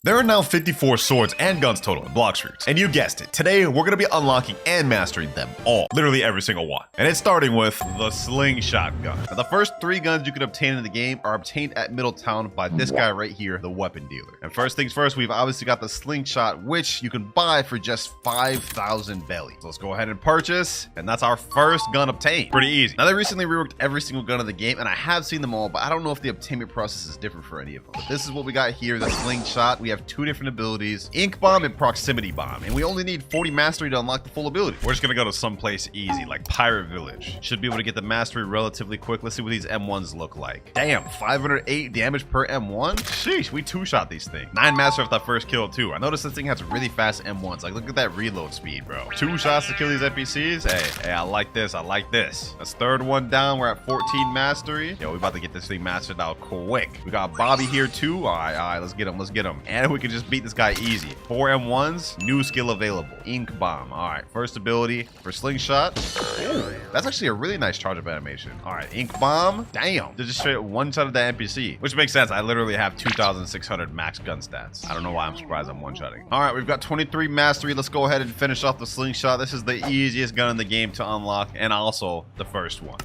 There are now 54 swords and guns total in Blox Fruits. And you guessed it, today we're going to be unlocking and mastering them all. Literally every single one. And it's starting with the Slingshot gun. Now, the first 3 guns you can obtain in the game are obtained at Middletown by this guy right here, the weapon dealer. And first things first, we've obviously got the Slingshot, which you can buy for just 5,000 belly. So let's go ahead and purchase. And that's our first gun obtained. Pretty easy. Now, they recently reworked every single gun in the game, and I have seen them all, but I don't know if the obtainment process is different for any of them. But this is what we got here, the Slingshot. We have 2 different abilities, Ink Bomb and Proximity Bomb, and we only need 40 mastery to unlock the full ability. We're just gonna go to someplace easy, like Pirate Village. Should be able to get the mastery relatively quick. Let's see what these M1s look like. Damn, 508 damage per M1? Sheesh, we 2-shot these things. 9 mastery off that first kill too. I noticed this thing has really fast M1s. Like, look at that reload speed, bro. 2 shots to kill these NPCs? Hey, I like this, I like this. That's third one down, we're at 14 mastery. Yo, we about to get this thing mastered out quick. We got Bobby here too. All right, let's get him. And we can just beat this guy easy. 4 M1s, new skill available. Ink Bomb. All right, first ability for Slingshot. Ooh, that's actually a really nice charge up animation. All right, Ink Bomb. Damn, they just straight one-shot of the NPC, which makes sense. I literally have 2,600 max gun stats. I don't know why I'm surprised I'm one-shotting. All right, we've got 23 mastery. Let's go ahead and finish off the Slingshot. This is the easiest gun in the game to unlock, and also the first one.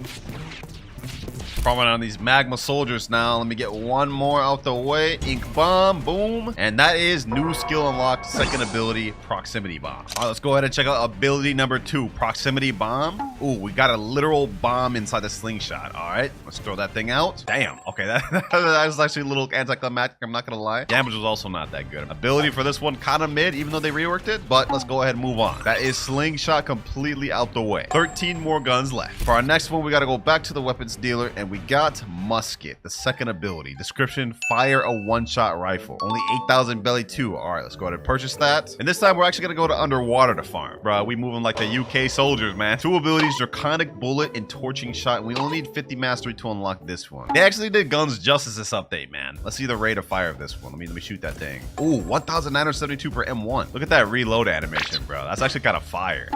Farming on these Magma soldiers now. Let me get one more out the way. Ink Bomb, boom. And that is new skill unlocked, second ability, Proximity Bomb. All right, let's go ahead and check out ability number 2, Proximity Bomb. Ooh, we got a literal bomb inside the Slingshot. All right, let's throw that thing out. Damn, okay, that was actually a little anticlimactic, I'm not gonna lie. Damage was also not that good. Ability for this one, kind of mid, even though they reworked it, but let's go ahead and move on. That is Slingshot completely out the way. 13 more guns left. For our next one, we gotta go back to the weapons dealer, and we got Musket, the second ability. Description, fire a one-shot rifle. Only 8,000 belly too. All right, let's go ahead and purchase that. And this time we're actually gonna go to underwater to farm. Bro, we moving like the UK soldiers, man. 2 abilities, Draconic Bullet and Torching Shot. And we only need 50 mastery to unlock this one. They actually did guns justice this update, man. Let's see the rate of fire of this one. Let me shoot that thing. Ooh, 1,972 per M1. Look at that reload animation, bro. That's actually kind of fire.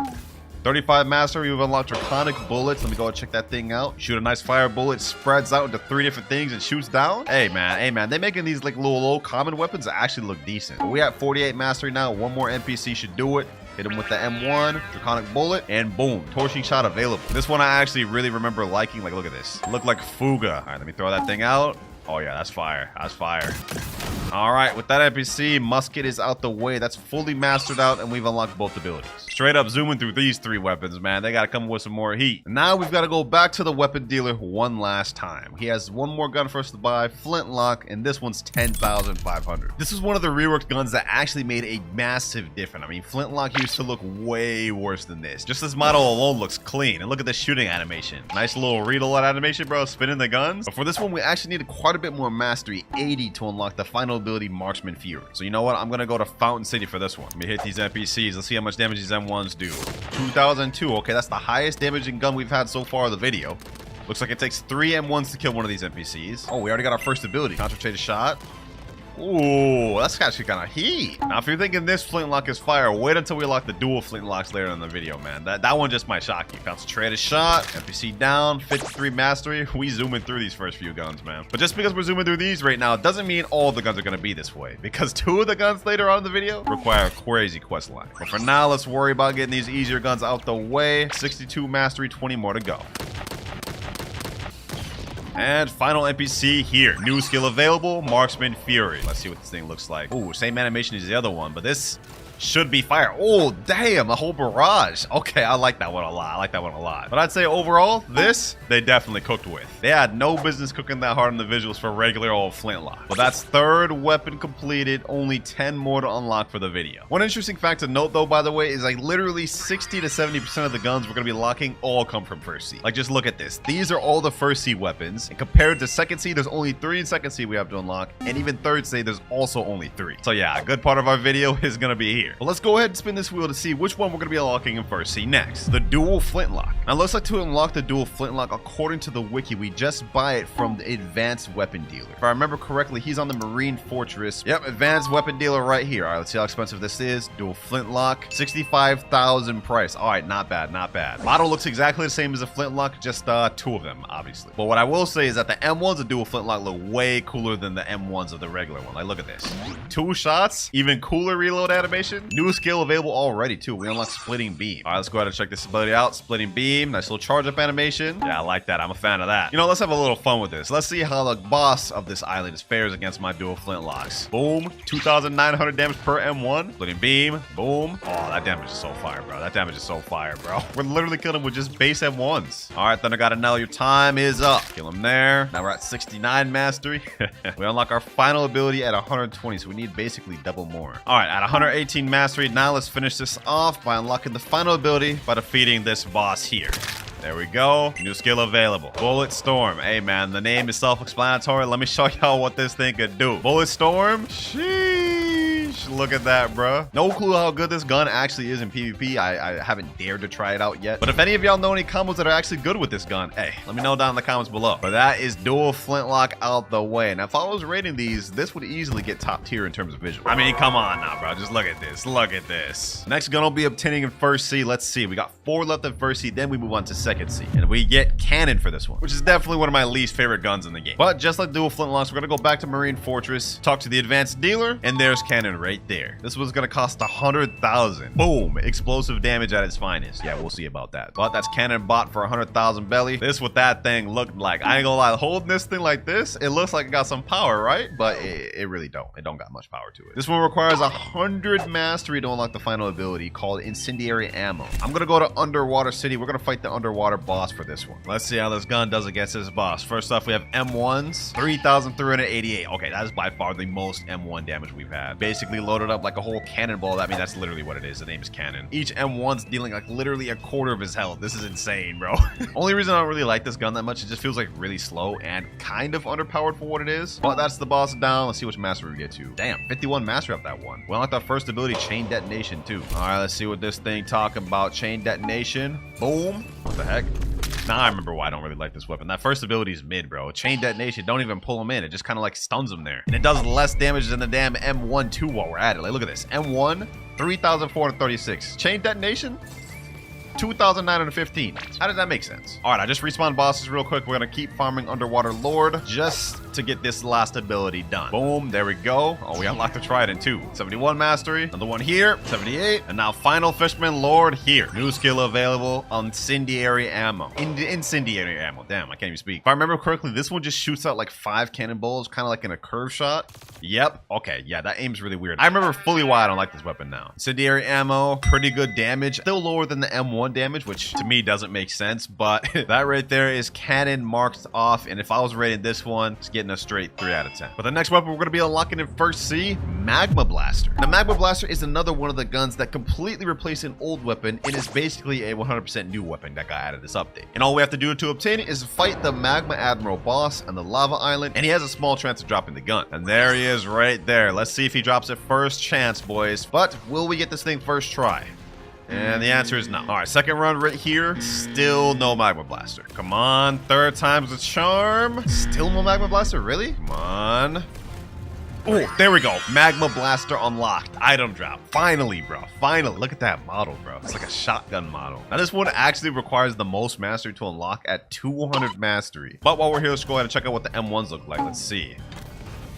35 mastery, we've unlocked Draconic Bullets. Let me go and check that thing out. Shoot a nice fire bullet, spreads out into 3 different things and shoots down. Hey man, they making these like little low common weapons that actually look decent. But we at 48 mastery now. One more NPC should do it. Hit him with the M1, Draconic Bullet, and boom, Torching Shot available. This one I actually really remember liking. Like, look at this. Look like Fuga. All right, let me throw that thing out. Oh yeah, that's fire. That's fire. All right, with that NPC, Musket is out the way. That's fully mastered out, and we've unlocked both abilities. Straight up zooming through these 3 weapons, man. They gotta come with some more heat. Now we've got to go back to the weapon dealer one last time. He has one more gun for us to buy, Flintlock, and this one's 10,500. This is one of the reworked guns that actually made a massive difference. I mean, Flintlock used to look way worse than this. Just this model alone looks clean. And look at the shooting animation. Nice little reload animation, bro. Spinning the guns. But for this one, we actually needed quite a bit more mastery, 80 to unlock the final ability, Marksman Fury. So you know what? I'm gonna go to Fountain City for this one. Let me hit these NPCs. Let's see how much damage these M1s do. 2,002. Okay, that's the highest damaging gun we've had so far in the video. Looks like it takes 3 M1s to kill one of these NPCs. Oh, we already got our first ability. Concentrated shot. Ooh, that's actually kind of heat. Now, if you're thinking this Flintlock is fire, wait until we unlock the dual Flintlocks later in the video, man. That one just might shock you. Concentrated shot, NPC down, 53 mastery. We zooming through these first few guns, man. But just because we're zooming through these right now doesn't mean all the guns are going to be this way, because 2 of the guns later on in the video require a crazy quest line. But for now, let's worry about getting these easier guns out the way. 62 mastery, 20 more to go. And final NPC here. New skill available, Marksman Fury. Let's see what this thing looks like. Ooh, same animation as the other one, but this should be fire. Oh, damn, a whole barrage. Okay, I like that one a lot. But I'd say overall, this, they definitely cooked with. They had no business cooking that hard on the visuals for regular old Flintlock. But that's 3rd weapon completed. Only 10 more to unlock for the video. One interesting fact to note, though, by the way, is like literally 60 to 70% of the guns we're going to be locking all come from first seed. Like, just look at this. These are all the first seed weapons. And compared to second seed, there's only 3 in second seed we have to unlock. And even third seed, there's also only 3. So yeah, a good part of our video is going to be here. here. But let's go ahead and spin this wheel to see which one we're going to be unlocking in first. See next, the dual flintlock. Now, it looks like to unlock the dual flintlock, according to the wiki, we just buy it from the advanced weapon dealer. If I remember correctly, he's on the Marine Fortress. Yep, advanced weapon dealer right here. All right, let's see how expensive this is. Dual flintlock, 65,000 price. All right, not bad, not bad. Model looks exactly the same as a flintlock, just two of them, obviously. But what I will say is that the M1s of dual flintlock look way cooler than the M1s of the regular one. Like, look at this. 2 shots, even cooler reload animation. New skill available already, too. We unlock splitting beam. All right, let's go ahead and check this ability out. Splitting beam, nice little charge up animation. Yeah, I like that. I'm a fan of that. You know, let's have a little fun with this. Let's see how the boss of this island fares against my dual flintlocks. Boom, 2,900 damage per M1. Splitting beam, boom. Oh, that damage is so fire, bro. That damage is so fire, bro. We're literally killing him with just base M1s. All right, Thunder Gotta know your time is up. Kill him there. Now we're at 69 mastery. We unlock our final ability at 120, so we need basically double more. All right, at 118 mastery, now let's finish this off by unlocking the final ability by defeating this boss here. There we go. New skill available. Bullet Storm. Hey, man, the name is self-explanatory. Let me show y'all what this thing could do. Bullet Storm. Sheesh. Look at that, bro. No clue how good this gun actually is in PvP. I haven't dared to try it out yet. But if any of y'all know any combos that are actually good with this gun, hey, let me know down in the comments below. But that is dual flintlock out the way. And if I was rating these, this would easily get top tier in terms of visual. I mean, come on now, bro. Just look at this. Look at this. Next gun will be obtaining in first C. Let's see. We got 4 left in first C. Then we move on to second C. And we get cannon for this one, which is definitely one of my least favorite guns in the game. But just like dual flintlocks, we're going to go back to Marine Fortress, talk to the advanced dealer, and there's cannon right there. This was going to cost 100,000. Boom. Explosive damage at its finest. Yeah, we'll see about that. But that's cannon bought for 100,000 belly. This what that thing looked like. I ain't gonna lie. Holding this thing like this, it looks like it got some power, right? But it really don't. It don't got much power to it. This one requires 100 mastery to unlock the final ability called Incendiary Ammo. I'm going to go to Underwater City. We're going to fight the underwater boss for this one. Let's see how this gun does against this boss. First off, we have M1s, 3,388. Okay, that is by far the most M1 damage we've had. Basically loaded up like a whole cannonball. I mean, that's literally what it is. The name is cannon. Each M1's dealing like literally a quarter of his health. This is insane, bro. Only reason I don't really like this gun that much, it just feels like really slow and kind of underpowered for what it is. But that's the boss down. Let's see which mastery we get to. Damn, 51 mastery off that one. We unlocked our first ability, chain detonation too. All right, let's see what this thing talking about. Chain detonation. Boom. What the heck? Now I remember why I don't really like this weapon. That first ability is mid, bro. Chain detonation, don't even pull him in. It just kind of like stuns him there. And it does less damage than the damn M1 too while we're at it. Like, look at this. M1, 3,436. Chain detonation, 2,915. How did that make sense? All right, I just respawned bosses real quick. We're gonna keep farming Underwater Lord just to get this last ability done. Boom, there we go. Oh, we unlocked the Trident too. 71 mastery. Another one here, 78. And now final Fisherman Lord here. New skill available, Incendiary Ammo. Incendiary Ammo. Damn, I can't even speak. If I remember correctly, this one just shoots out like 5 cannonballs, kind of like in a curve shot. Yep. Okay, yeah, that aim's really weird. I remember fully why I don't like this weapon now. Incendiary Ammo, pretty good damage. Still lower than the M1 damage, which to me doesn't make sense, but that right there is cannon marked off. And if I was rating this one, it's getting a straight 3 out of 10. But the next weapon we're going to be unlocking in first C, Magma Blaster. Now, Magma Blaster is another one of the guns that completely replaced an old weapon and is basically a 100% new weapon that got added this update. And all we have to do to obtain it is fight the Magma Admiral boss on the lava island, and he has a small chance of dropping the gun. And there he is right there. Let's see if he drops it first chance, boys. But will we get this thing first try? And the answer is no. All right, second run right here. Still no Magma Blaster. Come on, third time's the charm. Still no Magma Blaster, really? Come on. Oh, there we go. Magma Blaster unlocked. Item drop. Finally, bro. Finally. Look at that model, bro. It's like a shotgun model. Now, this one actually requires the most mastery to unlock at 200 mastery. But while we're here, let's go ahead and check out what the M1s look like. Let's see.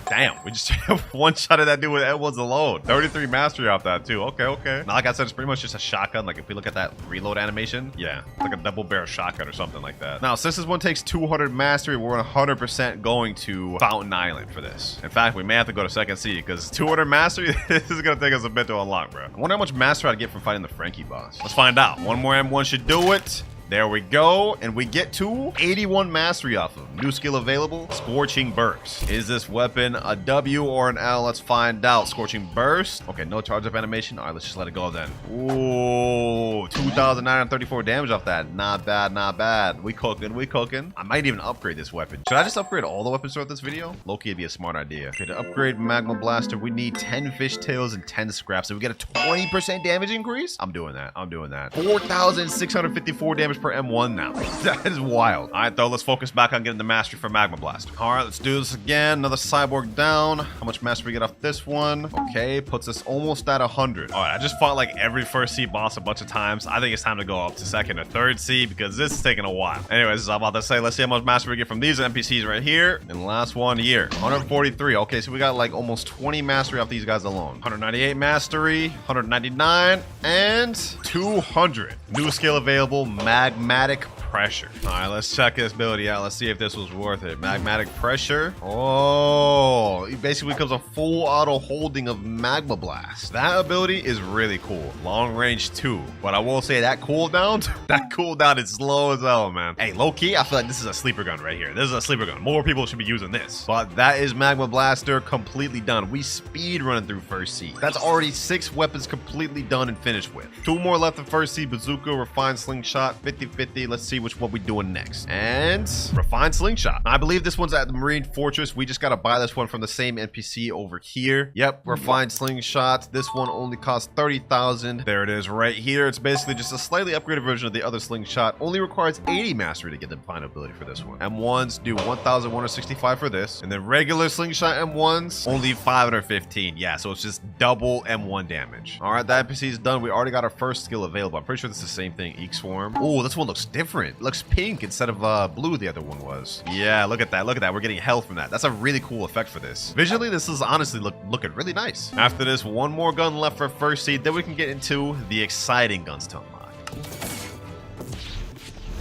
Damn, we just one shot of that dude with M1s alone. 33 mastery off that too. Okay, okay. Now, like I said, it's pretty much just a shotgun. Like if we look at that reload animation, yeah, it's like a double barrel shotgun or something like that. Now, since this one takes 200 mastery, we're 100% going to Fountain Island for this. In fact, we may have to go to second C because 200 mastery, this is gonna take us a bit to unlock, bro. I wonder how much mastery I'd get from fighting the Frankie boss. Let's find out. One more M1 should do it. There we go. And we get to 81 mastery off of him. New skill available, Scorching Burst. Is this weapon a W or an L? Let's find out. Scorching Burst. Okay, no charge up animation. All right, let's just let it go then. Ooh, 2,934 damage off that. Not bad, not bad. We cooking, we cooking. I might even upgrade this weapon. Should I just upgrade all the weapons throughout this video? Low-key, it'd be a smart idea. Okay, to upgrade Magma Blaster, we need 10 fishtails and 10 scraps. So we get a 20% damage increase? I'm doing that. I'm doing that. 4,654 damage per M1 now. That is wild. All right, though, let's focus back on getting the mastery for Magma Blaster. All right, let's do this again. Another cyborg down. How much mastery we get off this one? Okay, puts us almost at 100. All right, I just fought like every first seed boss a bunch of times. I think it's time to go up to second or third seed because this is taking a while. Anyways, as I'm about to say, let's see how much mastery we get from these NPCs right here. And the last one here, 143. Okay, so we got like almost 20 mastery off these guys alone. 198 mastery, 199, and 200. New skill available, Magmatic Pressure. All right, let's check this ability out. Let's see if this was worth it. Magmatic Pressure. Oh, it basically becomes a full auto holding of Magma Blast. That ability is really cool. Long range 2. But I will say that cooldown, that cooldown is slow as hell, man. Hey, low key, I feel like this is a sleeper gun right here. This is a sleeper gun. More people should be using this. But that is Magma Blaster completely done. We speed running through first seed. That's already 6 weapons completely done and finished with. 2 more left in first seed. Bazooka, Refined Slingshot, 50-50. Let's see which one we doing next. And Refined Slingshot. I believe this one's at the Marine Fortress. We just got to buy this one from the same NPC over here. Yep, Refined Slingshot. This one only costs 30,000. There it is right here. It's basically just a slightly upgraded version of the other Slingshot. Only requires 80 mastery to get the final ability for this one. M1s do 1,165 for this. And then regular Slingshot M1s, only 515. Yeah, so it's just double M1 damage. All right, that NPC is done. We already got our first skill available. I'm pretty sure this is the same thing. Eek Swarm. Oh, this one looks different. It looks pink instead of blue the other one was. Yeah, look at that. Look at that. We're getting health from that. That's a really cool effect for this. Visually, this is honestly looking really nice. After this, one more gun left for first seed. Then we can get into the exciting guns to unlock.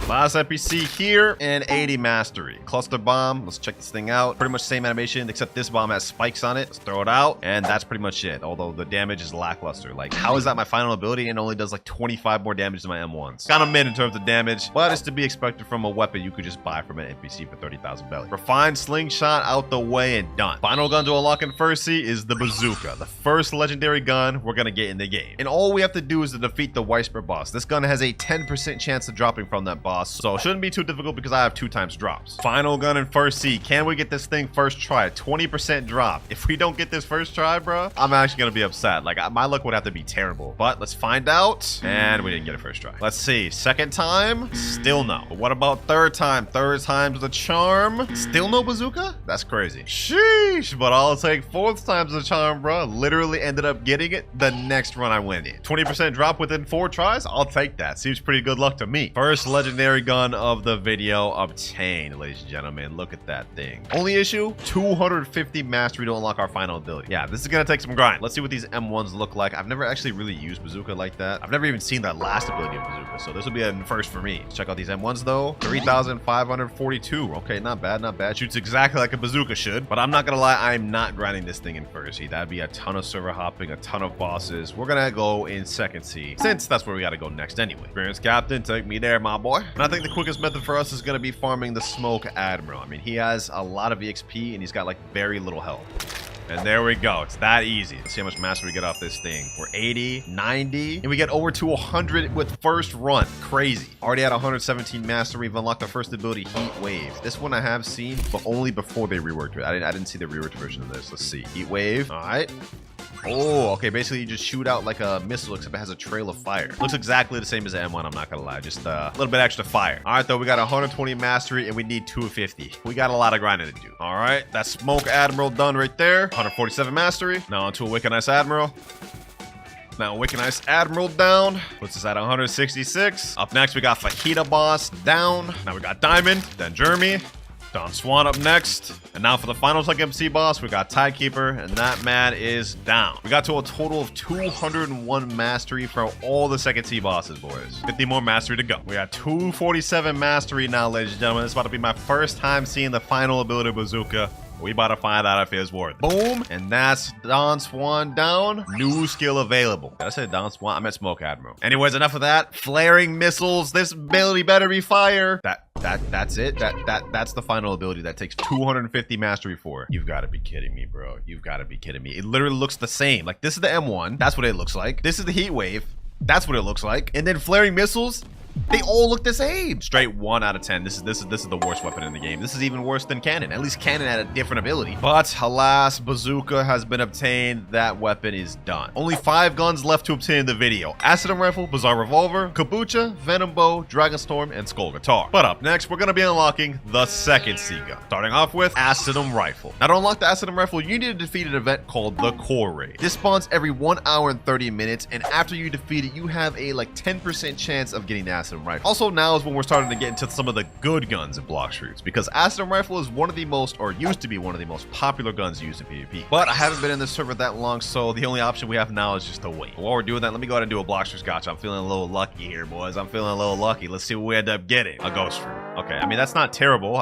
Last NPC here, and 80 mastery. Cluster bomb. Let's check this thing out. Pretty much same animation, except this bomb has spikes on it. Let's throw it out, and that's pretty much it. Although the damage is lackluster. Like, how is that my final ability and only does like 25 more damage than my M1s? Kind of mid in terms of damage, but it's to be expected from a weapon you could just buy from an NPC for 30,000 belly. Refined Slingshot out the way and done. Final gun to unlock in first seed is the Bazooka, the first legendary gun we're gonna get in the game. And all we have to do is to defeat the Whisper boss. This gun has a 10% chance of dropping from that boss. So it shouldn't be too difficult because I have 2 times drops. Final gun in first seed. Can we get this thing first try? 20% drop. If we don't get this first try, bro, I'm actually gonna be upset. Like, my luck would have to be terrible. But let's find out. And we didn't get it first try. Let's see. Second time, still no. But what about third time? Third time's the charm. Still no bazooka? That's crazy. Sheesh. But I'll take fourth time's the charm, bro. Literally ended up getting it the next run I went in. 20% drop within 4 tries? I'll take that. Seems pretty good luck to me. First legendary gun of the video obtained, ladies and gentlemen. Look at that thing. Only issue, 250 mastery to unlock our final ability. Yeah, this is gonna take some grind. Let's see what these M1s look like. I've never actually really used bazooka like that. I've never even seen that last ability of bazooka, so this will be a first for me. Check out these M1s though. 3,542. Okay, not bad, not bad. Shoots exactly like a bazooka should, but I'm not gonna lie, I'm not grinding this thing in first seed. That'd be a ton of server hopping, a ton of bosses. We're gonna go in second seed, since that's where we gotta go next anyway. Experienced Captain, take me there, my boy. And I think the quickest method for us is going to be farming the Smoke Admiral. I mean, he has a lot of EXP and he's got like very little health. And there we go. It's that easy. Let's see how much mastery we get off this thing. We're 80, 90, and we get over to 100 with first run. Crazy. Already at 117 mastery. We've unlocked our first ability, Heat Wave. This one I have seen, but only before they reworked it. I didn't see the reworked version of this. Let's see. Heat Wave. All right. Oh, okay. Basically, you just shoot out like a missile, except it has a trail of fire. Looks exactly the same as the M1, I'm not gonna lie. Just a little bit extra fire. All right, though, we got 120 mastery, and we need 250. We got a lot of grinding to do. All right, that Smoke Admiral done right there. 147 mastery. Now onto a Wicked Ice Admiral. Now, Wicked Ice Admiral down. Puts us at 166. Up next, we got Fajita Boss down. Now we got Diamond, then Jeremy. Don Swan up next. And now for the final Tech MC boss, we got Tidekeeper, and that man is down. We got to a total of 201 mastery for all the second T bosses, boys. 50 more mastery to go. We got 247 mastery now, ladies and gentlemen. This is about to be my first time seeing the final ability of Bazooka. We about to find out if it's worth it. Boom. And that's Don Swan down. New skill available. Did I say Don Swan? I meant Smoke Admiral. Anyways, enough of that. Flaring missiles. This ability better be fire. That's it. That's the final ability that takes 250 mastery for. You've got to be kidding me, bro. You've got to be kidding me. It literally looks the same. Like, this is the M1. That's what it looks like. This is the heat wave. That's what it looks like. And then flaring missiles. They all look the same. Straight 1 out of 10. This is the worst weapon in the game. This is even worse than Cannon. At least Cannon had a different ability. But alas, Bazooka has been obtained. That weapon is done. Only 5 guns left to obtain in the video. Acid Rifle, Bizarre Revolver, Kabucha, Venom Bow, Dragon Storm, and Skull Guitar. But up next, we're going to be unlocking the second C gun. Starting off with Acid Rifle. Now to unlock the Acid Rifle, you need to defeat an event called the Core Raid. This spawns every 1 hour and 30 minutes, and after you defeat it, you have a like 10% chance of getting the Acid Rifle. Also, now is when we're starting to get into some of the good guns in Blox Fruits, because Acid Rifle is one of the most, or used to be one of the most popular guns used in PvP. But I haven't been in this server that long, so the only option we have now is just to wait. While we're doing that, let me go ahead and do a Blox Fruits gotcha. I'm feeling a little lucky here, boys. I'm feeling a little lucky. Let's see what we end up getting. A Ghost Fruit. Okay, I mean, that's not terrible.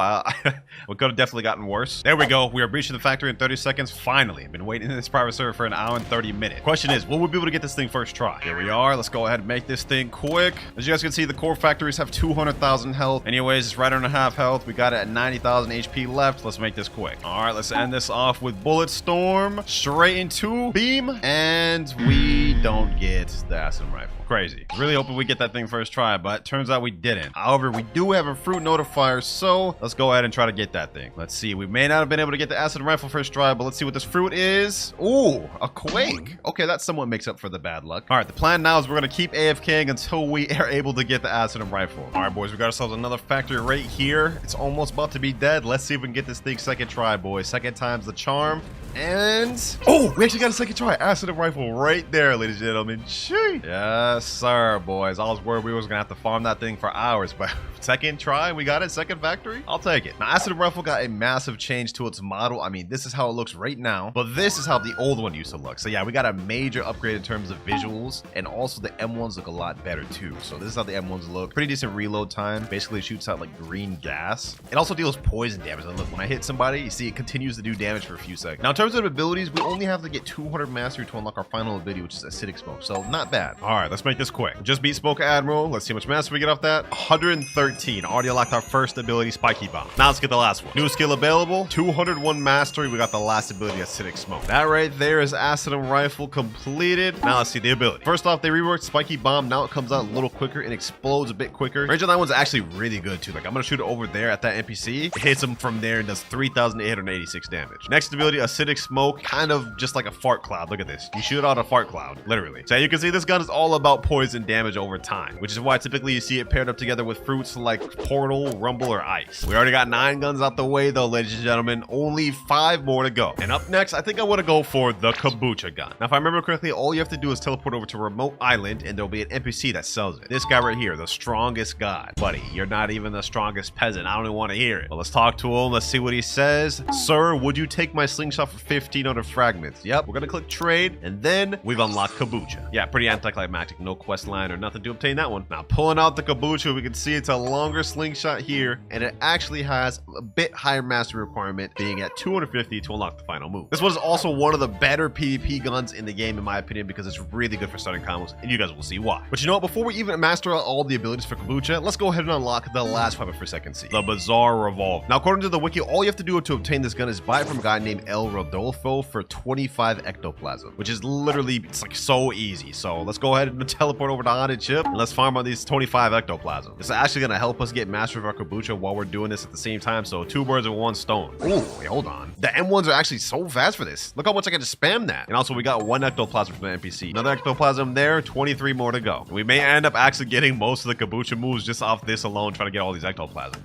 We could have definitely gotten worse. There we go. We are breaching the factory in 30 seconds. Finally. I've been waiting in this private server for an hour and 30 minutes. Question is, will we be able to get this thing first try? Here we are. Let's go ahead and make this thing quick. As you guys can see, the core factories have 200,000 health. Anyways, it's right under half health. We got it at 90,000 HP left. Let's make this quick. All right, let's end this off with Bullet Storm. Straight into Beam. And we don't get the Acid Rifle. Crazy. Really hoping we get that thing first try, but turns out we didn't. However, we do have a fruit notifier, so let's go ahead and try to get that thing. Let's see. We may not have been able to get the Acid Rifle first try, but let's see what this fruit is. Ooh, a Quake. Okay, that somewhat makes up for the bad luck. All right, the plan now is we're going to keep AFKing until we are able to get the Acid Rifle. All right, boys, we got ourselves another factory right here. It's almost about to be dead. Let's see if we can get this thing second try, boys. Second time's the charm. And oh, we actually got a second try. Acid Rifle right there, ladies and gentlemen. Sheesh. Yes, sir, boys. I was worried we was gonna have to farm that thing for hours, but second try, we got it. Second factory, I'll take it. Now, Acid Rifle got a massive change to its model. I mean, this is how it looks right now, but this is how the old one used to look. So yeah, we got a major upgrade in terms of visuals, and also the M1s look a lot better too. So this is how the M1s look. Pretty decent reload time. Basically, it shoots out like green gas. It also deals poison damage. And look, when I hit somebody, you see it continues to do damage for a few seconds. Now, in terms of abilities, we only have to get 200 mastery to unlock our final ability, which is Acidic Smoke. So not bad. All right, let's make this quick. Just beat Smoke Admiral. Let's see how much mastery we get off that. 113. Already unlocked our first ability, Spiky Bomb. Now let's get the last one. New skill available. 201 mastery. We got the last ability, Acidic Smoke. That right there is Acid Rifle completed. Now let's see the ability. First off, they reworked Spiky Bomb. Now it comes out a little quicker and explodes a bit quicker. Range on that one's actually really good too. Like, I'm gonna shoot it over there at that NPC. It hits him from there and does 3,886 damage. Next ability, Acidic Smoke. Kind of just like a fart cloud. Look at this. You shoot out a fart cloud, literally. So you can see this gun is all about poison damage over time, which is why typically you see it paired up together with fruits like Portal, Rumble, or Ice. We already got 9 guns out the way though, ladies and gentlemen. Only 5 more to go. And up next, I think I want to go for the Kabucha gun. Now, if I remember correctly, all you have to do is teleport over to a remote island and there'll be an NPC that sells it. This guy right here, the strongest god. Buddy, you're not even the strongest peasant. I don't even want to hear it. But let's talk to him. Let's see what he says. Sir, would you take my slingshot for 1,500 fragments? Yep, we're gonna click trade, and then we've unlocked Kabucha. Yeah, pretty anticlimactic. No quest line or nothing to obtain that one. Now, pulling out the Kabucha, we can see it's a longer slingshot here, and it actually has a bit higher mastery requirement, being at 250 to unlock the final move. This one is also one of the better PvP guns in the game, in my opinion, because it's really good for starting combos, and you guys will see why. But you know what? Before we even master out all the abilities for Kabucha, let's go ahead and unlock the last weapon for second C, the Bizarre Revolver. Now, according to the wiki, all you have to do to obtain this gun is buy it from a guy named El Rodolfo for 25 ectoplasm, which is literally, it's like so easy. So let's go ahead and teleport over to Haunted Ship and let's farm on these 25 ectoplasm. This is actually going to help us get mastery of our Kabucha while we're doing this at the same time. So 2 birds with 1 stone. Oh, wait, hold on. The M1s are actually so fast for this. Look how much I can just spam that. And also we got 1 ectoplasm from the NPC. Another ectoplasm there, 23 more to go. We may end up actually getting most of the Kabucha moves just off this alone, trying to get all these ectoplasm.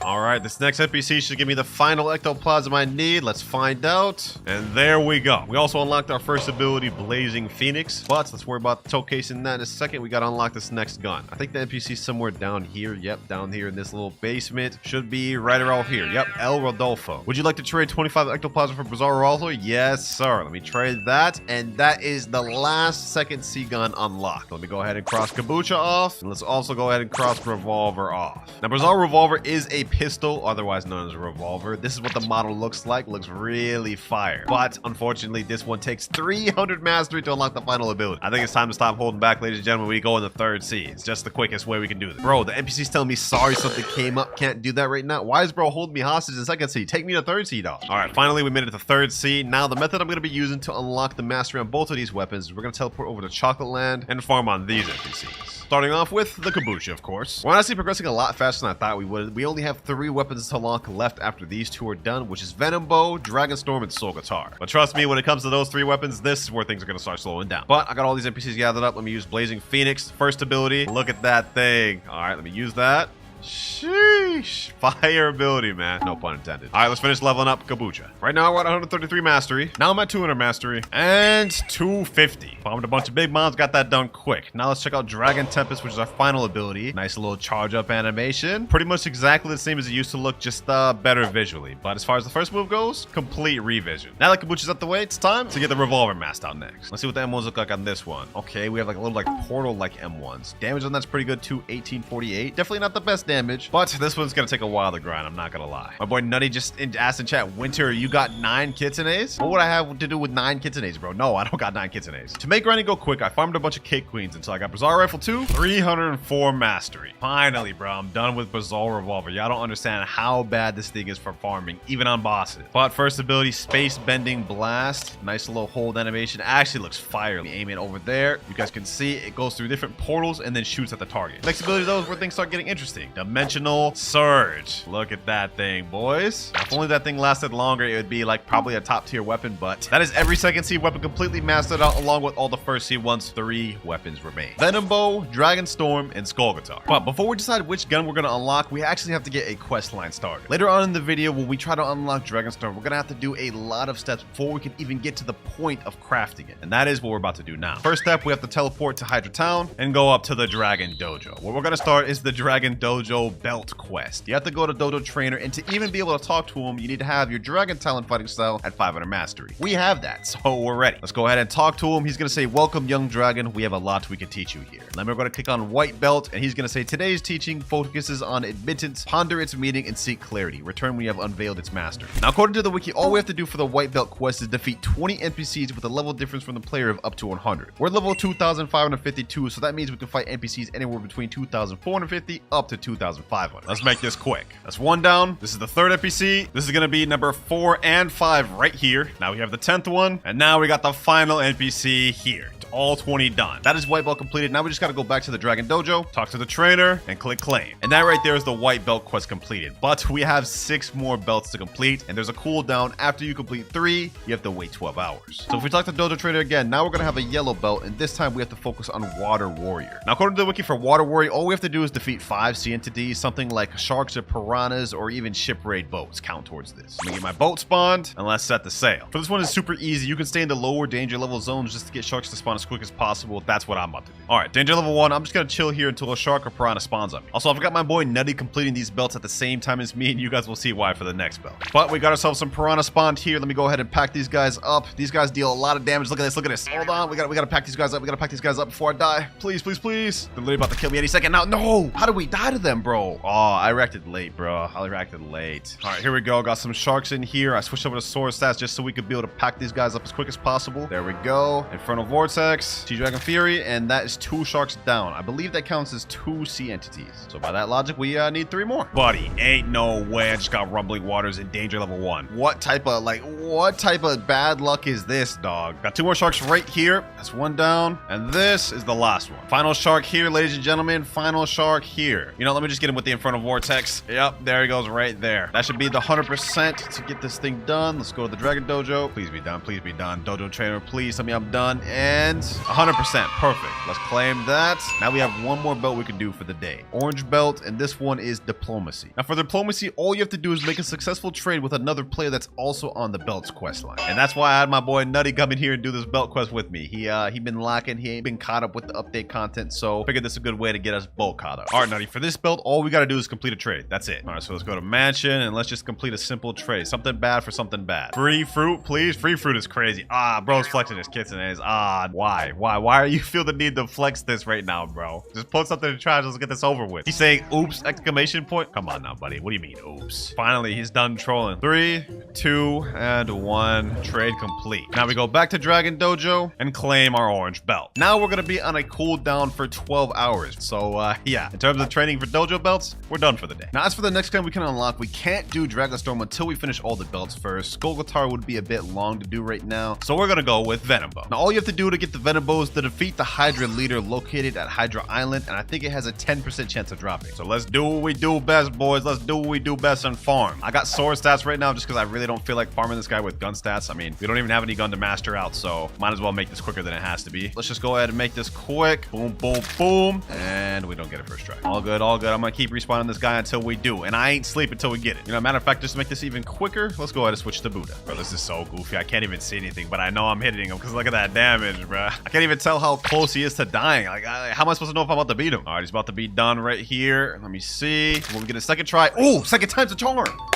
All right, this next NPC should give me the final ectoplasm I need. Let's find out. And there we go. We also unlocked our first ability, Blazing Phoenix. But let's worry about showcasing that in a second. We got to unlock this next gun. I think the NPC is somewhere down here. Yep, down here in this little basement. Should be right around here. Yep, El Rodolfo. Would you like to trade 25 ectoplasm for Bizarre Revolver? Yes, sir. Let me trade that. And that is the last second C gun unlocked. Let me go ahead and cross Kabucha off. And let's also go ahead and cross Revolver off. Now, Bizarre Revolver is a pistol, otherwise known as a revolver. This is what the model looks like. Looks really fire. But unfortunately, this one takes 300 mastery to unlock the final ability. I think it's time to stop holding back, ladies and gentlemen. We go in the third C. It's just the quickest way we can do this. Bro, the NPC's telling me sorry something came up. Can't do that right now. Why is bro holding me hostage in second C? Take me to third C, dog. All right, finally we made it to third C. Now the method I'm going to be using to unlock the mastery on both of these weapons is we're going to teleport over to Chocolate Land and farm on these NPCs. Starting off with the Kabucha, of course. We're honestly progressing a lot faster than I thought we would. We only have 3 weapons to unlock left after these 2 are done, which is Venom Bow, Dragon Storm, and Soul Guitar. But trust me, when it comes to those 3 weapons, this is where things are going to start slowing down. But I got all these NPCs gathered up. Let me use Blazing Phoenix. First ability. Look at that thing. All right, let me use that. Sheesh. Fire ability, man. No pun intended. All right, let's finish leveling up Kabucha. Right now, we're at 133 mastery. Now I'm at 200 mastery. And 250. Farmed a bunch of big mobs. Got that done quick. Now let's check out Dragon Tempest, which is our final ability. Nice little charge up animation. Pretty much exactly the same as it used to look, just better visually. But as far as the first move goes, complete revision. Now that Kabucha's out the way, it's time to get the Revolver masked out next. Let's see what the M1s look like on this one. Okay, we have like a little like portal-like M1s. Damage on that's pretty good too, 1848. Definitely not the best damage, but this one's gonna take a while to grind, I'm not gonna lie. My boy Nutty just asked in chat, Winter, you got 9 kitsunes? What would I have to do with 9 kitsunes, bro? No, I don't got 9 kitsunes. To make grinding go quick, I farmed a bunch of Cake Queens until I got Bizarre Rifle 2, 304 mastery. Finally, bro, I'm done with Bizarre Revolver. Y'all don't understand how bad this thing is for farming, even on bosses. But first ability, Space Bending Blast. Nice little hold animation. Actually looks fire. Aim it over there. You guys can see it goes through different portals and then shoots at the target. Next ability, though, is where things start getting interesting. Dimensional Surge. Look at that thing, boys. If only that thing lasted longer, it would be like probably a top tier weapon, but that is every second C weapon completely mastered out along with all the first C ones. 3 weapons remain. Venom Bow, Dragon Storm, and Skull Guitar. But before we decide which gun we're going to unlock, we actually have to get a quest line started. Later on in the video, when we try to unlock Dragon Storm, we're going to have to do a lot of steps before we can even get to the point of crafting it. And that is what we're about to do now. First step, we have to teleport to Hydra Town and go up to the Dragon Dojo. Where we're going to start is the Dragon Dojo belt quest. You have to go to Dojo Trainer, and to even be able to talk to him, you need to have your Dragon Talent fighting style at 500 mastery. We have that, so we're ready. Let's go ahead and talk to him. He's going to say, welcome, young dragon. We have a lot we can teach you here. Then we're going to click on White Belt, and he's going to say, today's teaching focuses on admittance, ponder its meaning, and seek clarity. Return when you have unveiled its master. Now, according to the wiki, all we have to do for the White Belt quest is defeat 20 NPCs with a level difference from the player of up to 100. We're level 2,552, so that means we can fight NPCs anywhere between 2,450 up to 2,500. Let's make this quick. That's 1 down. This is the 3rd NPC. This is going to be number 4 and 5 right here. Now we have the 10th one, and now we got the final NPC here. All 20 done. That is White Belt completed. Now we just got to go back to the Dragon Dojo, talk to the trainer, and click claim. And that right there is the White Belt quest completed. But we have 6 more belts to complete, and there's a cooldown. After you complete 3, you have to wait 12 hours. So if we talk to Dojo Trainer again, now we're going to have a yellow belt, and this time we have to focus on Water Warrior. Now, according to the wiki for Water Warrior, all we have to do is defeat 5 sea entities, something like sharks or piranhas, or even shipwrecked boats count towards this. Let me get my boat spawned, and let's set the sail. For this one, is super easy. You can stay in the lower danger level zones just to get sharks to spawn as quick as possible. That's what I'm about to do. All right, danger level 1. I'm just gonna chill here until a shark or piranha spawns on me. Also, I forgot my boy Nutty completing these belts at the same time as me, and you guys will see why for the next belt. But we got ourselves some piranha spawned here. Let me go ahead and pack these guys up. These guys deal a lot of damage. Look at this. Look at this. Hold on. We gotta pack these guys up. We gotta pack these guys up before I die. Please, please, please. They're literally about to kill me any second now. No. How did we die to them, bro? Oh, I reacted late, bro. I reacted late. All right, here we go. Got some sharks in here. I switched over to sword stats just so we could be able to pack these guys up as quick as possible. There we go. Infernal Vortex, T-Dragon Fury, and that is 2 sharks down. I believe that counts as 2 sea entities. So by that logic, we need 3 more. Buddy, ain't no way I just got Rumbling Waters in danger level 1. What type of, like, What type of bad luck is this, dog? Got 2 more sharks right here. That's 1 down. And this is the last one. Final shark here, ladies and gentlemen. Final shark here. You know, let me just get him with the Infernal Vortex. Yep, there he goes right there. That should be the 100% to get this thing done. Let's go to the Dragon Dojo. Please be done. Please be done. Dojo trainer, please tell me I'm done. And 100%. Perfect. Let's claim that. Now we have 1 more belt we can do for the day. Orange belt, and this one is Diplomacy. Now for Diplomacy, all you have to do is make a successful trade with another player that's also on the belt's quest line. And that's why I had my boy Nutty come in here and do this belt quest with me. He been lacking. He ain't been caught up with the update content, so figured this is a good way to get us both caught up. All right, Nutty, for this belt, all we got to do is complete a trade. That's it. All right, so let's go to Mansion and let's just complete a simple trade. Something bad for something bad. Free fruit, please. Free fruit is crazy. Ah, bro's flexing his kits and his. Ah, why? Why are you feel the need to flex this right now, bro? Just put something in the trash. Let's get this over with. He's saying, oops, exclamation point. Come on now, buddy. What do you mean, oops? Finally, he's done trolling. 3, 2, and 1. Trade complete. Now we go back to Dragon Dojo and claim our orange belt. Now we're going to be on a cooldown for 12 hours. So, yeah, in terms of training for dojo belts, we're done for the day. Now, as for the next gun we can unlock, we can't do Dragonstorm until we finish all the belts first. Skullar would be a bit long to do right now, so we're going to go with Venom Bow. Now, all you have to do to get the Venom Bow is to defeat the Hydra leader located at Hydra Island, and I think it has a 10% chance of dropping. So let's do what we do best, boys. Let's do what we do best and farm. I got sword stats right now just because I really don't feel like farming this guy with gun stats. I mean, we don't even have any gun to master out, so might as well make this quicker than it has to be. Let's just go ahead and make this quick. Boom, boom, boom. And we don't get it first try. All good, all good. I'm going to keep respawning this guy until we do, and I ain't sleep until we get it. You know, matter of fact, just to make this even quicker, let's go ahead and switch to Buddha. Bro, this is so goofy. I can't even see anything, but I know I'm hitting him because look at that damage, bro. I can't even tell how close he is to dying. Like, how am I supposed to know if I'm about to beat him? All right, he's about to be done right here. Let me see. When we get a second try. Oh, second time's a charm.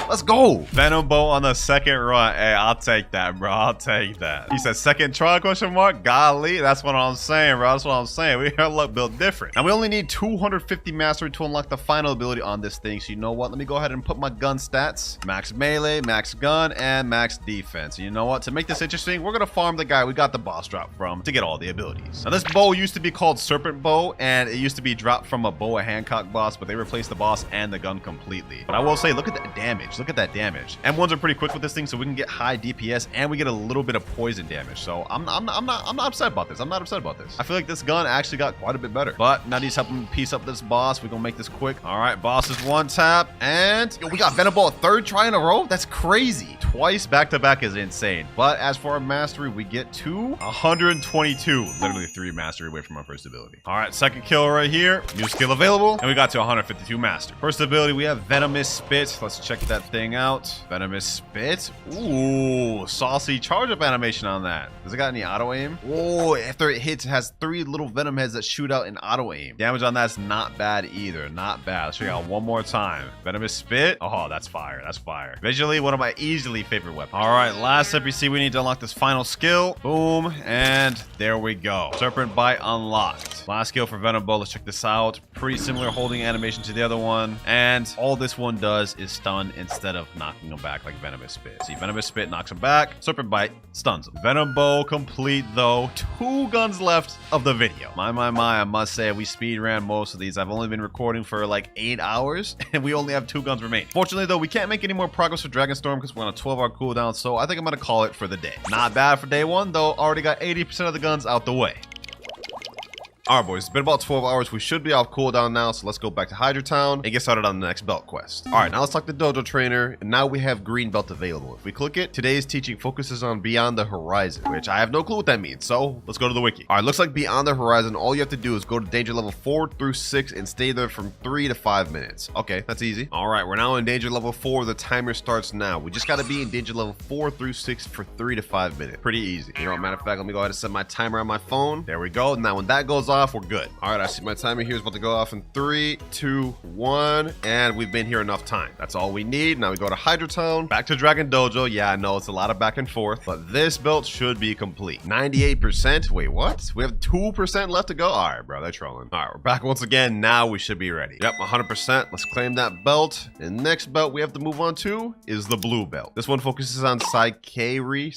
Let's go. Venom Bow on the second run. Hey, I'll take that, bro. I'll take that. He said second try, question mark? Golly, that's what I'm saying, bro. That's what I'm saying. We got luck built different. Now, we only need 250 mastery to unlock the final ability on this thing. So, you know what? Let me go ahead and put my gun stats. Max melee, max gun, and max defense. And you know what? To make this interesting, we're going to farm the guy we got the boss drop from to get all the abilities. Now, this bow used to be called Serpent Bow, and it used to be dropped from a Boa Hancock boss, but they replaced the boss and the gun completely. But I will say, look at that damage. Look at that damage. M1s are pretty quick with this thing, so we can get high DPS, and we get a little bit of poison damage. So I'm not upset about this. I'm not upset about this. I feel like this gun actually got quite a bit better. But now he's helping piece up this boss. We're gonna make this quick. All right, boss is 1 tap, and yo, we got Venom Bow a 3rd try in a row. That's crazy. Twice back to back is insane. But as for our mastery, we get to 122. Literally 3 mastery away from our first ability. All right, second kill right here. New skill available, and we got to 152 master. First ability, we have Venomous Spit. Let's check that thing out. Venomous Spit. Ooh, saucy charge up animation on that. Does it got any auto aim? Oh, after it hits, it has 3 little venom heads that shoot out in auto aim. Damage on that's not bad either. Not bad. Let's check it out one more time. Venomous Spit. Oh, that's fire. That's fire. Visually, one of my easily favorite weapons. All right, last NPC we need to unlock this final skill. Boom, and there we go. Serpent Bite unlocked. Last skill for Venom Bow. Let's check this out. Pretty similar holding animation to the other one, and all this one does is stun instead of knocking him back like Venomous Spit. See, Venomous Spit knocks him back. Serpent Bite stuns him. Venom Bow complete though. 2 guns left of the video. My, I must say we speed ran most of these. I've only been recording for like 8 hours, and we only have 2 guns remaining. Fortunately though, we can't make any more progress with Dragonstorm because we're on a 12-hour cooldown, so I think I'm gonna call it for the day. Not bad for day 1 though. Already got 80% of the guns out the way. All right, boys, it's been about 12 hours. We should be off cooldown now, so let's go back to Hydra Town and get started on the next belt quest. All right, now let's talk to Dojo Trainer, and now we have green belt available. If we click it, today's teaching focuses on Beyond the Horizon, which I have no clue what that means, so let's go to the wiki. All right, looks like Beyond the Horizon, all you have to do is go to danger level 4 through 6 and stay there from 3 to 5 minutes. Okay, that's easy. All right, we're now in danger level 4. The timer starts now. We just got to be in danger level 4 through 6 for 3 to 5 minutes. Pretty easy. You know, matter of fact, let me go ahead and set my timer on my phone. There we go. Now, when that goes off, we're good. All right, I see my timer here is about to go off in 3, 2, 1, and we've been here enough time. That's all we need. Now we go to Hydra Town, back to Dragon Dojo. Yeah, I know it's a lot of back and forth, but this belt should be complete. 98%. Wait, what? We have 2% left to go. All right, bro, they're trolling. All right, we're back once again. Now we should be ready. Yep, 100%. Let's claim that belt. And next belt we have to move on to is the blue belt. This one focuses on Saikari,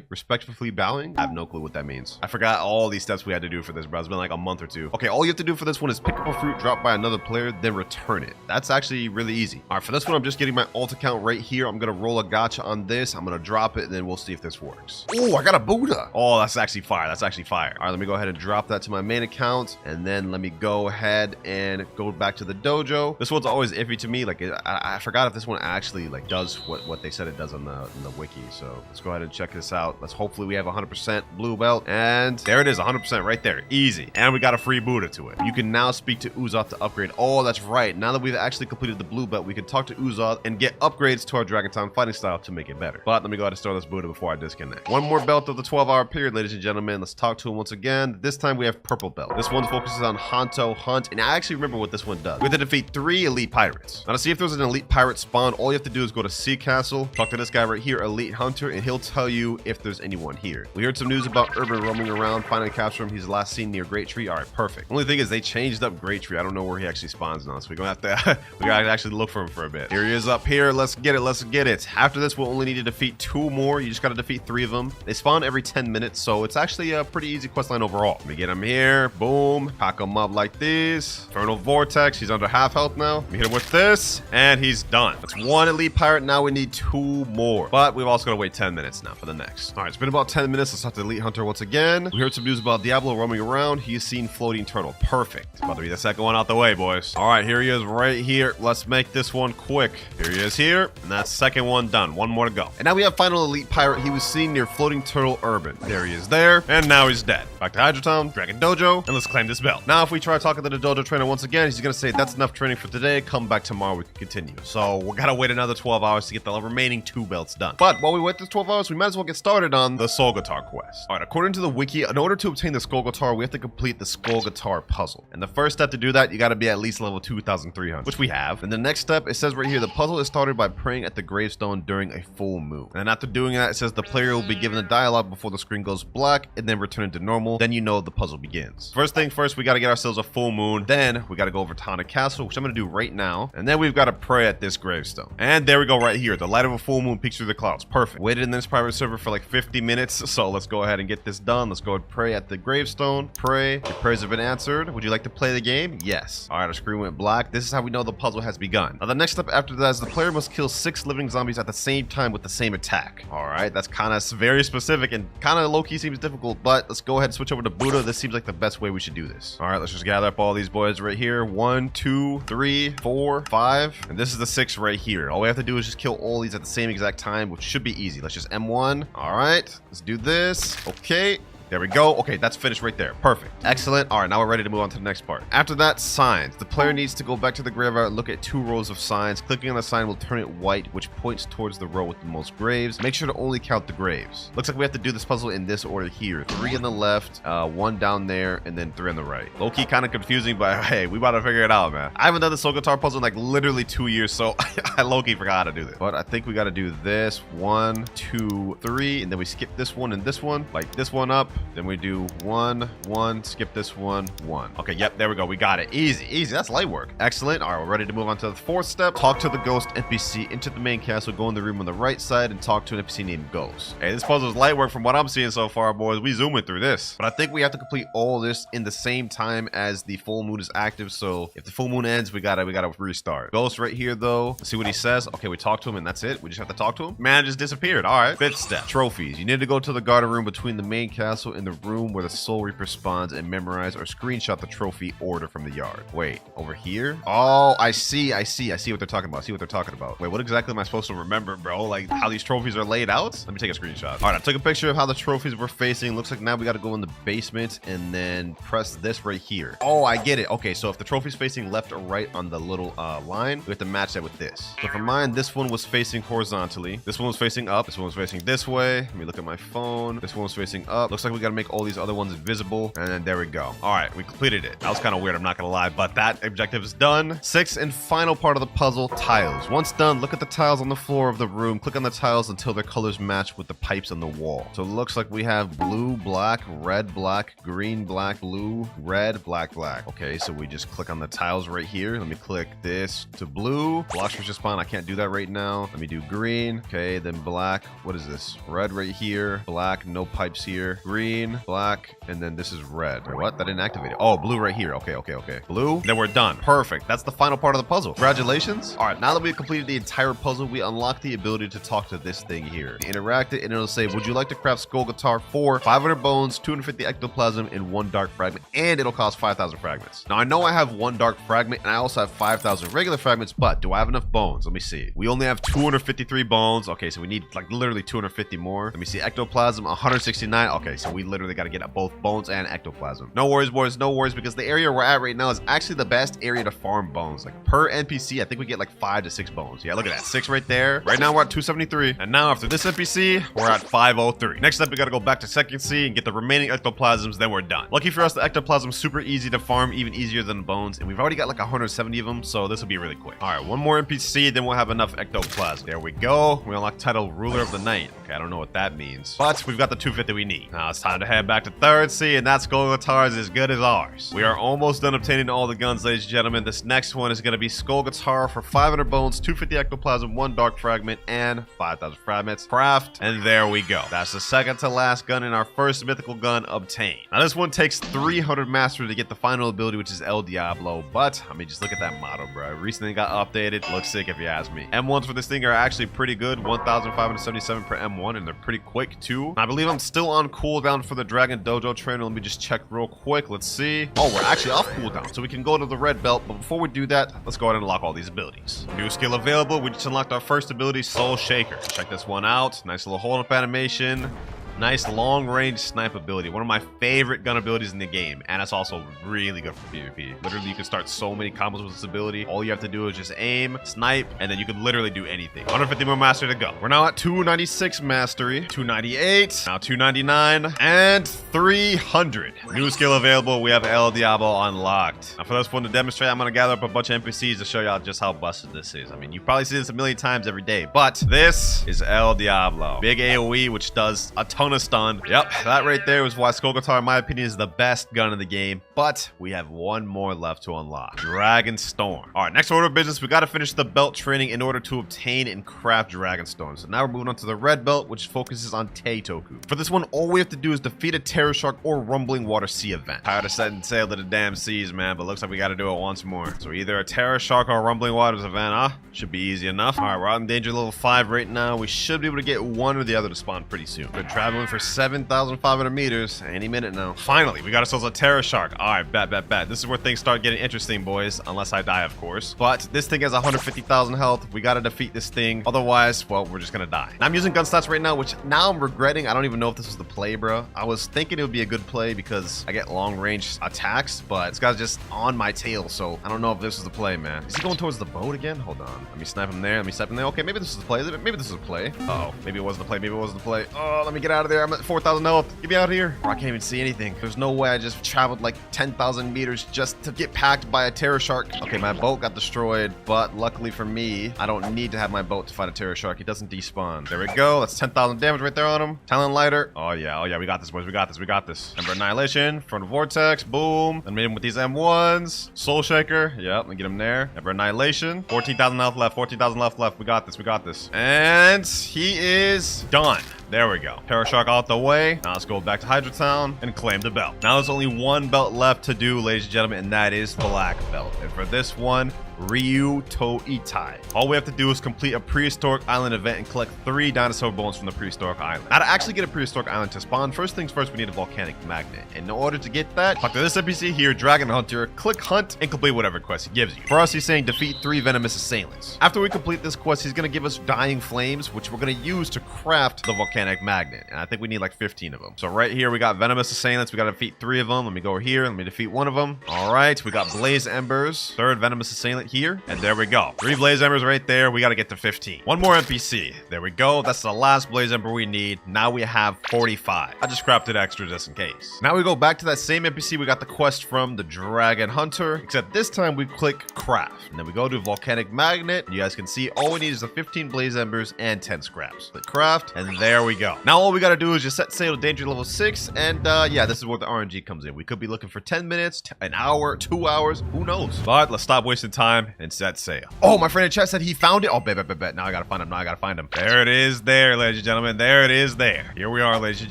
respectfully bowing. I have no clue what that means. I forgot all these steps we had to do for this, bro. It's been like a month or two. Okay, all you have to do for this one is pick up a fruit dropped by another player, then return it. That's actually really easy. All right, for this one, I'm just getting my alt account right here. I'm gonna roll a gacha on this. I'm gonna drop it, and then we'll see if this works. Oh, I got a Buddha. Oh, that's actually fire. That's actually fire. All right, let me go ahead and drop that to my main account, and then let me go ahead and go back to the dojo. This one's always iffy to me. Like, I forgot if this one actually like does what they said it does on the wiki. So let's go ahead and check this out. Let's hopefully we have 100% blue belt, and there it is, 100% right there. Easy. And we got a free Buddha to it. You can now speak to Uzoth to upgrade. Oh, that's right. Now that we've actually completed the blue belt, we can talk to Uzoth and get upgrades to our Dragon Town fighting style to make it better. But let me go ahead and store this Buddha before I disconnect. One more belt of the 12-hour period, ladies and gentlemen. Let's talk to him once again. This time we have purple belt. This one focuses on Hanto Hunt, and I actually remember what this one does. We have to defeat 3 elite pirates. Now to see if there's an elite pirate spawn, all you have to do is go to Sea Castle, talk to this guy right here, Elite Hunter, and he'll tell you if there's anyone here. We heard some news about Urban roaming around, finally capture him. He's last seen near Great Tree. All right, perfect. Only thing is they changed up Great Tree. I don't know where he actually spawns now, so we're gonna have to we gotta actually look for him for a bit. Here he is up here. Let's get it. Let's get it. After this, we'll only need to defeat 2 more. You just gotta defeat 3 of them. They spawn every 10 minutes, so it's actually a pretty easy questline overall. Let me get him here. Boom. Pack him up like this. Infernal Vortex. He's under half health now. Let me hit him with this, and he's done. That's 1 elite pirate. Now we need 2 more, but we've also got to wait 10 minutes now for the next. All right, it's been about 10 minutes. Let's talk to the Elite Hunter once again. We heard some news about Diablo roaming around. He's seen floating turtle. Perfect. About to be the second one out the way, boys. All right, here he is right here. Let's make this one quick. Here he is here, and that's second one done. 1 more to go. And now we have final elite pirate. He was seen near floating turtle urban. There he is there, and now he's dead. Back to Hydro Town, Dragon Dojo, and let's claim this belt. Now, if we try talking to the dojo trainer once again, he's gonna say that's enough training for today. Come back tomorrow, we can continue. So we gotta wait another 12 hours to get the remaining 2 belts done. But while we wait this 12 hours, we might as well get started on the Soul Guitar quest. All right, according to the wiki, in order to obtain the Skull Guitar, we have to complete the Skull Guitar puzzle. And the first step to do that, you gotta be at least level 2,300, which we have. And the next step, it says right here, the puzzle is started by praying at the gravestone during a full moon. And after doing that, it says the player will be given a dialogue before the screen goes black and then return to normal. Then you know the puzzle begins. First thing first, we gotta get ourselves a full moon. Then we gotta go over to Haunted Castle, which I'm gonna do right now. And then we've gotta pray at this gravestone. And there we go right here. The light of a full moon peeks through the clouds. Perfect. Waited in this private server for like 50 minutes. So let's go ahead and get this done. Let's go and pray at the gravestone. Pray. Your prayers have been answered. Would you like to play the game? Yes. All right, our screen went black. This is how we know the puzzle has begun. Now the next step after that is the player must kill 6 living zombies at the same time with the same attack. All right, that's kind of very specific and kind of low-key seems difficult, but let's go ahead and switch over to Buddha. This seems like the best way we should do this. All right, let's just gather up all these boys right here. 1, 2, 3, 4, 5, and this is the 6th right here. All we have to do is just kill all these at the same exact time, which should be easy. Let's just M1. All right, let's do this. Okay. There we go. Okay, that's finished right there. Perfect. Excellent. All right, now we're ready to move on to the next part. After that, signs. The player needs to go back to the graveyard and look at 2 rows of signs. Clicking on the sign will turn it white, which points towards the row with the most graves. Make sure to only count the graves. Looks like we have to do this puzzle in this order here. 3 on the left, 1 down there, and then 3 on the right. Low-key kind of confusing, but hey, we about to figure it out, man. I haven't done the Soul Guitar puzzle in like literally 2 years, so I low-key forgot how to do this. But I think we got to do this. 1, 2, 3, and then we skip this one and this one. Light this one up. Then we do 1, 1, skip this 1, 1. Okay, yep, there we go. We got it. Easy, easy. That's light work. Excellent. All right, we're ready to move on to the 4th step. Talk to the ghost NPC, into the main castle, go in the room on the right side, and talk to an NPC named Ghost. Hey, this puzzle is light work from what I'm seeing so far, boys. We zooming through this. But I think we have to complete all this in the same time as the full moon is active. So if the full moon ends, we gotta restart. Ghost right here, though. Let's see what he says. Okay, we talk to him, and that's it. We just have to talk to him. Man, just disappeared. All right. 5th step. Trophies. You need to go to the garden room between the main castle and the room where the Soul Reaper spawns and memorize or screenshot the trophy order from the yard. Wait, over here? Oh, I see what they're talking about. Wait, what exactly am I supposed to remember, bro? Like how these trophies are laid out? Let me take a screenshot. All right, I took a picture of how the trophies were facing. Looks like now we got to go in the basement and then press this right here. Oh, I get it. Okay, so if the trophy's facing left or right on the little line, we have to match that with this. So for mine, this one was facing horizontally. This one was facing up. This one was facing this way. Let me look at my phone. This one was facing up. Looks like we got to make all these other ones visible, and then there we go. All right, we completed it. That was kind of weird, I'm not gonna lie, but that objective is done. 6th and final part of the puzzle, tiles. Once done, look at the tiles on the floor of the room. Click on the tiles until their colors match with the pipes on the wall. So it looks like we have blue, black, red, black, green, black, blue, red, black, black. Okay, so we just click on the tiles right here. Let me click this to blue. Blox for spawn. I can't do that right now. Let me do green. Okay, then black. What is this? Red right here. Black, no pipes here. Green. green, black, and then this is red. Or what? That didn't activate it. Oh, blue right here. Okay. Blue. Then we're done. Perfect. That's the final part of the puzzle. Congratulations. All right, now that we've completed the entire puzzle, we unlock the ability to talk to this thing here. Interact it, and it'll say, would you like to craft skull guitar for 500 bones, 250 ectoplasm, and 1 dark fragment, and it'll cost 5,000 fragments. Now, I know I have 1 dark fragment, and I also have 5,000 regular fragments, but do I have enough bones? Let me see. We only have 253 bones. Okay, so we need like literally 250 more. Let me see. Ectoplasm, 169. Okay, so we literally got to get both bones and ectoplasm. No worries, boys. No worries, because the area we're at right now is actually the best area to farm bones. Like per NPC, I think we get like 5 to 6 bones. Yeah, look at that. 6 right there. Right now we're at 273. And now after this NPC, we're at 503. Next up, we got to go back to second C and get the remaining ectoplasms, then we're done. Lucky for us, the ectoplasm's super easy to farm, even easier than the bones, and we've already got like 170 of them, so this will be really quick. All right, one more NPC, then we'll have enough ectoplasm. There we go. We unlock title Ruler of the Night. Okay, I don't know what that means, but we've got the 250 we need. Now it's time to head back to third C, and that skull guitar is as good as ours. We are almost done obtaining all the guns, ladies and gentlemen. This next one is going to be skull guitar for 500 bones, 250 ectoplasm, 1 dark fragment, and 5,000 fragments. Craft, and there we go. That's the second to last gun in our first mythical gun obtained. Now this one takes 300 mastery to get the final ability, which is El Diablo, but I mean, just look at that motto, bro. It recently got updated. Looks sick if you ask me. M1s for this thing are actually pretty good, 1,577 per M1, and they're pretty quick too. I believe I'm still on cooldown for the Dragon Dojo trainer. Let me just check real quick. Let's see. Oh, we're actually off cooldown, so we can go to the red belt, but before we do that, let's go ahead and unlock all these abilities. New skill available. We just unlocked our first ability, Soul Shaker. Check this one out. Nice little hold up animation. Nice long-range snipe ability. One of my favorite gun abilities in the game. And it's also really good for PvP. Literally, you can start so many combos with this ability. All you have to do is just aim, snipe, and then you can literally do anything. 150 more mastery to go. We're now at 296 mastery, 298, now 299, and 300. New skill available. We have El Diablo unlocked. Now, for this one to demonstrate, I'm going to gather up a bunch of NPCs to show y'all just how busted this is. I mean, you probably see this a million times every day, but this is El Diablo. Big AoE, which does a ton of stun. Yep, that right there was why skull guitar, in my opinion, is the best gun in the game. But we have one more left to unlock. Dragon Storm. All right, next order of business, we got to finish the belt training in order to obtain and craft Dragon Storm. So now we're moving on to the red belt, which focuses on Teitoku. For this one, all we have to do is defeat a Terror Shark or Rumbling Water Sea event. Tired of setting sail to the damn seas, man, but looks like we got to do it once more. So either a Terror Shark or a Rumbling Waters event, should be easy enough. All right, we're out in danger level 5 right now. We should be able to get one or the other to spawn pretty soon. We're traveling for 7,500 meters any minute now. Finally, we got ourselves a Terror Shark. All right, bet. This is where things start getting interesting, boys, unless I die, of course. But this thing has 150,000 health. We got to defeat this thing. Otherwise, well, we're just gonna die. Now, I'm using gun stats right now, which now I'm regretting. I don't even know if this was the play, bro. I was thinking it would be a good play because I get long range attacks, but this guy's just on my tail, so I don't know if this was the play, man. Is he going towards the boat again? Hold on. Let me snipe him there. Let me snipe him there. Okay, maybe this is the play. Maybe this is a play. Uh-oh. Maybe it wasn't the play. Maybe it wasn't the play. Oh, let me get out of there. I'm at 4,000 health. Get me out of here. I can't even see anything. There's no way I just traveled like 10,000 meters just to get packed by a Terror Shark. Okay, my boat got destroyed, but luckily for me, I don't need to have my boat to fight a Terror Shark. He doesn't despawn. There we go. That's 10,000 damage right there on him. Talon Lighter. Oh yeah. We got this, boys. We got this. Ember Annihilation. Front Vortex. Boom. Then made him with these M1s. Soul Shaker. Yep, let me get him there. Ember Annihilation. 14,000 health left. 14,000 left. We got this. And he is done. There we go. Terror Shark out the way. Now let's go back to Hydra Town and claim the belt. Now there's only one belt left to do, ladies and gentlemen, and that is Black Belt. And for this one, Ryu to Itai. All we have to do is complete a prehistoric island event and collect 3 dinosaur bones from the prehistoric island. Now to actually get a prehistoric island to spawn, first things first, we need a volcanic magnet. And in order to get that, talk to this NPC here, Dragon Hunter, click hunt, and complete whatever quest he gives you. For us, he's saying defeat 3 venomous assailants. After we complete this quest, he's gonna give us dying flames, which we're gonna use to craft the volcanic magnet. And I think we need like 15 of them. So right here, we got venomous assailants. We gotta defeat 3 of them. Let me go over here. Let me defeat 1 of them. All right, we got blaze embers, 3rd venomous assailant here, and there we go. 3 blaze embers right there. We got to get to 15. One more NPC. There we go. That's the last blaze ember we need. Now we have 45. I just crafted extra just in case. Now we go back to that same NPC. We got the quest from the Dragon Hunter, except this time we click craft, and then we go to volcanic magnet. You guys can see all we need is the 15 blaze embers and 10 scraps. Click craft, and there we go. Now all we got to do is just set sail to danger level 6, and yeah, this is where the RNG comes in. We could be looking for 10 minutes, an hour, 2 hours, who knows? But let's stop wasting time. time and set sail. Oh, my friend in chat said he found it. Oh, bet. Now I gotta find him. There it is there, ladies and gentlemen. There it is there. Here we are, ladies and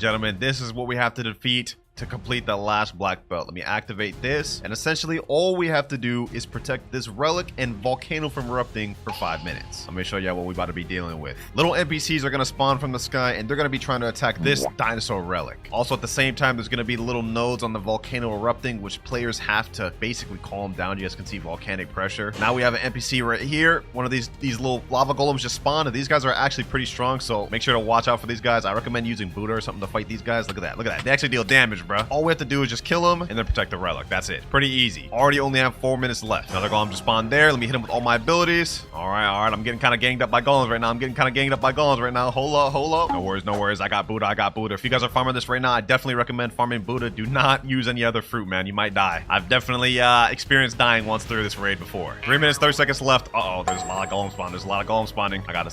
gentlemen. This is what we have to defeat to complete the last black belt. Let me activate this, and essentially all we have to do is protect this relic and volcano from erupting for 5 minutes. Let me show you what we're about to be dealing with. Little NPCs are going to spawn from the sky, and they're going to be trying to attack this dinosaur relic. Also, at the same time, there's going to be little nodes on the volcano erupting, which players have to basically calm down. You guys can see volcanic pressure. Now we have an NPC right here. One of these little lava golems just spawned, and these guys are actually pretty strong, so make sure to watch out for these guys. I recommend using Buddha or something to fight these guys. Look at that. They actually deal damage, bro. All we have to do is just kill them and then protect the relic. That's it. Pretty easy. Already only have 4 minutes left. Another golem just spawned there. Let me hit him with all my abilities. All right. I'm getting kind of ganged up by golems right now. Hold up. No worries. I got Buddha. If you guys are farming this right now, I definitely recommend farming Buddha. Do not use any other fruit, man. You might die. I've definitely experienced dying once through this raid before. 3 minutes, 30 seconds left. Uh-oh, there's a lot of golems spawning. I got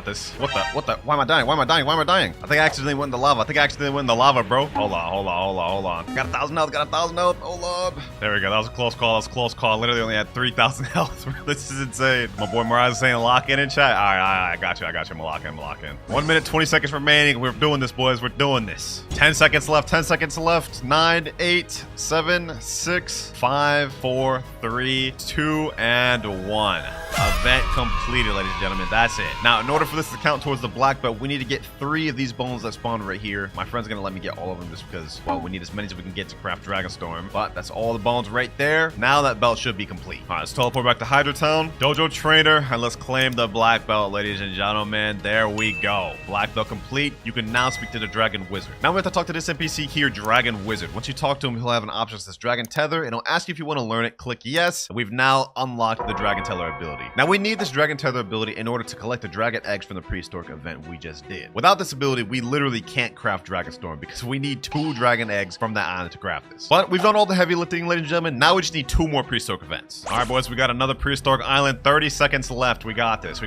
this. What the? Why am I dying? I think I accidentally went in the lava, bro. Hold on. Got 1,000 health. Hold up. There we go. That was a close call. Literally only had 3,000 health. This is insane. My boy Mirage is saying lock in chat. All right. I got you. I'm gonna lock in. 1 minute, 20 seconds remaining. We're doing this, boys. We're doing this. 10 seconds left. 9, 8, 7, 6, 5, 4, 3, 2, and 1. Event completed, ladies and gentlemen. That's it. Now, in order for this to count towards the black belt, we need to get 3 of these bones that spawned right here. My friend's gonna let me get all of them just because, well, we need as many as we can get to craft Dragonstorm. But that's all the bones right there. Now that belt should be complete. All right, let's teleport back to Hydra Town, Dojo Trainer, and let's claim the black belt, ladies and gentlemen. There we go. Black belt complete. You can now speak to the Dragon Wizard. Now we have to talk to this NPC here, Dragon Wizard. Once you talk to him, he'll have an option that says Dragon Tether, and he'll ask you if you want to learn it. Click yes. We've now unlocked the Dragon Tether ability. Now we need this Dragon Tether ability in order to collect the dragon eggs from the prehistoric event we just did. Without this ability, we literally can't craft Dragonstorm because we need 2 dragon eggs from that island to craft this. But we've done all the heavy lifting, ladies and gentlemen. Now we just need 2 more prehistoric events. All right, boys, we got another prehistoric island. 30 seconds left. We got this.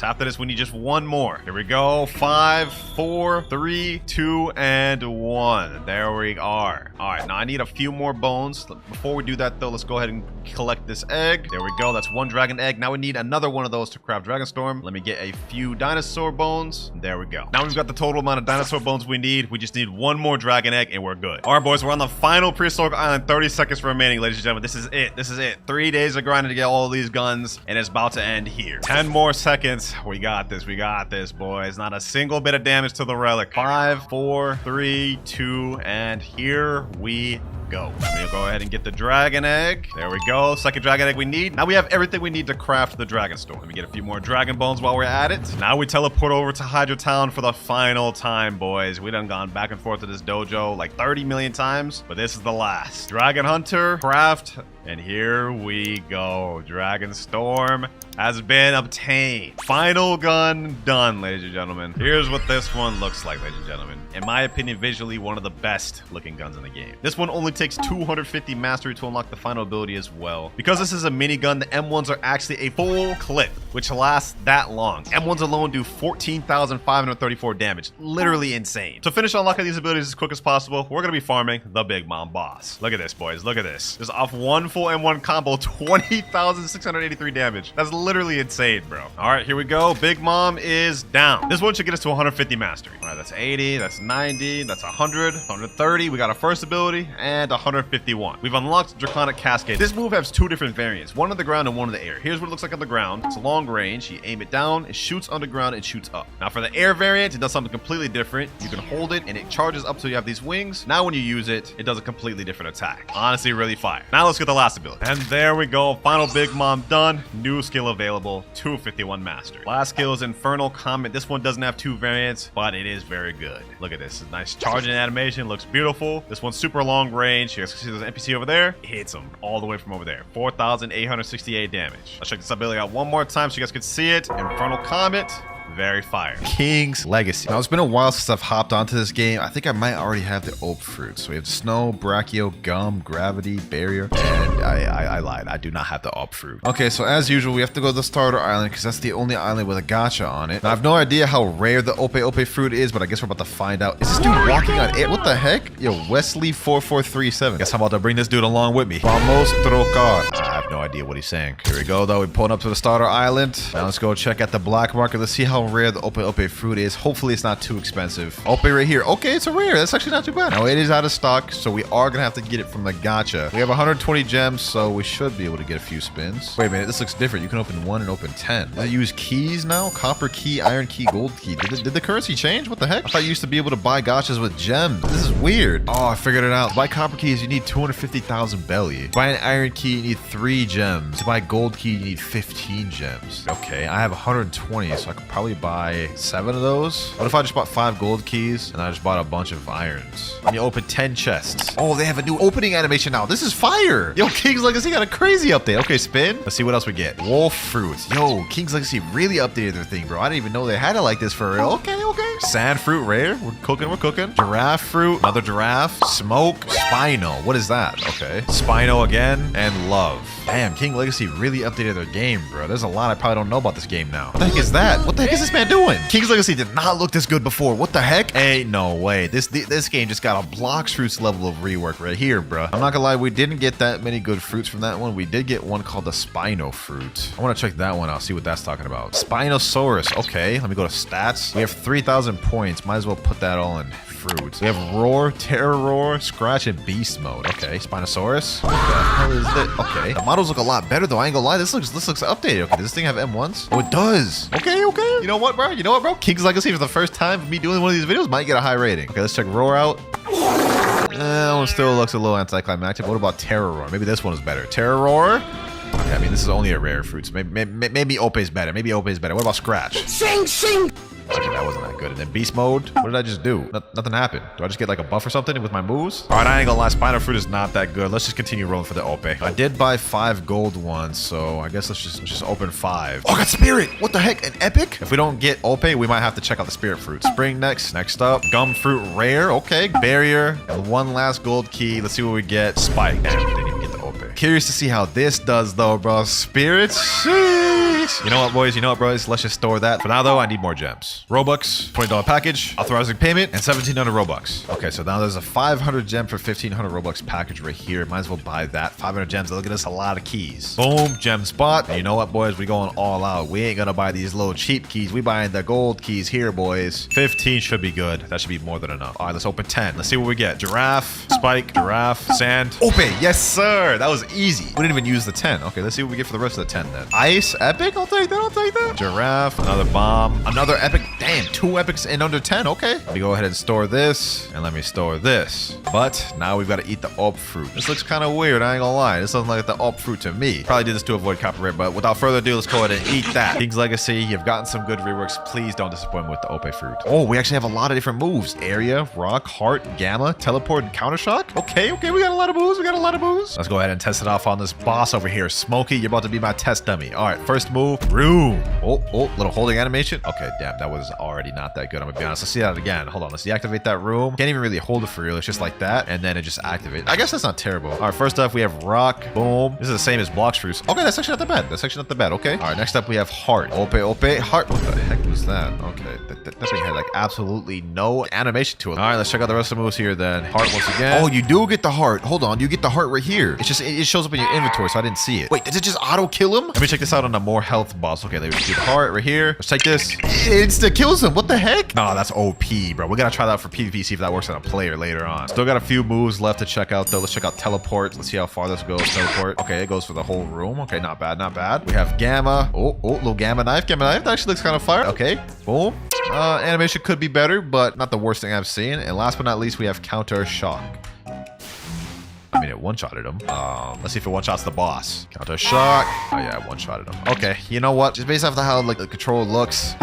After this, we need just 1 more. Here we go. 5, 4, 3, 2, and 1. There we are. All right, now I need a few more bones. Before we do that, though, let's go ahead and collect this egg. There we go. That's 1 dragon egg. Now we need another one of those to craft Dragonstorm. Let me get a few dinosaur bones. There we go. Now we've got the total amount of dinosaur bones we need. We just need 1 more dragon egg and we're good. All right, boys, we're on the final prehistoric island. 30 seconds remaining, ladies and gentlemen. This is it. 3 days of grinding to get all of these guns, and it's about to end here. 10 more seconds. We got this, boys. Not a single bit of damage to the relic. 5, 4, 3, 2, and here we go. Let me go ahead and get the dragon egg. There we go. Second dragon egg we need. Now we have everything we need to craft the Dragonstorm. Let me get a few more dragon bones while we're at it. Now we teleport over to Hydra Town for the final time, boys. We done gone back and forth to this dojo like 30 million times, but this is the last. Dragon Hunter, craft, and here we go. Dragonstorm has been obtained. Final gun done, ladies and gentlemen. Here's what this one looks like, ladies and gentlemen. In my opinion, visually one of the best looking guns in the game. This one only takes 250 mastery to unlock the final ability as well. Because this is a minigun, the M1s are actually a full clip, which lasts that long. M1s alone do 14,534 damage. Literally insane. To finish unlocking these abilities as quick as possible, we're gonna be farming the Big Mom boss. Look at this, boys. Look at this. Just off 1 full M1 combo, 20,683 damage. That's literally insane, bro. All right, here we go. Big Mom is down. This one should get us to 150 mastery. All right, that's 80, that's 90, that's 100, 130. We got our first ability, and 151. We've unlocked Draconic Cascade. This move has 2 different variants, one on the ground and one in the air. Here's what it looks like on the ground. It's long range. You aim it down, it shoots underground, and shoots up. Now for the air variant, it does something completely different. You can hold it, and it charges up till you have these wings. Now when you use it, it does a completely different attack. Honestly, really fire. Now let's get the last ability. And there we go. Final Big Mom done. New skill available. 251 mastery. Last skill is Infernal Comet. This one doesn't have 2 variants, but it is very good. Look at this. Nice charging animation. Looks beautiful. This one's super long range. You guys can see there's an NPC over there. It hits him all the way from over there. 4,868 damage. Let's check this ability out one more time so you guys can see it. Infernal Comet. Very fire. King's Legacy. Now, it's been a while since I've hopped onto this game. I think I might already have the Oak fruit. So we have Snow, Brachio, Gum, Gravity, Barrier, and I lied. I do not have the Oak fruit. Okay, so as usual, we have to go to the starter island because that's the only island with a gacha on it. Now, I have no idea how rare the Ope fruit is, but I guess we're about to find out. Is this dude walking on air? What the heck? Yo, Wesley4437. Guess I'm about to bring this dude along with me. Vamos trocar. I have no idea what he's saying. Here we go, though. We're pulling up to the starter island. Now let's go check at the black market. Let's see how rare the Ope fruit is. Hopefully it's not too expensive. Ope right here. Okay, it's a rare. That's actually not too bad. Now it is out of stock, so we are gonna have to get it from the gacha. We have 120 gems, so we should be able to get a few spins. Wait a minute, this looks different. You can open 1 and open 10. I use keys now. Copper key, iron key, gold key. Did the currency change? What the heck? I thought you used to be able to buy gachas with gems. This is weird. Oh, I figured it out. To buy copper keys, you need 250,000 belly. To buy an iron key, you need 3 gems. To buy gold key, you need 15 gems. Okay, I have 120, so I could probably buy 7 of those. What if I just bought 5 gold keys and I just bought a bunch of irons? And you open 10 chests. Oh, they have a new opening animation now. This is fire. Yo, King's Legacy got a crazy update. Okay, spin. Let's see what else we get. Wolf fruit. Yo, King's Legacy really updated their thing, bro. I didn't even know they had it like this for real. Okay, okay. Sand fruit rare. We're cooking, we're cooking. Giraffe fruit. Another giraffe. Smoke. Spino. What is that? Okay. Spino again. And love. Damn, King Legacy really updated their game, bro. There's a lot I probably don't know about this game now. What the heck is that? What the heck is this man doing? King's Legacy did not look this good before. What the heck? Ain't no way. This game just got a Blox fruits level of rework right here, bro. I'm not gonna lie, we didn't get that many good fruits from that one. We did get one called the Spino fruit. I want to check that one out, see what that's talking about. Spinosaurus. Okay, let me go to stats. We have 3,000 points. Might as well put that all in fruits. We have Roar, Terror Roar, Scratch, and Beast mode. Okay, Spinosaurus. What the hell is that? Okay, the models look a lot better though. I ain't gonna lie. This looks updated. Okay, does this thing have M1s? Oh, it does. Okay, okay. You know what, bro? You know what, bro? King's Legacy for the first time of me doing one of these videos might get a high rating. Okay, let's check Roar out. That one still looks a little anticlimactic. What about Terror Roar? Maybe this one is better. Terror Roar. Okay, I mean, this is only a rare fruit, so maybe Ope is better. Maybe Ope is better. What about Scratch? Sing, sing. Okay, that wasn't that good. And then beast mode. What did I just do? Nothing happened. Do I just get like a buff or something with my moves? All right, I ain't gonna lie. Spino fruit is not that good. Let's just continue rolling for the Ope. I did buy 5 gold ones, so I guess let's just open 5. Oh, I got spirit. What the heck? An epic? If we don't get Ope, we might have to check out the spirit fruit. Spring next. Next up, gum fruit rare. Okay, barrier. And one last gold key. Let's see what we get. Spike. Damn, we didn't even get the Ope. Curious to see how this does though, bro. Spirit. Sheesh. You know what, boys? You know what, boys? Let's just store that. For now, though, I need more gems. Robux, $20 package, authorizing payment, and 1,700 Robux. Okay, so now there's a 500 gem for 1,500 Robux package right here. Might as well buy that. 500 gems. Look at this, a lot of keys. Boom, gem spot. And you know what, boys? We going all out. We ain't gonna buy these little cheap keys. We buying the gold keys here, boys. 15 should be good. That should be more than enough. All right, let's open 10. Let's see what we get. Giraffe, spike, giraffe, sand. Ope. Yes, sir. That was easy. We didn't even use the 10. Okay, let's see what we get for the rest of the 10 then. Ice, epic. I'll take that. I'll take that. Giraffe, another bomb, another epic. Damn, 2 epics in under 10. Okay, let me go ahead and store this, and let me store this. But now we've got to eat the Op fruit. This looks kind of weird. I ain't gonna lie. This doesn't look like the Op fruit to me. Probably did this to avoid copyright, but without further ado, let's go ahead and eat that. King's Legacy, you've gotten some good reworks. Please don't disappoint me with the Ope fruit. Oh, we actually have a lot of different moves. Area, rock, heart, gamma, teleport, and counter shock. Okay, okay, we got a lot of moves. We got a lot of moves. Let's go ahead and test it off on this boss over here. Smokey, you're about to be my test dummy. All right, first move, room. Oh, little holding animation. Okay, damn, that was already not that good. I'm gonna be honest. Let's see that again. Hold on, let's deactivate that room. Can't even really hold it for real. It's just like that, and then it just activates. I guess that's not terrible. All right, first up, we have rock. Boom. This is the same as Blox fruits. Okay, that's actually not that bad. That's actually not that bad. Okay. All right, next up, we have heart. Ope, heart. What the heck was that? Okay, that thing had like absolutely no animation to it. All right, let's check out the rest of the moves here then. Heart once again. Oh, you do get the heart. Hold on, you get the heart right here. It's just, it shows up in your inventory, so I didn't see it. Wait, does it just auto kill him? Let me check this out on a more health boss. Okay, there we go. The heart right here. Let's take this. It insta kills him. What the heck? No, that's OP, bro. We gotta try that for PvP, see if that works on a player later on. Still got a few moves left to check out though. Let's check out teleport. Let's see how far this goes. Teleport. Okay, it goes for the whole room. Okay, not bad, not bad. We have gamma. Oh, little gamma knife. Gamma knife. That actually looks kind of fire. Okay, boom. Animation could be better, but not the worst thing I've seen. And last but not least, we have counter shock. I mean, it one-shotted him. Let's see if it one-shots the boss. Counter shock. Oh yeah, I one-shotted him. Okay, you know what? Just based off of how like the control looks.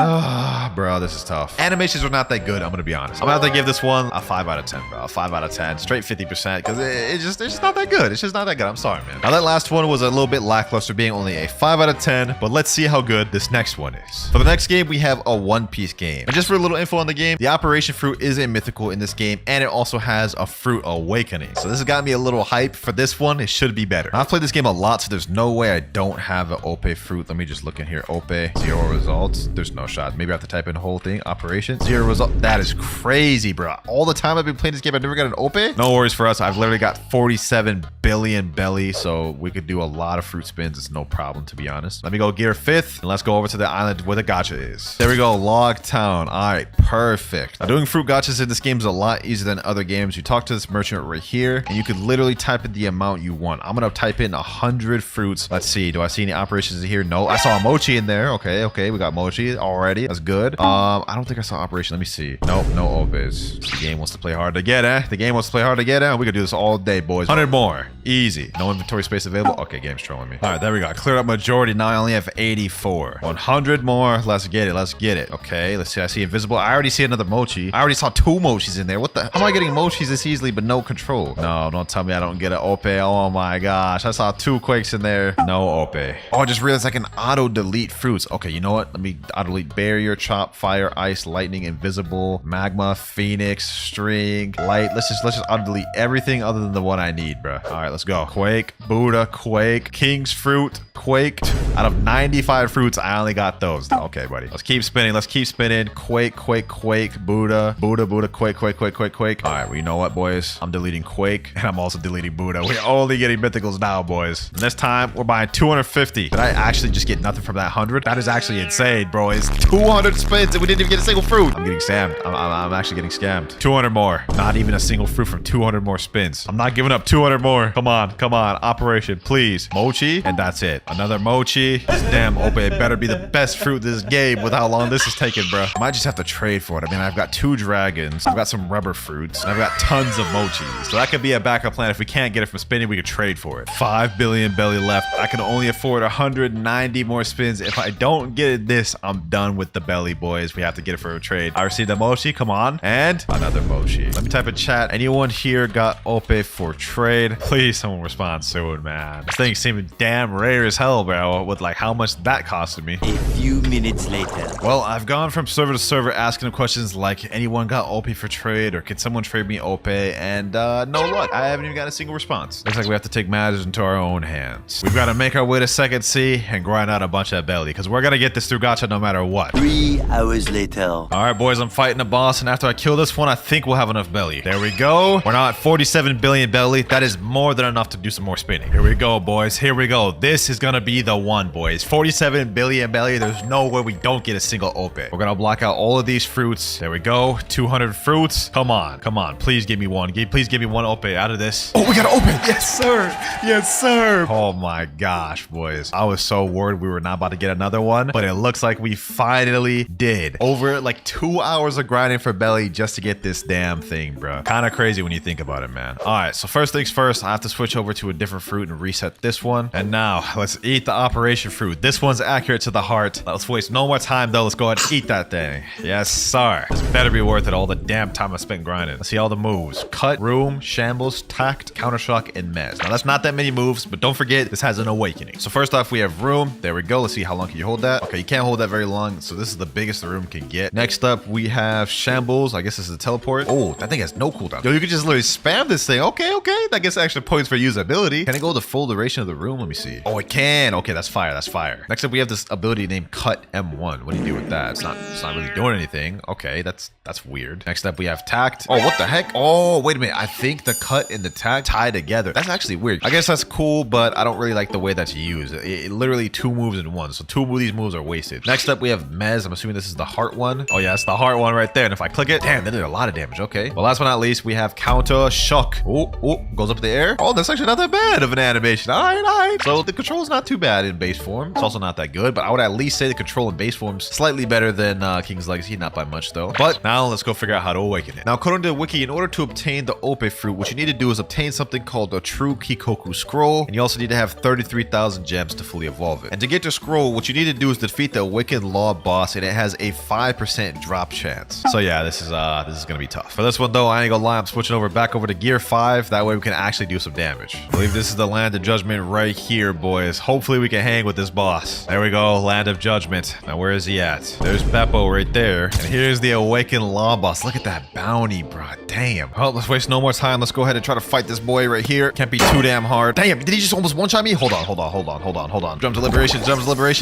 Bro, this is tough. Animations are not that good, I'm gonna be honest. I'm gonna have to give this one a 5 out of 10, bro. A 5 out of 10. Straight 50%, because it's just not that good. It's just not that good. I'm sorry, man. Now that last one was a little bit lackluster, being only a 5 out of 10, but let's see how good this next one is. For the next game, we have a One Piece game. And just for a little info on the game, the Operation Fruit is a mythical in this game, and it also has a Fruit Awakening. So this has got me a little hype for this one. It should be better. I've played this game a lot, so there's no way I don't have an OP fruit. Let me just look in here. OP, 0 results. There's no shot. Maybe I have to type in the whole thing. Operation, 0 result. That is crazy, bro. All the time I've been playing this game, I never got an OP. No worries for us. I've literally got 47 billion belly, so we could do a lot of fruit spins. It's no problem, to be honest. Let me go gear 5th, and let's go over to the island where the gacha is. There we go. Log Town. All right, perfect. Now, doing fruit gachas in this game is a lot easier than other games. You talk to this merchant right here, and you could literally type in the amount you want. I'm gonna type in 100 fruits. Let's see. Do I see any operations in here? No. I saw a mochi in there. Okay, we got mochi already. That's good. I don't think I saw operation. Let me see. Nope, no opes. The game wants to play hard to get, eh? The game wants to play hard to get, eh? We could do this all day, boys. 100 more. Easy. No inventory space available. Okay, game's trolling me. All right, there we go. I cleared up majority. Now I only have 84. 100 more. Let's get it. Let's get it. Okay, let's see. I see invisible. I already see another mochi. I already saw 2 mochis in there. What the? How am I getting mochis this easily but no control? No, don't tell me I don't get an OP. Oh my gosh. I saw 2 quakes in there. No OP. Oh, I just realized I can auto delete fruits. Okay, you know what? Let me auto delete barrier, chop, fire, ice, lightning, invisible, magma, phoenix, string, light. Let's just auto delete everything other than the one I need, bro. All right, let's go. Quake, Buddha, quake, king's fruit, quake. Out of 95 fruits, I only got those. Okay, buddy. Let's keep spinning. Let's keep spinning. Quake, quake, quake, Buddha, Buddha, Buddha, quake, quake, quake, quake, quake. All right, well, you know what, boys? I'm deleting quake, and I'm also deleting Buddha. We're only getting mythicals now, boys. And this time, we're buying 250. Did I actually just get nothing from that 100? That is actually insane, bro. It's 200 spins, and we didn't even get a single fruit. I'm getting scammed. I'm actually getting scammed. 200 more. Not even a single fruit from 200 more spins. I'm not giving up 200 more. Come on, come on. Operation, please. Mochi, and that's it. Another mochi. This damn OP better be the best fruit this game with how long this is taking, bro. I might just have to trade for it. I mean, I've got 2 dragons. I've got some rubber fruits. And I've got tons of mochis. So that could be a backup plan. If we can't get it from spinning, we could trade for it. 5 billion belly left. I can only afford 190 more spins. If I don't get this, I'm done with the belly, boys. We have to get it for a trade. I received a mochi. Come on. And another mochi. Let me type in chat. Anyone here got OP for trade? Please, someone respond soon, man. This thing seemed damn rare as hell, bro, with like how much that costed me. A few minutes later. Well, I've gone from server to server asking them questions like, anyone got OP for trade, or can someone trade me OP? And no luck. I haven't even got a single response. Looks like we have to take matters into our own hands. We've got to make our way to Second Sea and grind out a bunch of belly, because we're gonna get this through gacha no matter what. 3 hours later. All right, boys, I'm fighting a boss, and after I kill this one, I think we'll have enough belly. There we go. We're now at 47 billion belly. That is more than enough to do some more spinning. Here we go, boys. Here we go. This is gonna be the one, boys. 47 billion belly. There's no way we don't get a single OP. We're gonna block out all of these fruits. There we go. 200 fruits. Come on. Come on. Please give me one. Please give me one OP out of this. Oh, we got an OP. Yes, sir. Yes, sir. Oh my gosh, boys. I was so worried we were not about to get another one, but it looks like we finally did. Over like 2 hours of grinding for belly just to get this damn thing, bro. Kind of crazy when you think about it, man. All right, so first things first, I have to switch over to a different fruit and reset this one. And now let's eat the operation fruit. This one's accurate to the heart. Let's waste no more time though. Let's go ahead and eat that thing. Yes, sir. This better be worth it, all the damn time I spent grinding. Let's see all the moves. Cut, room, shambles, tact, counter shock, and mez. Now that's not that many moves, but don't forget this has an awakening. So first off, we have room. There we go. Let's see how long can you hold that. Okay, you can't hold that very long, so this is the biggest the room can get. Next up, we have shambles. I guess this is a teleport. Oh, that thing has no cooldown. Yo, you can just literally spam this thing. Okay, that gets extra points for usability. Can it go the full duration of the room? Let me see. Oh, it can. Okay, that's fire. That's fire. Next up, we have this ability named Cut M1. What do you do with that? It's not really doing anything. Okay, that's weird. Next up, we have Tact. Oh, what the heck? Oh, wait a minute. I think the Cut and the Tact tie together. That's actually weird. I guess that's cool, but I don't really like the way that's used. It literally 2 moves in one, so 2 of these moves are wasted. Next up, we have Mez. I'm assuming this is the heart one. Oh yeah, it's the heart one right there. And if I click it, damn, that did a lot of damage. Okay. Well, last but not least, we have Counter Shock. Oh, goes up in the air. Oh, that's actually not that bad of an animation. All right. So the control is not too bad in base form. It's also not that good, but I would at least say the control in base form's slightly better than King's Legacy. Not by much though. But now let's go figure out how to awaken it. Now, according to the wiki, in order to obtain the OP fruit, what you need to do is obtain something something called a true Kikoku scroll, and you also need to have 33,000 gems to fully evolve it. And to get your scroll, what you need to do is defeat the Awakened Law boss, and it has a 5% drop chance. So yeah, this is gonna be tough. For this one though, I ain't gonna lie, I'm switching back over to gear 5. That way we can actually do some damage. I believe this is the Land of Judgment right here, boys. Hopefully we can hang with this boss. There we go, Land of Judgment. Now where is he at? There's Beppo right there. And here's the Awakened Law boss. Look at that bounty, bro. Damn. Well, let's waste no more time. Let's go ahead and try to fight this boy right here. Can't be too damn hard. Damn, did he just almost one-shot me? Hold on. Jump to liberation,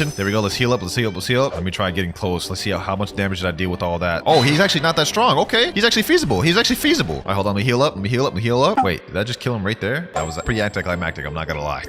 There we go. Let's heal up. Let me try getting close. Let's see how much damage did I deal with all that. Oh, he's actually not that strong. Okay. He's actually feasible. All right, hold on. Let me heal up. Wait, did that just kill him right there? That was pretty anticlimactic. I'm not gonna lie.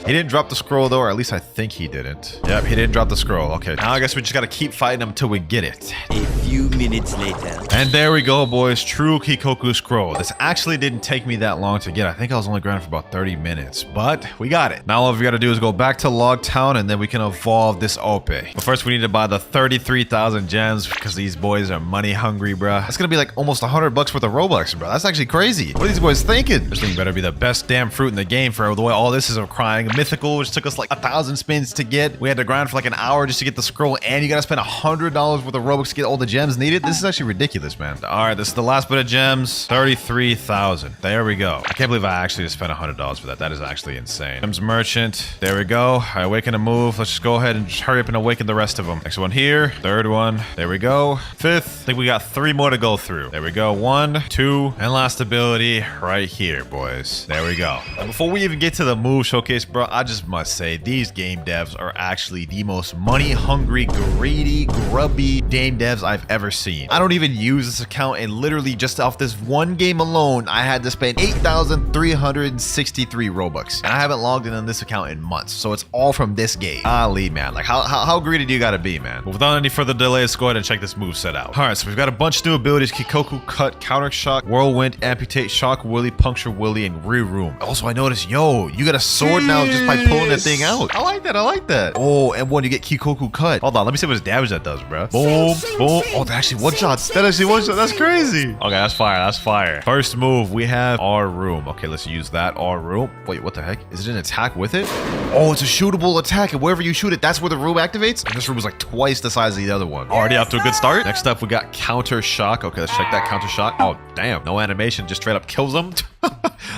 He didn't drop the scroll though, or at least I think he didn't. Yep, he didn't drop the scroll. Okay, now I guess we just gotta keep fighting him until we get it. A few minutes later. And there we go, boys. True Kikoku scroll. This actually didn't take me that long to get. I think I was only grinding for about 30 minutes, but we got it. Now all we gotta do is go back to Log Town, and then we can evolve this Ope. But first we need to buy the 33,000 gems because these boys are money hungry, bruh. That's gonna be like almost $100 worth of Robux, bro. That's actually crazy. What are these boys thinking? This thing better be the best damn fruit in the game for the way all this is crying. Mythical, which took us like 1,000 spins to get. We had to grind for like an hour just to get the scroll, and you gotta spend $100 worth of Robux to get all the gems needed. This is actually ridiculous, man. All right, this is the last bit of gems. 33,000. There we go. I can't believe I actually just spent $100 for that. That is actually insane. Gems merchant. There we go. I awaken a move. Let's just go ahead and just hurry up and awaken the rest of them. Next one here. Third one. There we go. Fifth. I think we got 3 more to go through. There we go. 1, 2, and last ability right here, boys. There we go. And before we even get to the move showcase, bro, I just must say these game devs are actually the most money hungry, greedy, grubby game devs I've ever seen. I don't even use this account, and literally just off this one game alone, I had to spend 8,363 Robux. And I haven't logged in on this account in months, so it's all from this game. Ali, man. Like, how greedy do you gotta be, man? But without any further delay, let's go ahead and check this move set out. All right, so we've got a bunch of new abilities: Kikoku Cut, Counter Shock, Whirlwind, Amputate, Shock Willy, Puncture Willy, and Re-Room. Also, I noticed, yo, you got a sword now just by pulling that thing out. I like that. Oh, and when you get Kikoku Cut. Hold on, let me see how much damage that does, bro. Boom, boom. Oh, that actually one-shots. That's crazy. Okay, that's fire. First move, we have R-Room. Okay, let's use that R-Room. Wait, what the heck? Is it an attack with it? Oh, it's a shootable attack, and wherever you shoot it, that's where the room activates? And this room is like twice the size of the other one. Already off to a good start. Next up, we got Counter Shock. Okay, let's check that Counter Shock. Oh, damn. No animation, just straight up kills them.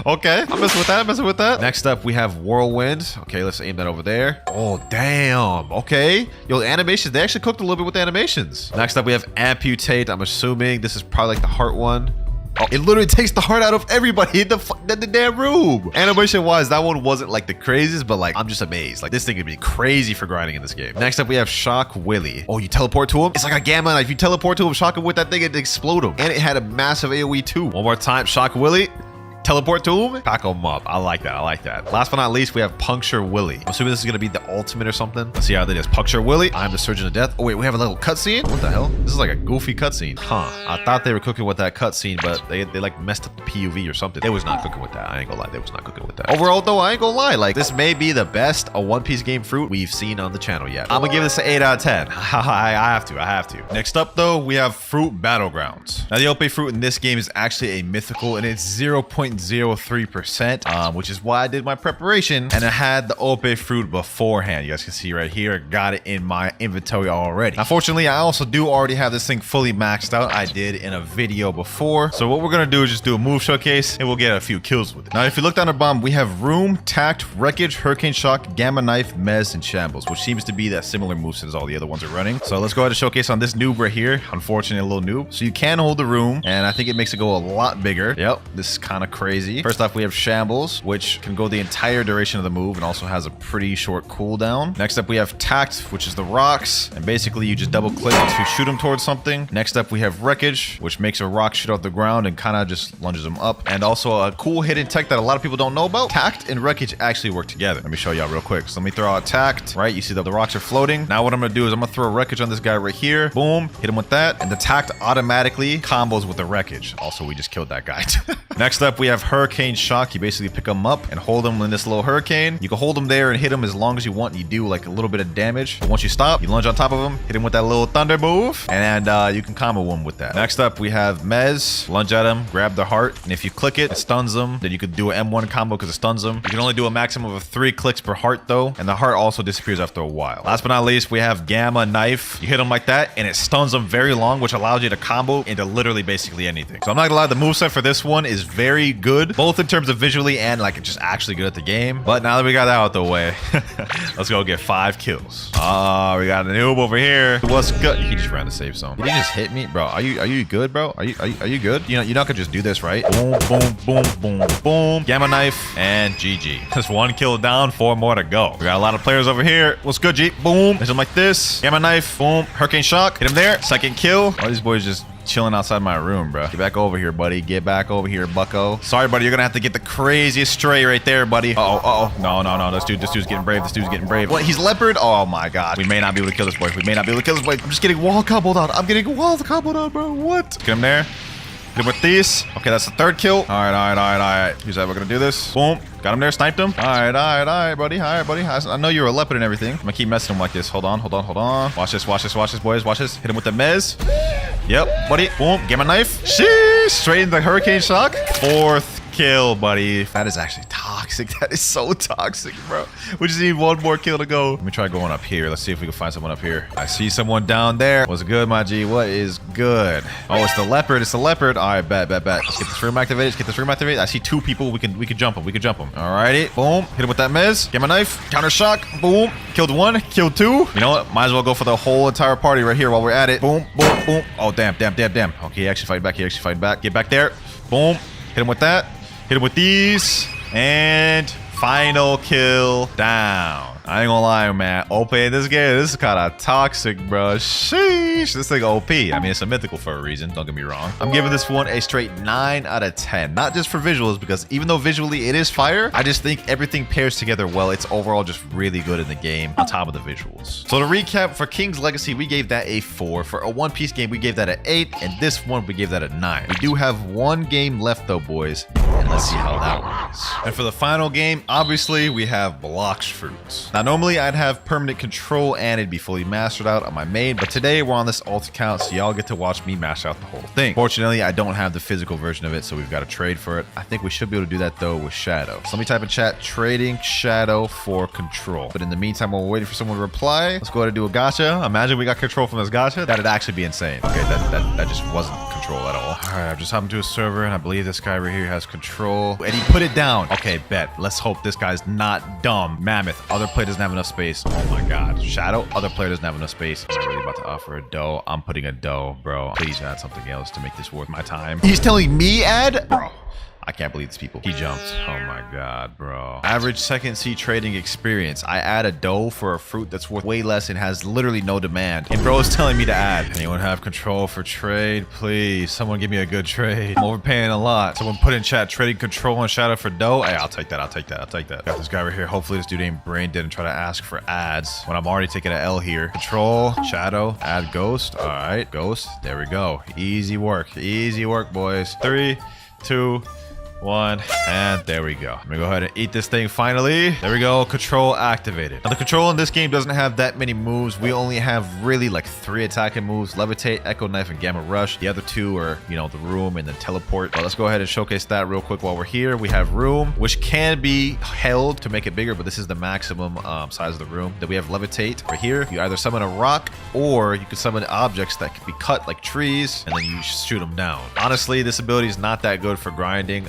Okay, I'm messing with that. Next up, we have Whirlwind. Okay, let's aim that over there. Oh, damn. Okay. Yo, the animations, they actually cooked a little bit with the animations. Next up, we have Amputate. I'm assuming this is probably like the heart one. Oh, it literally takes the heart out of everybody in the damn room. Animation-wise, that one wasn't like the craziest, but like, I'm just amazed. Like, this thing could be crazy for grinding in this game. Next up, we have Shock Willy. Oh, you teleport to him? It's like a gamma knife. You teleport to him, shock him with that thing, it explode him. And it had a massive AoE too. One more time, Shock Willy. Teleport to him, pack him up. I like that. Last but not least, we have Puncture Willy. I'm assuming this is gonna be the ultimate or something. Let's see how that is. Puncture Willy. I'm the Surgeon of Death. Oh wait, we have a little cutscene. What the hell? This is like a goofy cutscene. Huh? I thought they were cooking with that cutscene, but they like messed up the POV or something. They was not cooking with that. I ain't gonna lie. They was not cooking with that. Overall though, I ain't gonna lie. Like, this may be the best a One Piece game fruit we've seen on the channel yet. I'm gonna give this an 8 out of 10. I have to. Next up though, we have Fruit Battlegrounds. Now the Ope fruit in this game is actually a mythical, and it's 0.03%. Which is why I did my preparation, and I had the Ope fruit beforehand. You guys can see right here, got it in my inventory already. Unfortunately, I also do already have this thing fully maxed out. I did in a video before. So what we're gonna do is just do a move showcase, and we'll get a few kills with it. Now, if you look down the bottom, we have Room, Tact, Wreckage, Hurricane Shock, Gamma Knife, Mez, and Shambles, which seems to be that similar moveset as all the other ones are running. So let's go ahead and showcase on this noob right here. Unfortunately, a little noob. So you can hold the Room, and I think it makes it go a lot bigger. Yep, this is kind of crazy. First off, we have Shambles, which can go the entire duration of the move and also has a pretty short cooldown. Next up, we have Tact, which is the rocks, and basically you just double click to shoot them towards something. Next up, we have Wreckage, which makes a rock shoot off the ground and kind of just lunges them up. And also a cool hidden tech that a lot of people don't know about. Tact and Wreckage actually work together. Let me show y'all real quick. So let me throw out Tact, right? You see that the rocks are floating. Now what I'm gonna do is I'm gonna throw a Wreckage on this guy right here. Boom, hit him with that, and the Tact automatically combos with the Wreckage. Also, we just killed that guy. Next up, we have have Hurricane Shock. You basically pick them up and hold them in this little hurricane. You can hold them there and hit them as long as you want. You do like a little bit of damage. But once you stop, you lunge on top of them, hit him with that little thunder move, and you can combo him with that. Next up, we have Mez. Lunge at him, grab the heart, and if you click it, it stuns them. Then you could do an M1 combo because it stuns them. You can only do a maximum of 3 clicks per heart though, and the heart also disappears after a while. Last but not least, we have Gamma Knife. You hit them like that, and it stuns them very long, which allows you to combo into literally basically anything. So I'm not gonna lie, the moveset for this one is very good, both in terms of visually and like just actually good at the game. But now that we got that out the way, let's go get 5 kills. Oh, we got a noob over here. What's good? He just ran the safe zone. Did he just hit me, bro? Are you good, bro? Are you good? You know, you're not gonna just do this, right? Boom, boom, boom, boom, boom. Gamma Knife and GG. Just 1 kill down, 4 more to go. We got a lot of players over here. What's good, G? Boom. Hit him like this. Gamma Knife. Boom. Hurricane Shock. Hit him there. 2nd kill. All these boys just chilling outside my room, bro. Get back over here, buddy. Get back over here, bucko. Sorry, buddy. You're gonna have to get the craziest stray right there, buddy. Uh-oh. No. This dude's getting brave. This dude's getting brave. What? He's leopard? Oh my god. We may not be able to kill this boy. I'm just getting wall comboed out. Bro. What? Get him there. Hit him with these. Okay, that's the 3rd kill. All right. Who's that? We're gonna do this. Boom. Got him there. Sniped him. All right, buddy. I know you're a leopard and everything. I'm gonna keep messing him like this. Hold on. Watch this, boys. Watch this. Hit him with the Mez. Yep, buddy. Boom. Gamma Knife. Sheesh. Straight into the Hurricane Shock. 4th kill, buddy. That is actually toxic. That is so toxic, bro. We just need 1 more kill to go. Let me try going up here. Let's see if we can find someone up here. I see someone down there. What's good, my G? What is good? Oh, it's the leopard. All right, bet. Let's get this room activated. I see 2 people. We can jump them. Alrighty. Boom. Hit him with that Mez. Gamma Knife. Counter shock. Boom. Killed 1. Killed 2. You know what? Might as well go for the whole entire party right here while we're at it. Boom. Oh, damn. Okay, he actually fight back. Get back there. Boom. Hit him with that. Hit him with these. And final kill down. I ain't gonna lie, man. OP in this game, this is kind of toxic, bro. Sheesh. This thing OP. I mean, it's a mythical for a reason. Don't get me wrong. I'm giving this one a straight 9 out of 10. Not just for visuals, because even though visually it is fire, I just think everything pairs together well. It's overall just really good in the game on top of the visuals. So to recap, for King's Legacy, we gave that a 4. For a One Piece game, we gave that an 8. And this one, we gave that a 9. We do have 1 game left, though, boys. And let's see how that works. And for the final game, obviously, we have Blox Fruits. Now, normally I'd have permanent control and it'd be fully mastered out on my main, but today we're on this alt account, so y'all get to watch me mash out the whole thing. Fortunately, I don't have the physical version of it, so we've got to trade for it. I think we should be able to do that though with Shadow. So let me type in chat, trading Shadow for control. But in the meantime, while we're waiting for someone to reply, let's go ahead and do a gacha. Imagine we got control from this gacha. That'd actually be insane. Okay, that just wasn't control at all. All right, I've just hopped into a server and I believe this guy right here has control. And he put it down. Okay, bet. Let's hope this guy's not dumb. Mammoth. Other player doesn't have enough space. Oh my god. Shadow. Other player doesn't have enough space. I'm really about to offer a dough. I'm putting a dough, bro. Please add something else to make this worth my time. He's telling me add? Bro. I can't believe these people. He jumped. Oh my god, bro. Average second C trading experience. I add a dough for a fruit that's worth way less and has literally no demand. And bro is telling me to add. Anyone have control for trade? Please, someone give me a good trade. I'm overpaying a lot. Someone put in chat, trading control and Shadow for dough. Hey, I'll take that. Got this guy right here. Hopefully this dude ain't brain dead and try to ask for ads when I'm already taking an L here. Control, Shadow, add ghost. All right, ghost. There we go. Easy work, boys. 3, 2, 1, and there we go. Let me go ahead and eat this thing finally. There we go. Control activated. Now the control in this game doesn't have that many moves. We only have really like 3 attacking moves: Levitate, Echo Knife, and Gamma Rush. The other 2 are, you know, the Room and then Teleport. But let's go ahead and showcase that real quick while we're here. We have Room, which can be held to make it bigger, but this is the maximum size of the room. Then we have Levitate right here. You either summon a rock or you can summon objects that can be cut like trees and then you shoot them down. Honestly, this ability is not that good for grinding.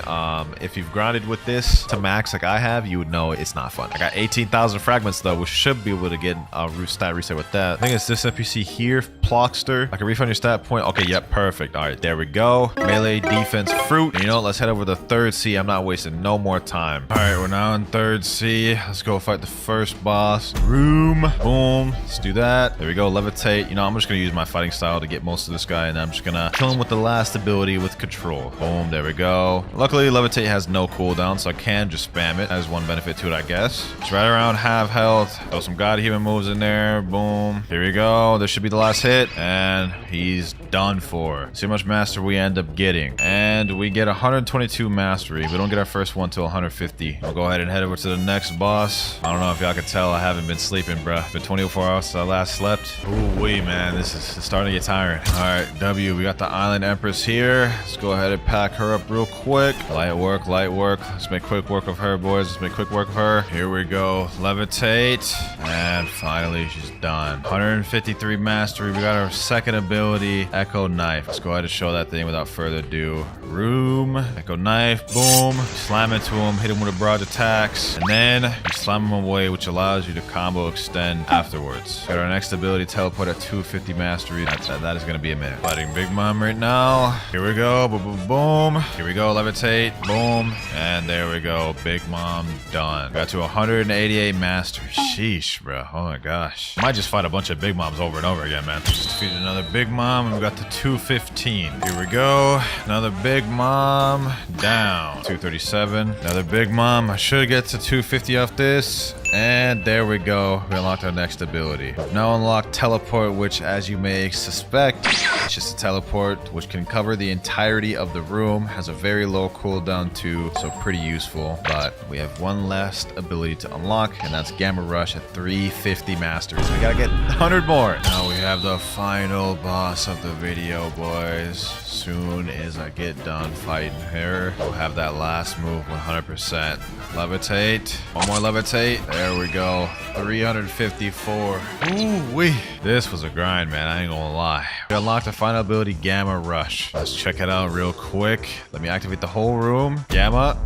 If you've grinded with this to max like I have, you would know it's not fun. I got 18,000 fragments though, which should be able to get a stat reset with that. I think it's this NPC here, Plockster. I can refund your stat point. Okay, yep, perfect. All right, there we go. Melee, defense, fruit. You know, let's head over to 3rd C. I'm not wasting no more time. All right, we're now in 3rd C. Let's go fight the first boss. Room. Boom. Let's do that. There we go. Levitate. You know, I'm just gonna use my fighting style to get most of this guy, and I'm just gonna kill him with the last ability with control. Boom. There we go. Luckily, Levitate has no cooldown, so I can just spam it. Has one benefit to it, I guess. It's right around half health. Throw some God Human moves in there. Boom. Here we go. This should be the last hit. And he's done for. See how much master we end up getting. And we get 122 mastery. We don't get our first one till 150. I'll go ahead and head over to the next boss. I don't know if y'all can tell, I haven't been sleeping, bruh. Been 24 hours since I last slept. Ooh, wee, man. This is starting to get tiring. All right, W. We got the Island Empress here. Let's go ahead and pack her up real quick. Light work, light work. Let's make quick work of her, boys. Let's make quick work of her. Here we go. Levitate. And finally, she's done. 153 mastery. We got our second ability, Echo Knife. Let's go ahead and show that thing without further ado. Room. Echo Knife. Boom. Slam into him. Hit him with a barrage attacks. And then you slam him away, which allows you to combo extend afterwards. Got our next ability, Teleport at 250 mastery. That is going to be a minute. Fighting Big Mom right now. Here we go. Boom, boom, boom. Here we go. Levitate. Boom. And there we go. Big Mom done. Got to 188 mastery. Sheesh, bro. Oh my gosh. Might just fight a bunch of Big Moms over and over again, man. Just defeated another Big Mom, and we got the 215. Here we go. Another Big Mom down. 237. Another Big Mom. I should get to 250 off this. And there we go. We unlocked our next ability. We've now unlocked Teleport, which, as you may suspect, it's just a teleport which can cover the entirety of the room. Has a very low cooldown too, so pretty useful. But we have one last ability to unlock, and that's Gamma Rush at 350 masteries. We gotta get 100 more. Now we have the final boss of the video, boys. Soon as I get done fighting her, we'll have that last move 100%. Levitate. One more levitate. There we go. 354. Ooh wee. This was a grind, man. I ain't gonna lie. We unlocked the final ability, Gamma Rush. Let's check it out real quick. Let me activate the whole room. Gamma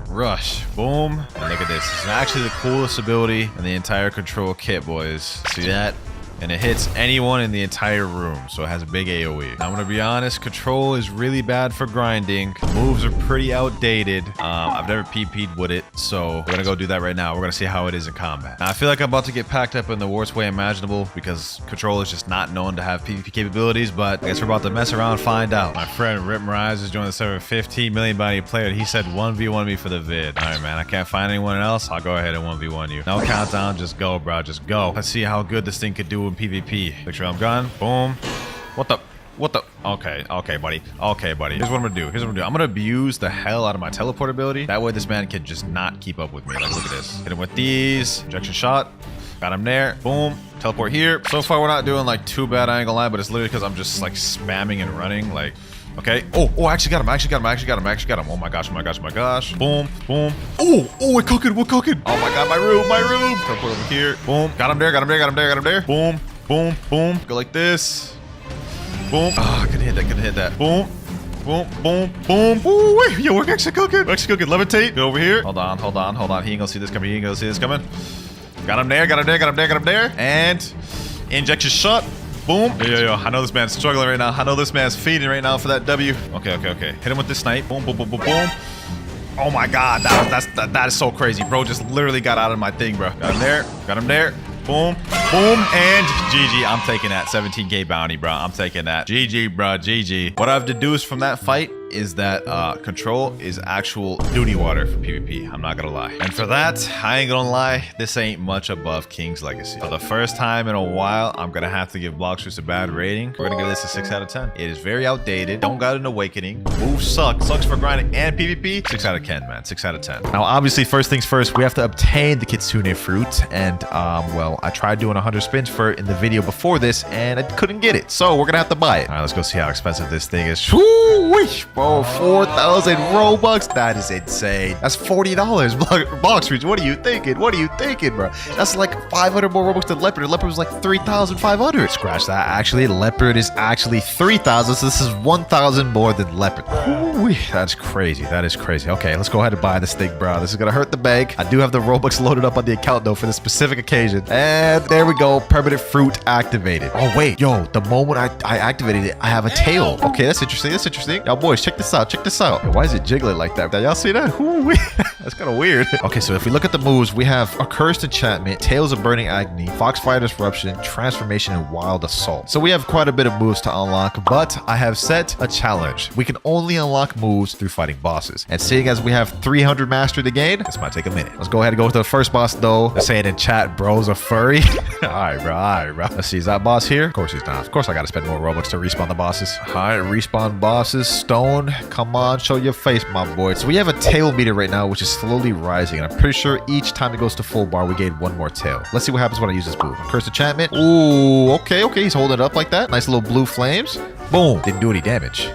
Rush. Boom. And look at this. It's actually the coolest ability in the entire control kit, boys. See that? And it hits anyone in the entire room, so it has a big AoE. Now, I'm gonna be honest, control is really bad for grinding. Moves are pretty outdated. I've never PP'd with it, so we're gonna go do that right now. We're gonna see how it is in combat. Now, I feel like I'm about to get packed up in the worst way imaginable because control is just not known to have PvP capabilities, but I guess we're about to mess around and find out. My friend Rip Mirage is joining the server, 15 million bounty player. He said 1v1 me for the vid. All right, man, I can't find anyone else. I'll go ahead and 1v1 you. No countdown, just go, bro, just go. Let's see how good this thing could do in PvP. Make sure I'm gone. Boom. What the? Okay, buddy. Okay, buddy. Here's what I'm gonna do. I'm gonna abuse the hell out of my teleport ability. That way this man can just not keep up with me. Like, look at this. Hit him with these. Injection shot. Got him there. Boom. Teleport here. So far, we're not doing like too bad, I ain't gonna lie, but it's literally because I'm just like spamming and running. Like, okay. Oh, I actually got him. I actually got him. Oh my gosh. Boom. We're cooking. Oh my god, my room. Teleport over here. Boom. Got him there. Boom. Go like this. Boom. Oh, I couldn't hit that. Boom. Ooh, wait. Yo, we're actually cooking. Levitate. Go over here. Hold on. He ain't gonna see this coming. Got him there. And injection shot. Boom. Yo. I know this man's struggling right now. I know this man's feeding right now for that W. Okay. Hit him with this snipe. Boom. Oh my god. That is so crazy. Bro just literally got out of my thing, bro. Got him there. Boom. And GG. I'm taking that 17k bounty, bro. I'm taking that. GG, bro. GG. What I've deduced from that fight is that control is actual duty water for PvP. I'm not gonna lie. And for that, I ain't gonna lie, this ain't much above King's Legacy. For the first time in a while, I'm gonna have to give Blox a bad rating. We're gonna give this a 6 out of 10. It is very outdated. Don't got an awakening. Moves suck. Sucks for grinding and PvP. 6 out of 10, man. 6 out of 10. Now, obviously, first things first, we have to obtain the Kitsune fruit. And, well, I tried doing 100 spins for it in the video before this, and I couldn't get it. So we're gonna have to buy it. All right, let's go see how expensive this thing is. Whoo-wee! Bro, 4,000 Robux. That is insane. That's $40. Blox, what are you thinking? Bro? That's like 500 more Robux than Leopard. Leopard was like 3,500. Scratch that. Actually, Leopard is actually 3,000. So this is 1,000 more than Leopard. Ooh, that's crazy. Okay, let's go ahead and buy this thing, bro. This is gonna hurt the bank. I do have the Robux loaded up on the account though for this specific occasion. And there we go. Permanent fruit activated. Oh wait, yo, the moment I activated it, I have a tail. Okay, that's interesting. Now, boys, check this out. Check this out. Why is it jiggling like that? Y'all see that? Ooh, that's kind of weird. Okay, so if we look at the moves, we have Accursed Enchantment, Tales of Burning Agony, Foxfire Disruption, Transformation, and Wild Assault. So we have quite a bit of moves to unlock, but I have set a challenge. We can only unlock moves through fighting bosses. And seeing as we have 300 mastery to gain, this might take a minute. Let's go ahead and go with the first boss, though. They're saying in chat, bro's a furry. All right, bro. All right, bro. Let's see. Is that boss here? Of course he's not. Of course I got to spend more Robux to respawn the bosses. All right, respawn bosses. Stone, come on, show your face, my boy. So we have a tail meter right now, which is slowly rising. And I'm pretty sure each time it goes to full bar, we gain one more tail. Let's see what happens when I use this move. Cursed Enchantment. Ooh, okay. He's holding it up like that. Nice little blue flames. Boom. Didn't do any damage.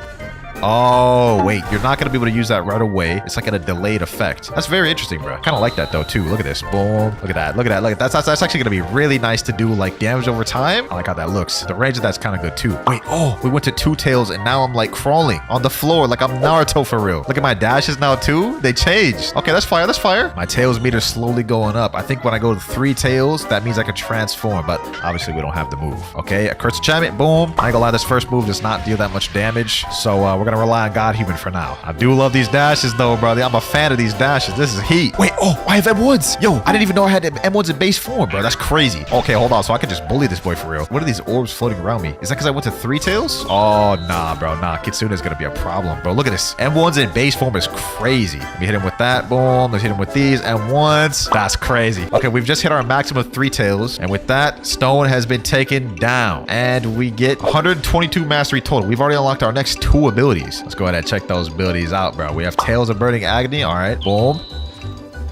Oh, wait, you're not going to be able to use that right away. It's like in a delayed effect. That's very interesting, bro. Kind of like that, though, too. Look at this. Boom. Look at that. Look at that. Look at that. That's actually going to be really nice to do, like, damage over time. I like how that looks. The range of that's kind of good, too. Wait, oh, we went to 2 tails, and now I'm, like, crawling on the floor like I'm Naruto for real. Look at my dashes now, too. They changed. Okay, that's fire. That's fire. My tails meter slowly going up. I think when I go to 3 tails, that means I can transform, but obviously we don't have the move. Okay, Accursed Enchantment. Boom. I ain't gonna lie, this first move does not deal that much damage, so we're gonna rely on God Human for now. I do love these dashes though, brother. I'm a fan of these dashes. This is heat. Wait, oh, I have M1s. Yo, I didn't even know I had M1s in base form, bro. That's crazy. Okay, hold on. So I can just bully this boy for real. What are these orbs floating around me? Is that because I went to 3 tails? Oh, nah, bro. Nah, Kitsune is gonna be a problem, bro. Look at this. M1s in base form is crazy. Let me hit him with that. Boom. Let's hit him with these M1s. That's crazy. Okay, we've just hit our maximum of 3 tails. And with that, Stone has been taken down. And we get 122 mastery total. We've already unlocked our next 2 abilities. Let's go ahead and check those abilities out, bro. We have Tales of Burning Agony. All right, boom.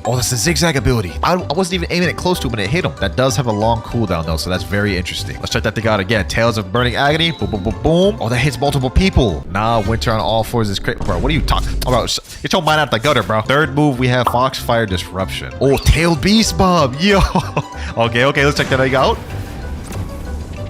Oh, that's the zigzag ability. I wasn't even aiming it close to him and it hit him. That does have a long cooldown though, so that's very interesting. Let's check that thing out again. Tales of Burning Agony. Boom, boom, boom, boom. Oh, that hits multiple people. Nah, Winter on all 4s is crazy. Bro, what are you talking about? Get your mind out the gutter, bro. Third move, we have Foxfire Disruption. Oh, Tail Beast Bomb. Yo. Okay, let's check that thing out.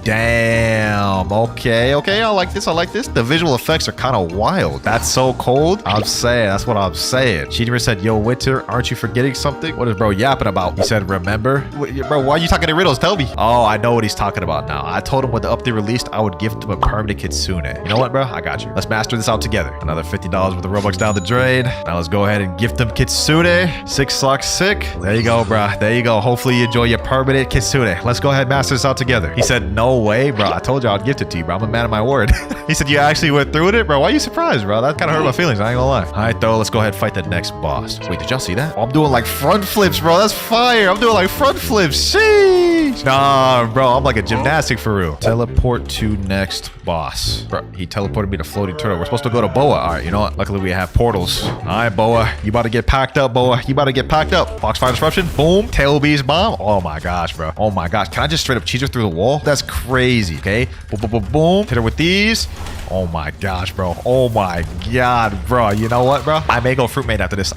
Damn. Okay. I like this. The visual effects are kind of wild. That's so cold. I'm saying. That's what I'm saying. Cheater said, yo, Winter, aren't you forgetting something? What is bro yapping about? He said, remember? Bro, why are you talking in riddles? Tell me. Oh, I know what he's talking about now. I told him when the update released, I would gift him a permanent Kitsune. You know what, bro? I got you. Let's master this out together. Another $50 worth of Robux down the drain. Now let's go ahead and gift him Kitsune. 6 socks sick. There you go, bro. There you go. Hopefully you enjoy your permanent Kitsune. Let's go ahead and master this out together. He said, no way, bro. I told you I'd gift it to you, bro. I'm a man of my word. He said you actually went through with it, bro. Why are you surprised, bro? That kind of hurt my feelings. I ain't gonna lie. All right, though. Let's go ahead and fight the next boss. Wait, did y'all see that? Oh, I'm doing like front flips, bro. That's fire. I'm doing like front flips. Sheesh. Nah, bro. I'm like a gymnastic for real. Teleport to next boss. Bro, he teleported me to Floating Turtle. We're supposed to go to Boa. All right, you know what? Luckily, we have portals. All right, Boa. You about to get packed up, Boa. You about to get packed up. Foxfire Disruption. Boom. Tail Beast Bomb. Oh, my gosh, bro. Oh, my gosh. Can I just straight up cheese her through the wall? That's crazy, okay? Boom, boom, boom, boom. Hit her with these. Oh my gosh, bro. Oh my god, bro. You know what, bro? I may go fruit made after this.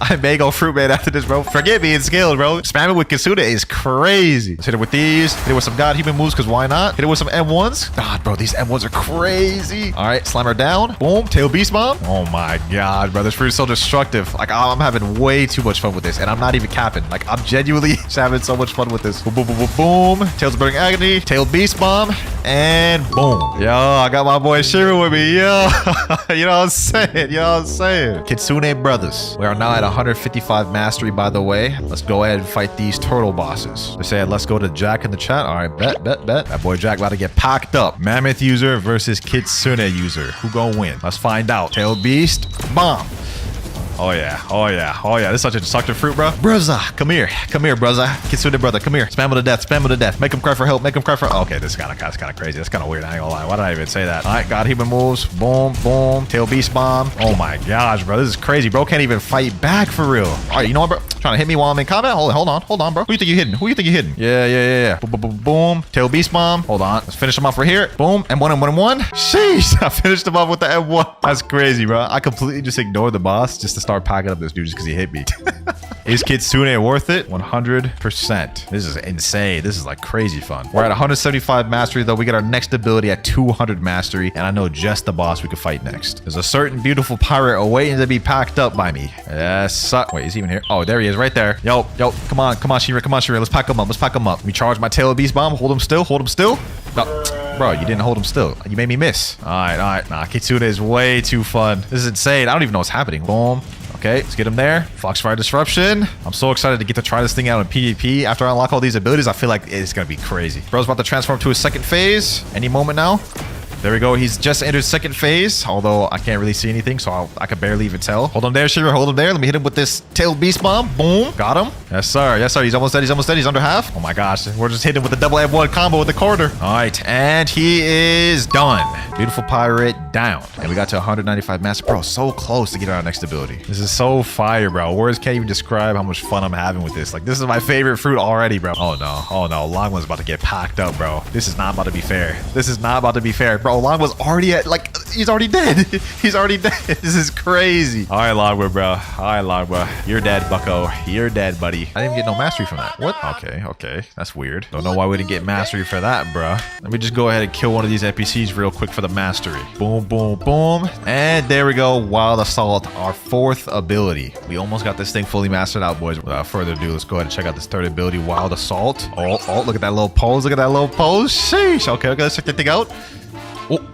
Bro. Forget being skilled, bro. Spamming with Kitsune is crazy. Let's hit it with these. Hit it with some god human moves, because why not? Hit it with some M1s. God, bro, these M1s are crazy. All right, slam her down. Boom. Tail Beast Bomb. Oh my god, bro. This fruit is so destructive. Like, I'm having way too much fun with this, and I'm not even capping. Like, I'm genuinely having so much fun with this. Boom, boom, boom, boom, boom. Tails of Burning Agony. Tail Beast Bomb. And boom. Yo, I got my boy Shiro with me. Yo, you know what I'm saying? Kitsune Brothers. We are now at 155 mastery, by the way. Let's go ahead and fight these turtle bosses. They said, let's go to Jack in the chat. All right, bet. That boy Jack about to get packed up. Mammoth user versus Kitsune user. Who gonna win? Let's find out. Tail Beast. Bomb. Oh yeah. This is such a destructive fruit, bro. Brother, come here, brother. Kitsune brother, come here. Spam him to death. Make him cry for help. Okay, this is kind of crazy. That's kind of weird. I ain't gonna lie. Why did I even say that? All right, God human moves. Boom. Tail Beast Bomb. Oh my gosh, bro. This is crazy. Bro can't even fight back for real. All right, you know what, bro? Trying to hit me while I'm in combat? Hold on, bro. Who you think you hitting? Yeah. Boom. Tail Beast Bomb. Hold on. Let's finish him off right here. Boom. M1. Sheesh. I finished him off with the M1. That's crazy, bro. I completely just ignored the boss just to start packing up this dude just because he hit me. Is Kitsune worth it? 100%. This is insane. This is like crazy fun. We're at 175 mastery though. We get our next ability at 200 mastery, and I know just the boss we could fight next. There's a certain beautiful pirate awaiting to be packed up by me. Yes. Wait, is he even here? Oh, there he is right there. Yo. Come on, Shira. Let's pack him up. Let me charge my Tail Beast Bomb. Hold him still. No, bro, you didn't hold him still. You made me miss. All right. Nah, Kitsune is way too fun. This is insane. I don't even know what's happening. Boom. Okay, let's get him there. Foxfire Disruption. I'm so excited to get to try this thing out in PvP. After I unlock all these abilities, I feel like it's going to be crazy. Bro's about to transform to his second phase. Any moment now. There we go. He's just entered second phase, although I can't really see anything, so I can barely even tell. Hold him there, Shiver. Hold him there. Let me hit him with this tailed beast bomb. Boom. Got him. Yes, sir. Yes, sir. He's almost dead. He's almost dead. He's under half. Oh, my gosh. We're just hitting him with a double M1 combo with the quarter. All right. And he is done. Beautiful Pirate down. And we got to 195 master. Bro, so close to get our next ability. This is so fire, bro. Words can't even describe how much fun I'm having with this. Like, this is my favorite fruit already, bro. Oh, no. Oh, no. Longman's about to get packed up, bro. This is not about to be fair. This is not about to be fair. Bro, Longman's already like, he's already dead. He's already dead. This is crazy. All right, Longwood, bro. All right, Longwood. You're dead, bucko. You're dead, buddy. I didn't get no mastery from that. What? Okay. That's weird. Don't know why we didn't get mastery for that, bro. Let me just go ahead and kill one of these NPCs real quick for the mastery. Boom, boom, boom. And there we go. Wild Assault, our fourth ability. We almost got this thing fully mastered out, boys. Without further ado, let's go ahead and check out this third ability, Wild Assault. Oh, look at that little pose. Look at that little pose. Sheesh. Okay, let's check that thing out. Oh.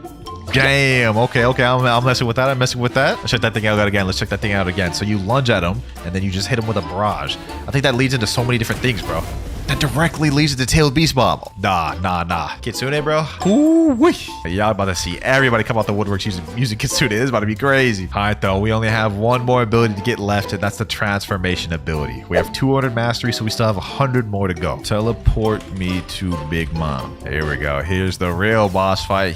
Damn. Okay. I'm messing with that. Let's check that thing out again. Let's check that thing out again. So you lunge at him, and then you just hit him with a barrage. I think that leads into so many different things, bro. That directly leads to the tailed beast bomb. Nah. Kitsune, bro. Ooh-wee. Y'all about to see everybody come out the woodworks using Kitsune. This is about to be crazy. All right, though. We only have one more ability to get left, and that's the transformation ability. We have 200 mastery, so we still have 100 more to go. Teleport me to Big Mom. Here we go. Here's the real boss fight.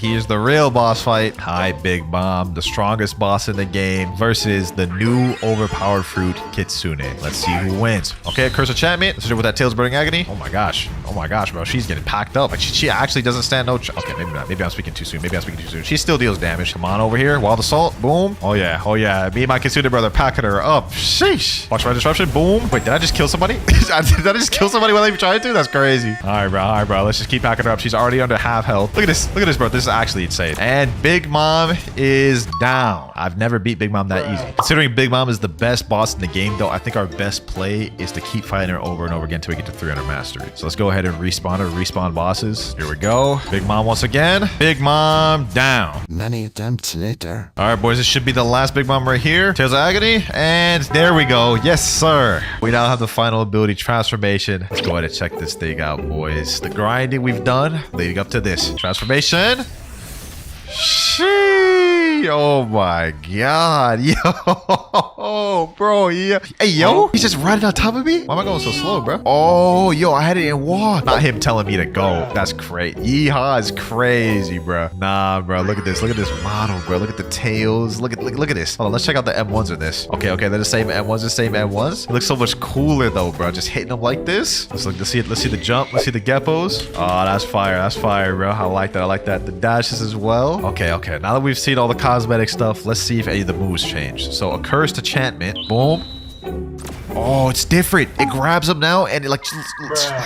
Hi, Big Mom, the strongest boss in the game versus the new overpowered fruit, Kitsune. Let's see who wins. Okay, Curse Enchantment. Let's do it with that Tails Burning Agony. Oh my gosh, bro. She's getting packed up. Like, she actually doesn't stand no okay, maybe not. Maybe I'm speaking too soon. She still deals damage. Come on over here. Wild Assault. Boom. Oh yeah. Me and my Kitsune brother packing her up. Sheesh. Watch my disruption. Boom. Wait, did I just kill somebody? Did I just kill somebody while I even tried to? That's crazy. All right, bro. Let's just keep packing her up. She's already under half health. Look at this, bro. This is actually insane. And Big Mom is down. I've never beat Big Mom that easy. Considering Big Mom is the best boss in the game, though, I think our best play is to keep fighting her over and over again until we get to 300 mastery. So let's go ahead and respawn bosses. Here we go. Big Mom once again. Big Mom down. Many attempts later. All right, boys. This should be the last Big Mom right here. Tails of Agony. And there we go. Yes, sir. We now have the final ability, Transformation. Let's go ahead and check this thing out, boys. The grinding we've done leading up to this. Transformation. Oh my god, yo, bro, yeah. Hey, yo, he's just riding on top of me? Why am I going so slow, bro? Oh, yo, I had it in walk. Not him telling me to go. That's crazy. Yeehaw is crazy, bro. Nah, bro, look at this model, bro. Look at the tails. Look at this. Hold on, let's check out the M1s of this. Okay, they're the same M1s. It looks so much cooler though, bro. Just hitting them like this. Let's see the jump. Let's see the geppos. Oh, that's fire, bro. I like that. The dashes as well. Okay. Now that we've seen all the cosmetic stuff, let's see if any of the moves change. So a cursed enchantment. Boom. Oh, it's different. It grabs him now and it like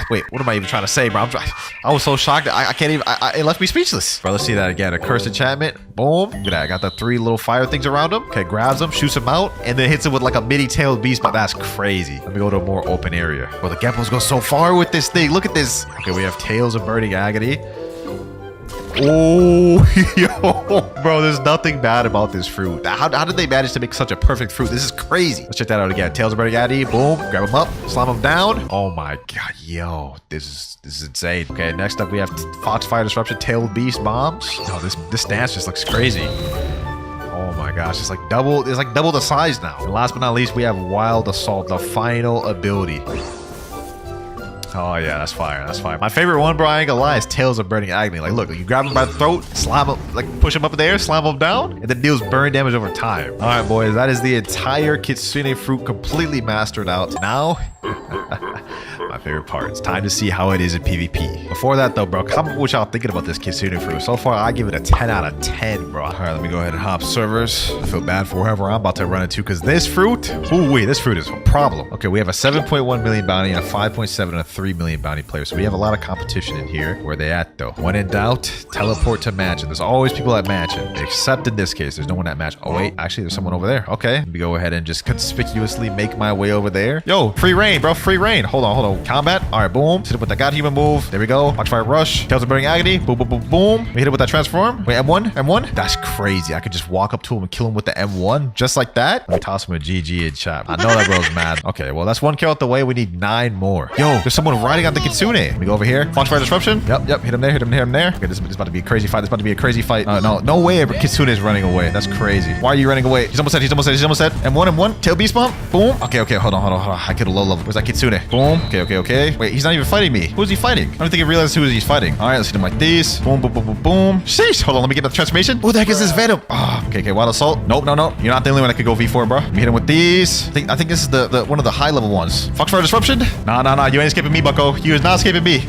wait, what am I even trying to say, bro? I was so shocked that I can't even it left me speechless. Bro, let's see that again. A cursed enchantment. Boom. Look at that. I got the 3 little fire things around him. Okay, grabs him, shoots him out, and then hits him with like a mini tailed beast. But that's crazy. Let me go to a more open area. Bro, the geppos go so far with this thing. Look at this. Okay, we have Tails of Burning Agony. Oh, yo, bro, there's nothing bad about this fruit. How did they manage to make such a perfect fruit? This is crazy. Let's check that out again. Tails of Burning Agony. Boom. Grab him up. Slam him down. Oh my god, yo, this is insane. Okay, next up we have Foxfire Disruption, Tailed Beast Bombs. Oh, this dance just looks crazy. Oh my gosh, it's like double the size now. And last but not least, we have Wild Assault, the final ability. Oh yeah, that's fire. My favorite one, bro, I ain't gonna lie, is Tails of Burning Agony. Like, look, you grab him by the throat, slam him, like push him up in the air, slam him down, and then deals burn damage over time. All right, boys, that is the entire Kitsune fruit completely mastered out. Now, my favorite part. It's time to see how it is in PvP. Before that, though, bro, comment what y'all thinking about this Kitsune fruit. So far, I give it a 10 out of 10, bro. All right, let me go ahead and hop servers. I feel bad for whoever I'm about to run into because this fruit, this fruit is a problem. Okay, we have a 7.1 million bounty and a 5.7 and a 3 million bounty player. So we have a lot of competition in here. Where they at, though? When in doubt, teleport to mansion. There's always people at mansion, except in this case, there's no one at mansion. Oh, wait, actually, there's someone over there. Okay, let me go ahead and just conspicuously make my way over there. Yo, free reign, bro, free reign. Hold on. combat. All right, boom. Hit it with that God Human move. There we go. Foxfire Rush. Tails of Burning Agony. Boom, boom, boom, boom. We hit it with that transform. Wait, M1. That's crazy. I could just walk up to him and kill him with the M1 just like that. Let me toss him a GG in chat. I know that bro's mad. Okay, well, that's 1 kill out the way. We need 9 more. Yo, there's someone riding on the Kitsune. Let me go over here. Foxfire Disruption. Yep. Hit him there. Okay, this is about to be a crazy fight. No way Kitsune is running away. That's crazy. Why are you running away? He's almost dead. M1. Tail Beast Bomb. Boom. Okay. Hold on. I killed a low level. Where's that Kitsune? Boom. Okay. Wait, he's not even fighting me. Who is he fighting? I don't think he realizes who he's fighting. All right, let's hit him like this. Boom. Sheesh. Hold on. Let me get the transformation. Who the heck is this Venom? Oh, okay. Wild Assault. Nope. No. You're not the only one that could go V4, bro. Let me hit him with these. I think this is the one of the high level ones. Foxfire Disruption. Nah. You ain't escaping me, bucko. You is not escaping me.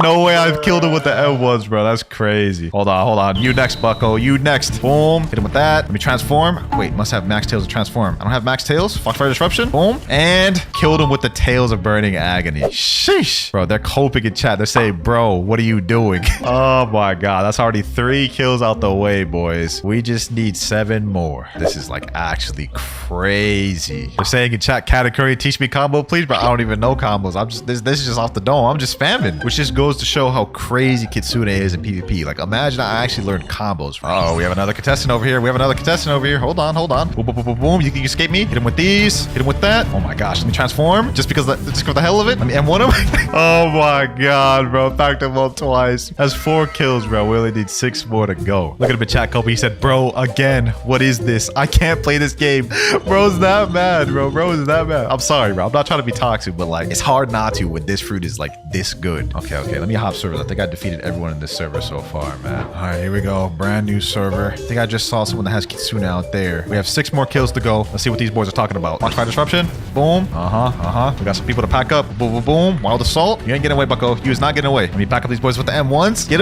No way I've killed him with the M1s, bro. That's crazy. Hold on. You next, bucko. You next. Boom. Hit him with that. Let me transform. Wait, must have max tails to transform. I don't have max tails. Foxfire Disruption. Boom. And killed him with the Tails of Burning Agony. Sheesh. Bro, they're coping in chat. They're saying, bro, what are you doing? Oh my God. That's already 3 kills out the way, boys. We just need 7 more. This is like actually crazy. They're saying in chat, Cat and Curry, teach me combo, please, bro. I don't even know combos. This is just off the dome. I'm just spamming, which just goes to show how crazy Kitsune is in PvP. Like, imagine I actually learned combos. Oh, we have another contestant over here. Hold on. Boom. You can escape me. Hit him with these. Hit him with that. Oh my gosh. Let me transform. Just for the hell of it. Let me M1 him. Oh my God, bro. Backed him up twice. That's 4 kills, bro. We only need 6 more to go. Look at him in chat, Kobe. He said, bro, again, what is this? I can't play this game. Bro's that mad, bro. I'm sorry, bro. I'm not trying to be toxic, but like, it's hard not to when this fruit is like this good. Okay. Let me hop servers. I think I defeated everyone in this server so far, man. All right, here we go. Brand new server. I think I just saw someone that has Kitsune out there. We have 6 more kills to go. Let's see what these boys are talking about. Foxfire Disruption. Boom. We got some people to pack up. Boom. Wild Assault. You ain't getting away, bucko. You is not getting away. Let me pack up these boys with the M1s. Get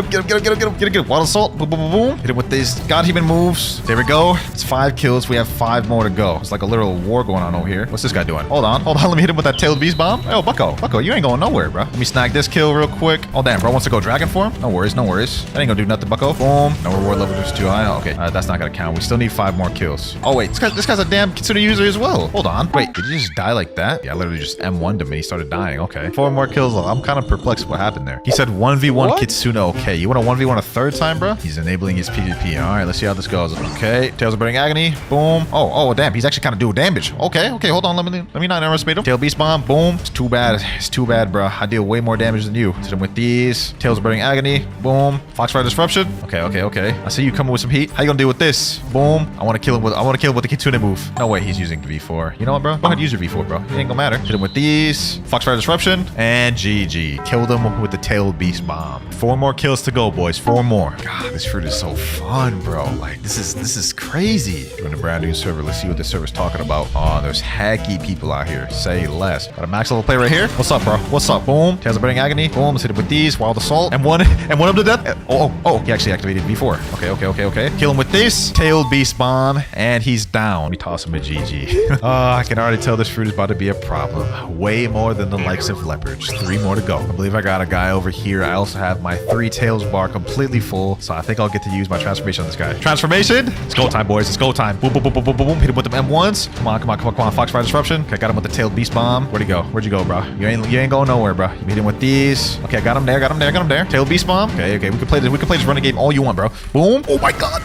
him. Wild Assault. Boom. Hit him with these God Human moves. There we go. It's 5 kills. We have 5 more to go. It's like a little war going on over here. What's this guy doing? Hold on. Let me hit him with that Tailed Beast Bomb. Oh, bucko, you ain't going nowhere, bro. Let me snag this kill real quick. Oh, damn, bro wants to go dragon form? No worries. That ain't gonna do nothing, bucko. Boom. No reward level is too high. Okay, that's not gonna count. We still need 5 more kills. Oh, wait. This guy's a damn Kitsune user as well. Hold on. Wait, did you just die like that? Yeah, I literally just M1'd him and he started dying. Okay. 4 more kills. I'm kind of perplexed what happened there. He said 1v1 Kitsune. Okay, you want to 1v1 a 3rd time, bro? He's enabling his PvP. All right, let's see how this goes. Okay, Tails of Burning Agony. Boom. Oh, damn. He's actually kind of doing damage. Okay, hold on. Let me not underestimate him. Tail Beast Bomb. Boom. It's too bad, bro. I deal way more damage than you. Hit him with these. Tails of Burning Agony. Boom. Foxfire Disruption. Okay. I see you coming with some heat. How you gonna deal with this? Boom. I want to kill him with the Kitsune move. No way he's using V4. You know what, bro? Go ahead, use your V4, bro. It ain't gonna matter. Hit him with these. Foxfire Disruption. And GG. Killed him with the Tailed Beast Bomb. 4 more kills to go, boys. 4 more. God, this fruit is so fun, bro. Like, this is crazy. We're in a brand new server. Let's see what this server's talking about. Oh, there's hacky people out here. Say less. Got a max level play right here. What's up, bro? What's up? Boom. Tails of Burning Agony. Boom. Let's hit it with these. Wild Assault. And one up to death. Oh. He actually activated V4. Okay. Kill him with this. Tailed Beast Bomb. And he's down. We toss him a GG. I can already tell this fruit is about to be a problem. Way more than the likes of leopards. 3 more to go. I believe I got a guy over here. I also have my 3 tails bar completely full. So I think I'll get to use my transformation on this guy. Transformation. It's go time, boys. It's go time. Boom. Hit him with them M1s. Come on. Foxfire Disruption. Okay, I got him with the Tailed Beast Bomb. Where'd you go, bro? You ain't going nowhere, bro. You hit him with these. Okay, I got him there. Tailed Beast Bomb. Okay. We can play this running game all you want, bro. Boom. Oh my god.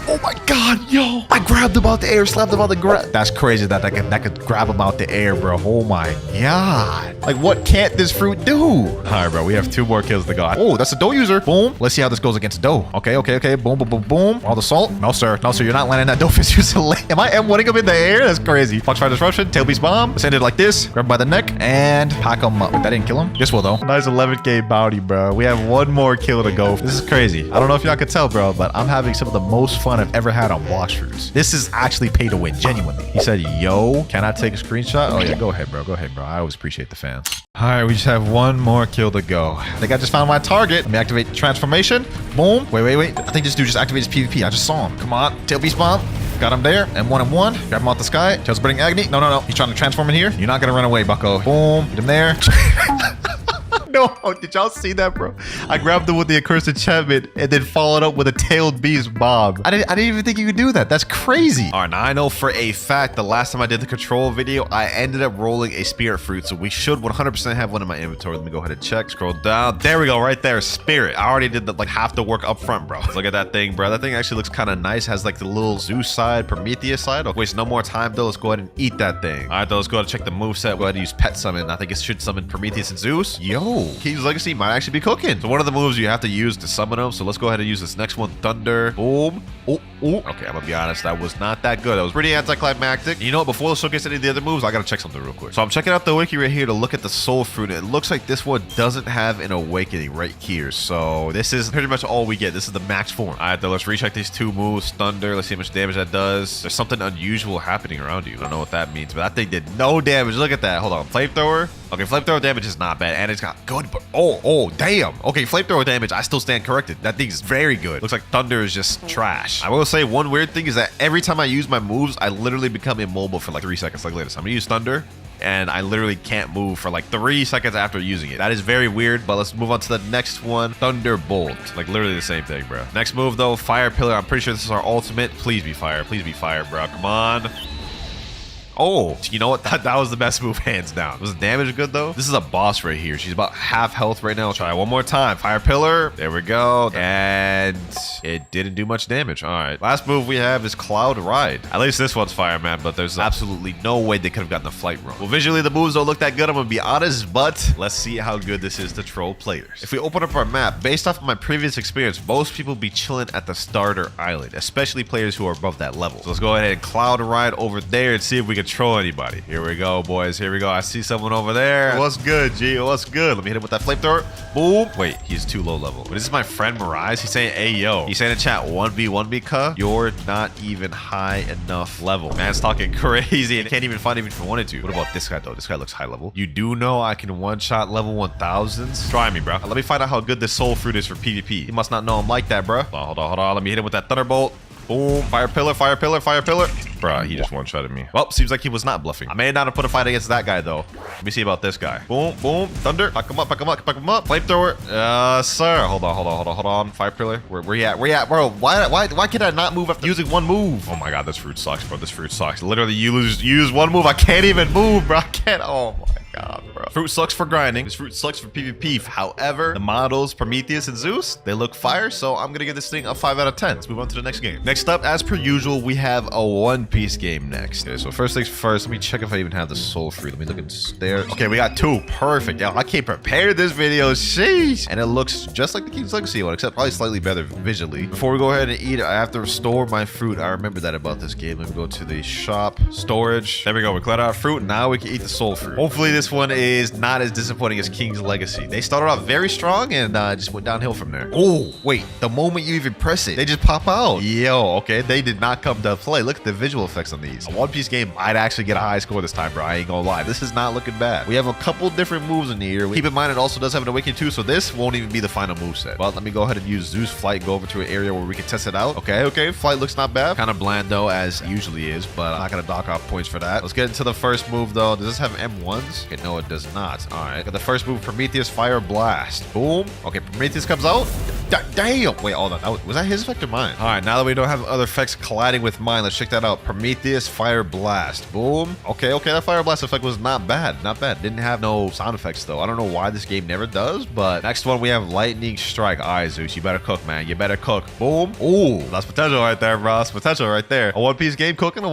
Yo. I grabbed him out the air, slapped him out the ground. That's crazy that could grab him out the air, bro. Oh my god. Like, what can't this fruit do? All right, bro. We have 2 more kills to go. Oh, that's a dough user. Boom. Let's see how this goes against dough. Okay. Boom. All the salt. No, sir. You're not landing that dough fist user. Am I M1ing him in the air? That's crazy. Foxfire Disruption. Tail Beast Bomb. Let's end it like this. Grab him by the neck and pack him up. Wait, that didn't kill him. This will, though. Nice 11k bounty, bro. We have 1 more kill to go. This is crazy. I don't know if y'all could tell, bro, but I'm having some of the most fun I've ever had on Blox fruits. This is actually pay to win, genuinely. He said, yo, can I take a screenshot? Oh, yeah, go ahead, bro. I always appreciate the fans. All right, we just have 1 more kill to go. I think I just found my target. Let me activate the transformation. Boom. Wait. I think this dude just activated his PvP. I just saw him. Come on. Tail Beast Bomb. Got him there. M1. Grab him out the sky. Tails Burning Agony. No. He's trying to transform in here. You're not going to run away, bucko. Boom. Get him there. No, did y'all see that, bro? I grabbed him with the accursed enchantment and then followed up with a tailed beast bomb. I didn't even think you could do that. That's crazy. All right, now I know for a fact the last time I did the control video, I ended up rolling a spirit fruit. So we should 100% have one in my inventory. Let me go ahead and check. Scroll down. There we go, right there. Spirit. I already did like half the work up front, bro. Let's look at that thing, bro. That thing actually looks kind of nice. Has like the little Zeus side, Prometheus side. Okay, waste no more time though. Let's go ahead and eat that thing. All right, though. Let's go ahead and check the moveset. Go ahead and use pet summon. I think it should summon Prometheus and Zeus. Yo, King's Legacy might actually be cooking. So one of the moves you have to use to summon them. So let's go ahead and use this next one. Thunder. Boom. Oh. Okay, I'm gonna be honest. That was not that good. That was pretty anticlimactic. You know what? Before I showcase any of the other moves, I gotta check something real quick. So I'm checking out the wiki right here to look at the soul fruit. It looks like this one doesn't have an awakening right here. So this is pretty much all we get. This is the max form. All right, though. Let's recheck these two moves. Thunder. Let's see how much damage that does. There's something unusual happening around you. I don't know what that means, but that thing did no damage. Look at that. Hold on. Flamethrower. Okay, flamethrower damage is not bad, and it's got good. But oh, damn. Okay, flamethrower damage. I still stand corrected. That thing is very good. Looks like thunder is just trash. I will say one weird thing is that every time I use my moves, I literally become immobile for like 3 seconds. Like this, I'm gonna use thunder, and I literally can't move for like 3 seconds after using it. That is very weird. But let's move on to the next one. Thunderbolt. Like literally the same thing, bro. Next move though, fire pillar. I'm pretty sure this is our ultimate. Please be fire. Please be fire, bro. Come on. Oh, you know what? That was the best move, hands down. Was the damage good, though? This is a boss right here. She's about half health right now. I'll try one more time. Fire Pillar. There we go. And it didn't do much damage. All right. Last move we have is Cloud Ride. At least this one's fire, man, but there's absolutely no way they could have gotten the flight wrong. Well, visually, the moves don't look that good, I'm gonna be honest, but let's see how good this is to troll players. If we open up our map, based off of my previous experience, most people be chilling at the starter island, especially players who are above that level. So let's go ahead and Cloud Ride over there and see if we can troll anybody. Here we go, boys. Here we go. I see someone over there. What's good, G? What's good? Let me hit him with that flamethrower. Boom. Wait, he's too low level. But this is my friend Mirage. He's saying, hey, yo. He's saying in chat, 1v1 cuh. You're not even high enough level. Man's talking crazy and can't even find even if he wanted to. What about this guy, though? This guy looks high level. You do know I can one-shot level 1000s? Try me, bro. Let me find out how good this soul fruit is for PvP. He must not know I'm like that, bro. Hold on. Let me hit him with that thunderbolt. Boom. Fire pillar, fire pillar, fire pillar. Bruh, he just one-shotted me. Well, seems like he was not bluffing. I may not have put a fight against that guy, though. Let me see about this guy. Boom, boom. Thunder. Pack him up, pack him up, pack him up. Flamethrower. Sir. Hold on. Fire pillar. Where you at? Where you at, bro? Why can I not move after using one move? Oh my god, this fruit sucks, bro. This fruit sucks. Literally, you use one move. I can't even move, bro. I can't. Oh my god, bro. Fruit sucks for grinding. This fruit sucks for PvP. However, the models Prometheus and Zeus, they look fire, so I'm gonna give this thing a 5 out of 10. Let's move on to the next game. Next up, as per usual, we have a One Piece game next. Okay, so first things first, let me check if I even have the soul fruit. Let me look at there. Okay, we got 2. Perfect. Yo, I can't prepare this video. Sheesh. And it looks just like the King's Legacy one, except probably slightly better visually. Before we go ahead and eat it, I have to restore my fruit. I remember that about this game. Let me go to the shop, storage. There we go. We cleared our fruit. Now we can eat the soul fruit. Hopefully this one is not as disappointing as King's Legacy. They started off very strong and just went downhill from there. Oh, wait. The moment you even press it, they just pop out. Yo, okay. They did not come to play. Look at the visual effects on these. A One Piece game might actually get a high score this time, bro. I ain't gonna lie. This is not looking bad. We have a couple different moves in here. Keep in mind, it also does have an awakening too, so this won't even be the final moveset. Well, let me go ahead and use Zeus Flight, go over to an area where we can test it out. Okay. Flight looks not bad. Kind of bland, though, as it usually is, but I'm not gonna dock off points for that. Let's get into the first move, though. Does this have M1s? Okay, no, it does not. All right. Got the first move, Prometheus Fire Blast. Boom. Okay, Prometheus comes out. Damn. Wait, hold on. Was that his effect or mine? All right, now that we don't have other effects colliding with mine, let's check that out. Prometheus Fire Blast. Boom. Okay. That Fire Blast effect was not bad. Not bad. Didn't have no sound effects, though. I don't know why this game never does, but next one, we have Lightning Strike. All right, Zeus, you better cook, man. You better cook. Boom. Ooh, that's potential right there, bro. That's potential right there. A One Piece game cooking.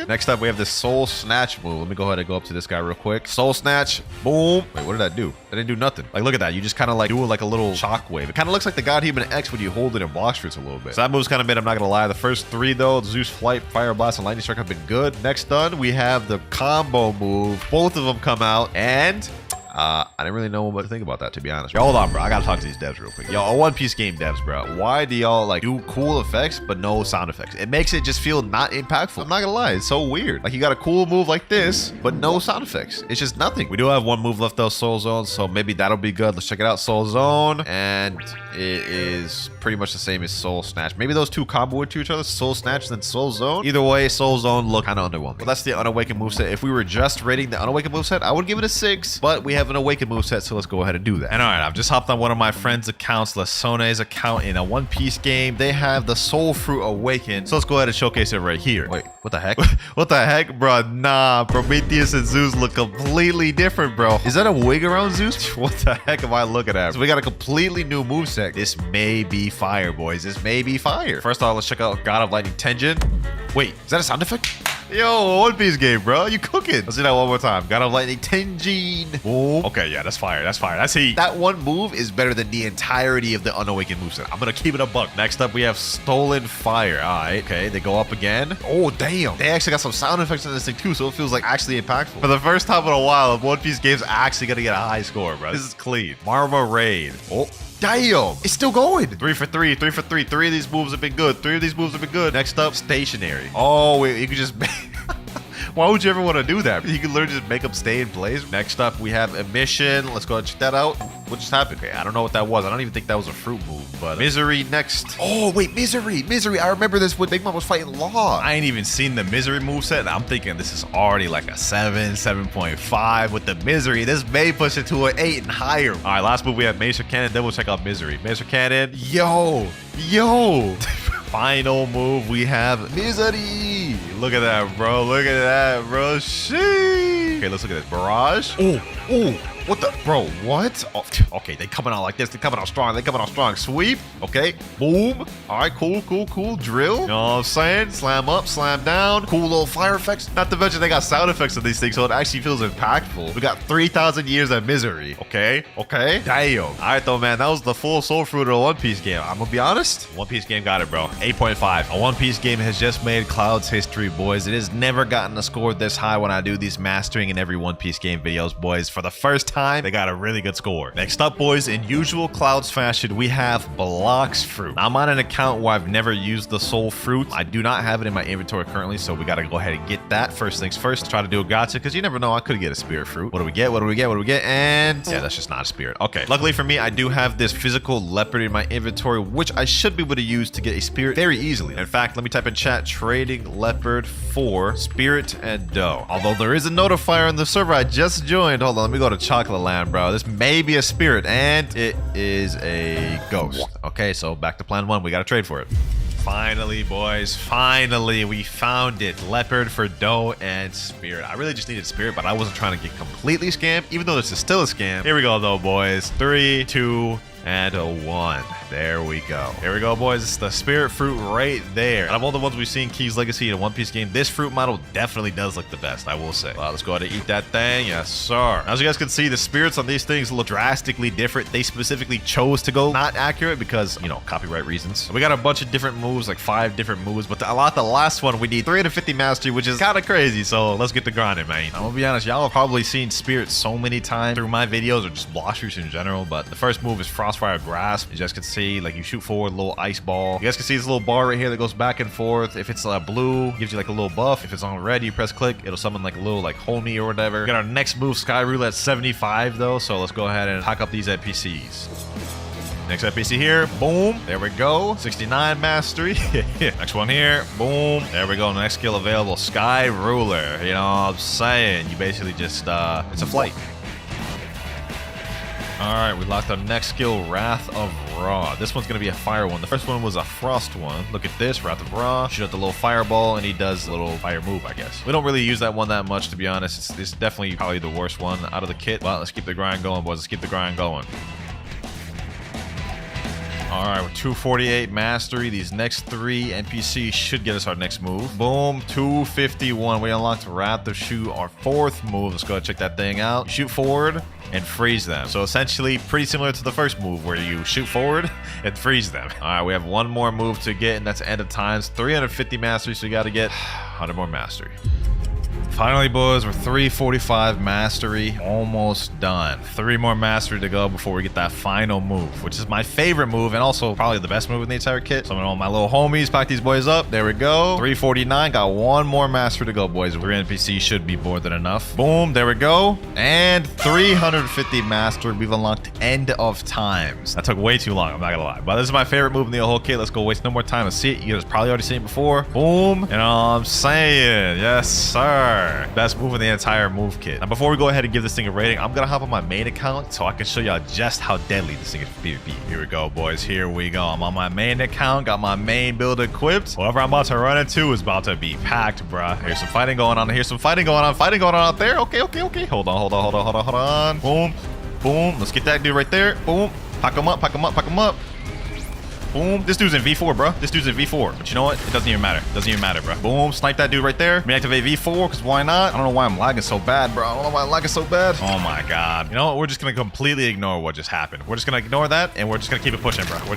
Next up, we have the Soul Snatch move. Let me go ahead and go up to this guy real quick. Soul Snatch. Boom. Wait, what did that do? That didn't do nothing. Like, look at that. You just kind of like do like a little shockwave. It kind of looks like the God Human X when you hold it in Blox fruits a little bit. So that move's kind of mid, I'm not gonna lie. The first 3 though, Zeus Flight, Fire Blast, and Lightning Strike have been good. Next done, we have the combo move. Both of them come out, and I didn't really know what to think about that, to be honest. Yo, hold on, bro. I gotta talk to these devs real quick. Yo, a One Piece game devs, bro. Why do y'all like do cool effects but no sound effects? It makes it just feel not impactful. I'm not gonna lie, it's so weird. Like, you got a cool move like this, but no sound effects. It's just nothing. We do have one move left though, Soul Zone, so maybe that'll be good. Let's check it out, Soul Zone, and it is pretty much the same as Soul Snatch. Maybe those two combo to each other, Soul Snatch then Soul Zone. Either way, Soul Zone look kind of underwhelming. Well, that's the Unawakened moveset. If we were just rating the Unawakened moveset, I would give it a 6, but we have an Awakened moveset, so let's go ahead and do that. And all right, I've just hopped on one of my friend's accounts, Lasone's account, in a One Piece game. They have the Soul Fruit Awakened, so let's go ahead and showcase it right here. Wait, what the heck? What the heck, bro? Nah, Prometheus and Zeus look completely different, bro. Is that a wig around Zeus? What the heck am I looking at? So we got a completely new moveset. This may be fire, boys. This may be fire. First off, let's check out God of Lightning Tenjin. Wait, is that a sound effect? Yo, One Piece game, bro. You cooking? Let's do that one more time. God of Lightning Tenjin. Boom. Okay, yeah, that's fire. That's fire. That's heat. That one move is better than the entirety of the Unawakened moveset. I'm gonna keep it a buck. Next up, we have Stolen Fire. All right, okay, they go up again. Oh, damn. They actually got some sound effects in this thing too, so it feels like actually impactful. For the first time in a while, One Piece game's actually gonna get a high score, bro. This is clean. Marva Raid. Oh. Damn, it's still going. 3 for 3, 3 for 3. 3 of these moves have been good. 3 of these moves have been good. Next up, Stationary. Oh, wait, you could just... Why would you ever want to do that? You can literally just make them stay in place. Next up, we have Emission. Let's go ahead and check that out. What just happened? Okay, I don't know what that was. I don't even think that was a fruit move, but Misery next. Oh, wait, Misery. Misery. I remember this when Big Mom was fighting Law. I ain't even seen the Misery moveset, and I'm thinking this is already like a 7, 7.5 with the Misery. This may push it to an 8 and higher. All right, last move, we have Macer Cannon. Then we'll check out Misery. Macer Cannon. Yo. Final move, we have Misery. Look at that, bro. Look at that, bro. Sheesh. Okay, let's look at this. Barrage. Oh, what the? Bro, what? Oh, okay, they coming out like this. They coming out strong. They coming out strong. Sweep. Okay. Boom. All right, cool. Drill. You know what I'm saying? Slam up, slam down. Cool little fire effects. Not to mention they got sound effects on these things, so it actually feels impactful. We got 3,000 years of Misery. Okay. Damn. All right, though, man. That was the full soul fruit of the One Piece game. I'm gonna be honest. One Piece game got it, bro. 8.5. A One Piece game has just made Cloud's history, boys. It has never gotten a score this high when I do these mastering in every One Piece game videos, boys. For the first time, they got a really good score. Next up, boys, in usual Cloud's fashion, we have Blox fruit. I'm on an account where I've never used the soul fruit. I do not have it in my inventory currently, so we gotta go ahead and get that. First things first, try to do a gotcha, because you never know, I could get a spirit fruit. What do we get? And yeah, that's just not a spirit. Okay, luckily for me, I do have this physical leopard in my inventory, which I should be able to use to get a spirit very easily. In fact, let me type in chat, trading leopard for spirit and dough. Although there is a notifier on the server I just joined. Hold on, let me go to Chocolate Land, bro. This may be a spirit, and it is a ghost. Okay, so back to plan 1. We gotta trade for it. Finally, boys, finally, we found it. Leopard for dough and spirit. I really just needed spirit, but I wasn't trying to get completely scammed, even though this is still a scam. Here we go, though, boys. 3, 2, and a 1. There we go. Here we go, boys. It's the spirit fruit right there. Out of all the ones we've seen Key's Legacy in a One Piece game, this fruit model definitely does look the best, I will say. Let's go ahead and eat that thing. Yes, sir. As you guys can see, the spirits on these things look drastically different. They specifically chose to go not accurate because, you know, copyright reasons. We got a bunch of different moves, like 5 different moves, but the last one, we need 350 mastery, which is kind of crazy. So let's get the grinding, man. I'm gonna be honest, y'all have probably seen spirits so many times through my videos or just Blox fruits in general, but the first move is Frostfire Grasp. You guys can see, like, you shoot forward, a little ice ball. You guys can see this little bar right here that goes back and forth. If it's blue, gives you like a little buff. If it's on red, you press click, it'll summon like a little like homie or whatever. We got our next move, Sky Roulette 75 though, so let's go ahead and hack up these NPCs. Next NPC here, boom, there we go, 69 mastery. Next one here, boom, there we go. Next skill available, Sky Ruler. You know what I'm saying? You basically just it's a flight. All right, we locked our next skill, Wrath of Ra. This one's gonna be a fire one. The first one was a frost one. Look at this, Wrath of Ra. Shoot out the little fireball, and he does a little fire move, I guess. We don't really use that one that much, to be honest. It's definitely probably the worst one out of the kit. But let's keep the grind going, boys. Let's keep the grind going. All right, with 248 mastery, these next 3 NPCs should get us our next move. Boom, 251. We unlocked Wrath of Shoot, our 4th move. Let's go ahead and check that thing out. Shoot forward and freeze them. So essentially pretty similar to the first move where you shoot forward and freeze them. All right, we have one more move to get, and that's End of Times. 350 mastery, so you got to get 100 more mastery. Finally, boys, we're 345 mastery, almost done. 3 more mastery to go before we get that final move, which is my favorite move and also probably the best move in the entire kit. So I'm gonna, my little homies, pack these boys up. There we go. 349, got 1 more mastery to go, boys. 3 NPCs should be more than enough. Boom, there we go. And 350 mastery. We've unlocked End of Times. That took way too long, I'm not gonna lie. But this is my favorite move in the whole kit. Let's go waste no more time. Let's see it. You guys probably already seen it before. Boom. You know what I'm saying? Yes, sir. sir. Best move in the entire move kit. Now, before we go ahead and give this thing a rating, I'm gonna hop on my main account so I can show y'all just how deadly this thing is for PvP. Here we go, boys. Here we go. I'm on my main account, got my main build equipped. Whoever I'm about to run into is about to be packed, bruh. Here's some fighting going on. Here's some fighting going on. Fighting going on out there. Okay. Hold on. Boom. Let's get that dude right there. Boom. Pack him up. Boom. This dude's in V4, bro. This dude's in V4. But you know what? It doesn't even matter. Bro. Boom. Snipe that dude right there. Let me activate V4, because why not? I don't know why I'm lagging so bad, bro. Oh my God. You know what? We're just going to completely ignore what just happened. We're just going to ignore that, and we're just going to keep it pushing, bro. You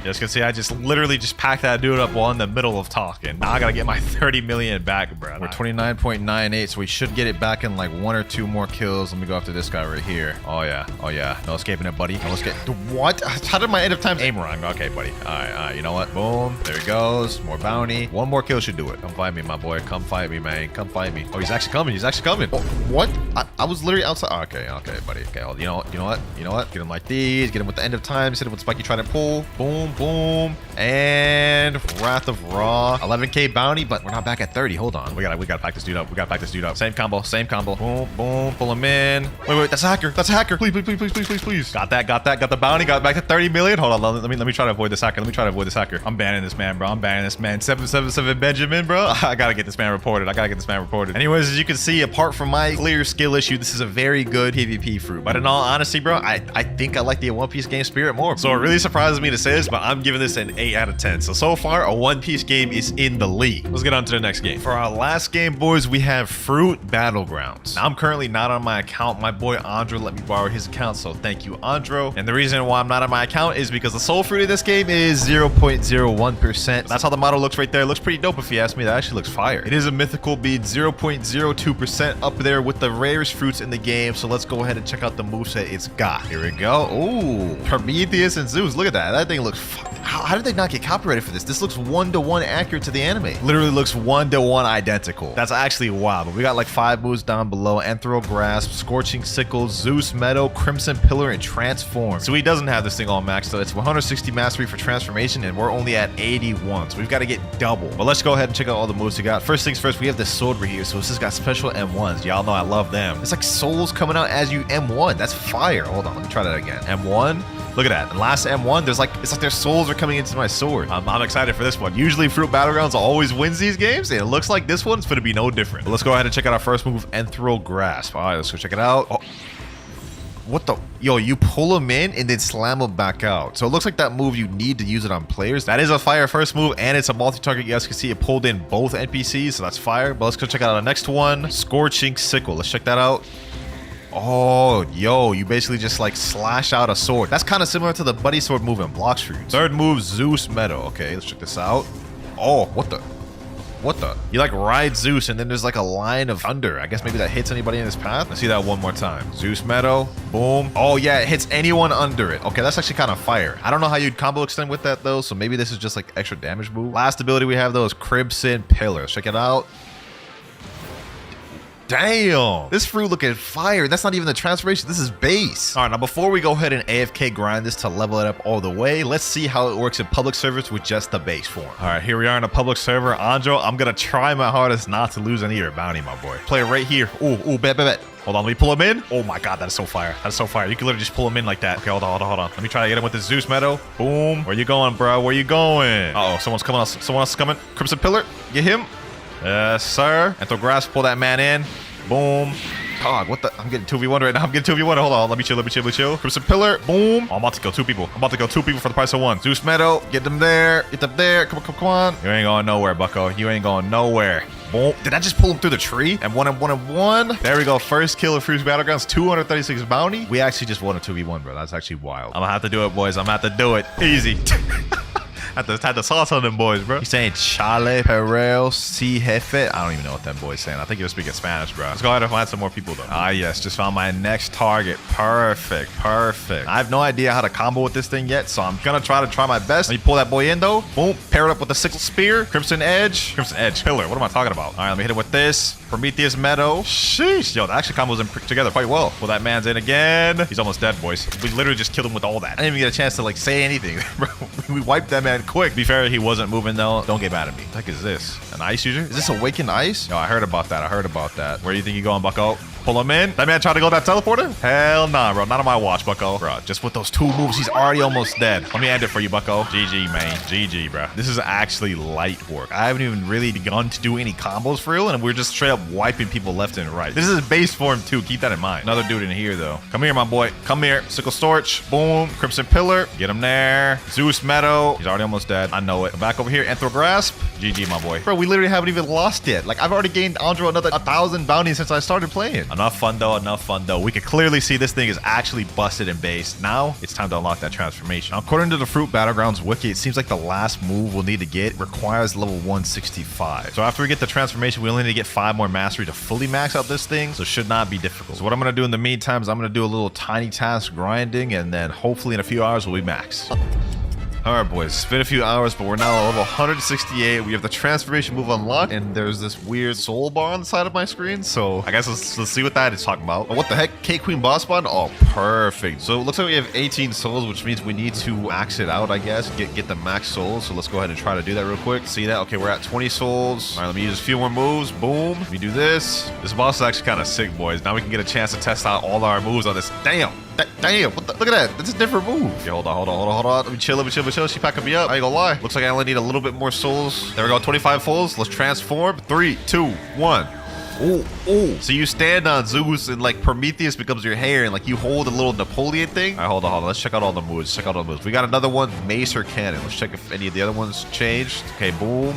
guys can see I just literally just packed that dude up while in the middle of talking. Now I got to get my 30 million back, bro. We're 29.98, so we should get it back in like 1 or 2 more kills. Let me go after this guy right here. Oh, yeah. No escaping it, buddy. No escape. What? How did my end of time aim wrong? Okay, buddy. All right. You know what? Boom. There he goes. More bounty. 1 more kill should do it. Come fight me, my boy. Come fight me, man. Come fight me. Oh, he's actually coming. Oh, what? I was literally outside. Okay, buddy. Okay, you know what? Get him like these. Get him with the end of time. Hit him with spiky try to pull. Boom. And Wrath of Raw. 11k bounty, but we're not back at 30. Hold on. We gotta pack this dude up. Same combo. Boom. Pull him in. Wait. That's a hacker. Please. Got that. Got the bounty. Got back to 30 million. Hold on. Let me try to avoid this hacker. I'm banning this man, bro. 777 Benjamin, bro. I gotta get this man reported. Anyways, as you can see, apart from my clear skill issue, this is a very good PvP fruit. But in all honesty, bro, I think I like the One Piece game spirit more. So it really surprises me to say this, but I'm giving this an 8 out of 10. So far, a One Piece game is in the league. Let's get on to the next game. For our last game, boys, we have Fruit Battlegrounds. Now, I'm currently not on my account. My boy Andro let me borrow his account, so thank you, Andro. And the reason why I'm not on my account is because the soul fruit of this game is 0.01%. That's how the model looks right there. It looks pretty dope if you ask me. That actually looks fire. It is a mythical bead, 0.02% up there with the rarest fruits in the game. So let's go ahead and check out the moveset it's got. Here we go. Ooh, Prometheus and Zeus. Look at that. That thing looks how did they not get copyrighted for this? This looks 1-to-1 accurate to the anime. Literally looks 1-to-1 identical. That's actually wild. But we got like 5 moves down below. Anthro Grasp, Scorching Sickle, Zeus Meadow, Crimson Pillar, and Transform. So he doesn't have this thing all maxed, so it's 160 mastery for transformation, and we're only at 81. So we've got to get double. But let's go ahead and check out all the moves we got. First things first, we have this sword right here. So this has got special M1s. Y'all know I love them. It's like souls coming out as you M1. That's fire. Hold on, let me try that again. M1. Look at that. And last M1, it's like their souls are coming into my sword. I'm excited for this one. Usually Fruit Battlegrounds always wins these games, and it looks like this one's going to be no different. But let's go ahead and check out our first move, Anthro Grasp. All right, let's go check it out. Oh. What the? Yo, you pull them in and then slam them back out. So it looks like that move, you need to use it on players. That is a fire first move, and it's a multi-target. You guys can see it pulled in both NPCs, so that's fire. But let's go check out the next one, Scorching Sickle. Let's check that out. Oh, yo, you basically just like slash out a sword. That's kind of similar to the buddy sword move in Blox fruit. Third move, Zeus Meadow. Okay, let's check this out. Oh, what the? You like ride Zeus, and then there's like a line of thunder. I guess maybe that hits anybody in his path. Let's see that one more time. Zeus Meadow. Boom. Oh, yeah, it hits anyone under it. Okay, that's actually kind of fire. I don't know how you'd combo extend with that, though, so maybe this is just like extra damage move. Last ability we have, though, is Crimson Pillar. Check it out. Damn, this fruit looking fire. That's not even the transformation. This is base. All right, now before we go ahead and AFK grind this to level it up all the way, let's see how it works in public servers with just the base form. All right, here we are in a public server. Andro, I'm gonna try my hardest not to lose any of your bounty, my boy. Play right here. Ooh, bet. Hold on, let me pull him in. Oh my God, that is so fire. You can literally just pull him in like that. Okay, hold on. Let me try to get him with the Zeus Meadow. Boom. Where you going, bro? Where you going? Uh-oh, someone else is coming. Crimson Pillar, get him. Yes, sir. Anthro Grasp, pull that man in. Boom. God, what the? I'm getting 2v1 right now. Hold on. Let me chill. Crimson Pillar. Boom. Oh, I'm about to kill 2 people. For the price of 1. Zeus Meadow. Get them there. Come on. You ain't going nowhere, bucko. You ain't going nowhere. Boom. Did I just pull him through the tree? And one. There we go. First kill of Fruit Battlegrounds. 236 bounty. We actually just won a 2v1, bro. That's actually wild. I'm gonna have to do it, boys. Easy. Had the sauce on them boys, bro. He's saying Chale, Perel, Si Jefe. I don't even know what that boy's saying. I think he was speaking Spanish, bro. Let's go ahead and find some more people, though. Ah, yes. Just found my next target. Perfect. I have no idea how to combo with this thing yet, so I'm gonna try my best. Let me pull that boy in, though. Boom. Pair it up with the Sickle Spear. Crimson Edge. Pillar. What am I talking about? All right, let me hit it with this. Prometheus Meadow. Sheesh. Yo, that actually combos in together quite well. Pull that man's in again. He's almost dead, boys. We literally just killed him with all that. I didn't even get a chance to, like, say anything, bro. We wiped that man dead quick. To be fair, he wasn't moving though. Don't get mad at me. What the heck is this? An ice user? Is this awakened ice? Yo, I heard about that. I heard about that. Where do you think you going, bucko? Pull him in. That man trying to go that teleporter? Hell nah, bro. Not on my watch, bucko. Bro, just with those 2 moves, he's already almost dead. Let me end it for you, bucko. GG, man. GG, bro. This is actually light work. I haven't even really begun to do any combos for real, and we're just straight up wiping people left and right. This is base form too. Keep that in mind. Another dude in here, though. Come here, my boy. Come here. Sickle Storch. Boom. Crimson Pillar. Get him there. Zeus Meadow. He's already almost dead. I know it. Come back over here. Anthro Grasp. GG, my boy. Bro, we literally haven't even lost yet. Like, I've already gained Andro another 1,000 bounties since I started playing. Enough fun, though. Enough fun, though. We can clearly see this thing is actually busted in base. Now, it's time to unlock that transformation. Now, according to the Fruit Battlegrounds wiki, it seems like the last move we'll need to get requires level 165. So after we get the transformation, we only need to get 5 more mastery to fully max out this thing, so it should not be difficult. So what I'm going to do in the meantime is I'm going to do a little tiny task grinding, and then hopefully in a few hours we'll be max. All right, boys, it's been a few hours, but we're now level 168. We have the transformation move unlocked, and there's this weird soul bar on the side of my screen. So I guess let's see what that is talking about. Oh, what the heck? K-Queen boss bond? Oh, perfect. So it looks like we have 18 souls, which means we need to max it out, I guess. Get the max souls. So let's go ahead and try to do that real quick. See that? Okay, we're at 20 souls. All right, let me use a few more moves. Boom. Let me do this. This boss is actually kind of sick, boys. Now we can get a chance to test out all our moves on this. Damn. Damn. Look at that. That's a different move. Okay, hold on. Let me chill. She packing me up. I ain't gonna lie. Looks like I only need a little bit more souls. There we go. 25 souls. Let's transform. 3, 2, 1. Oh. So you stand on Zeus and like Prometheus becomes your hair and like you hold a little Napoleon thing. All right, hold on. Let's check out all the moves. We got another one, Mace or Cannon. Let's check if any of the other ones changed. Okay, boom.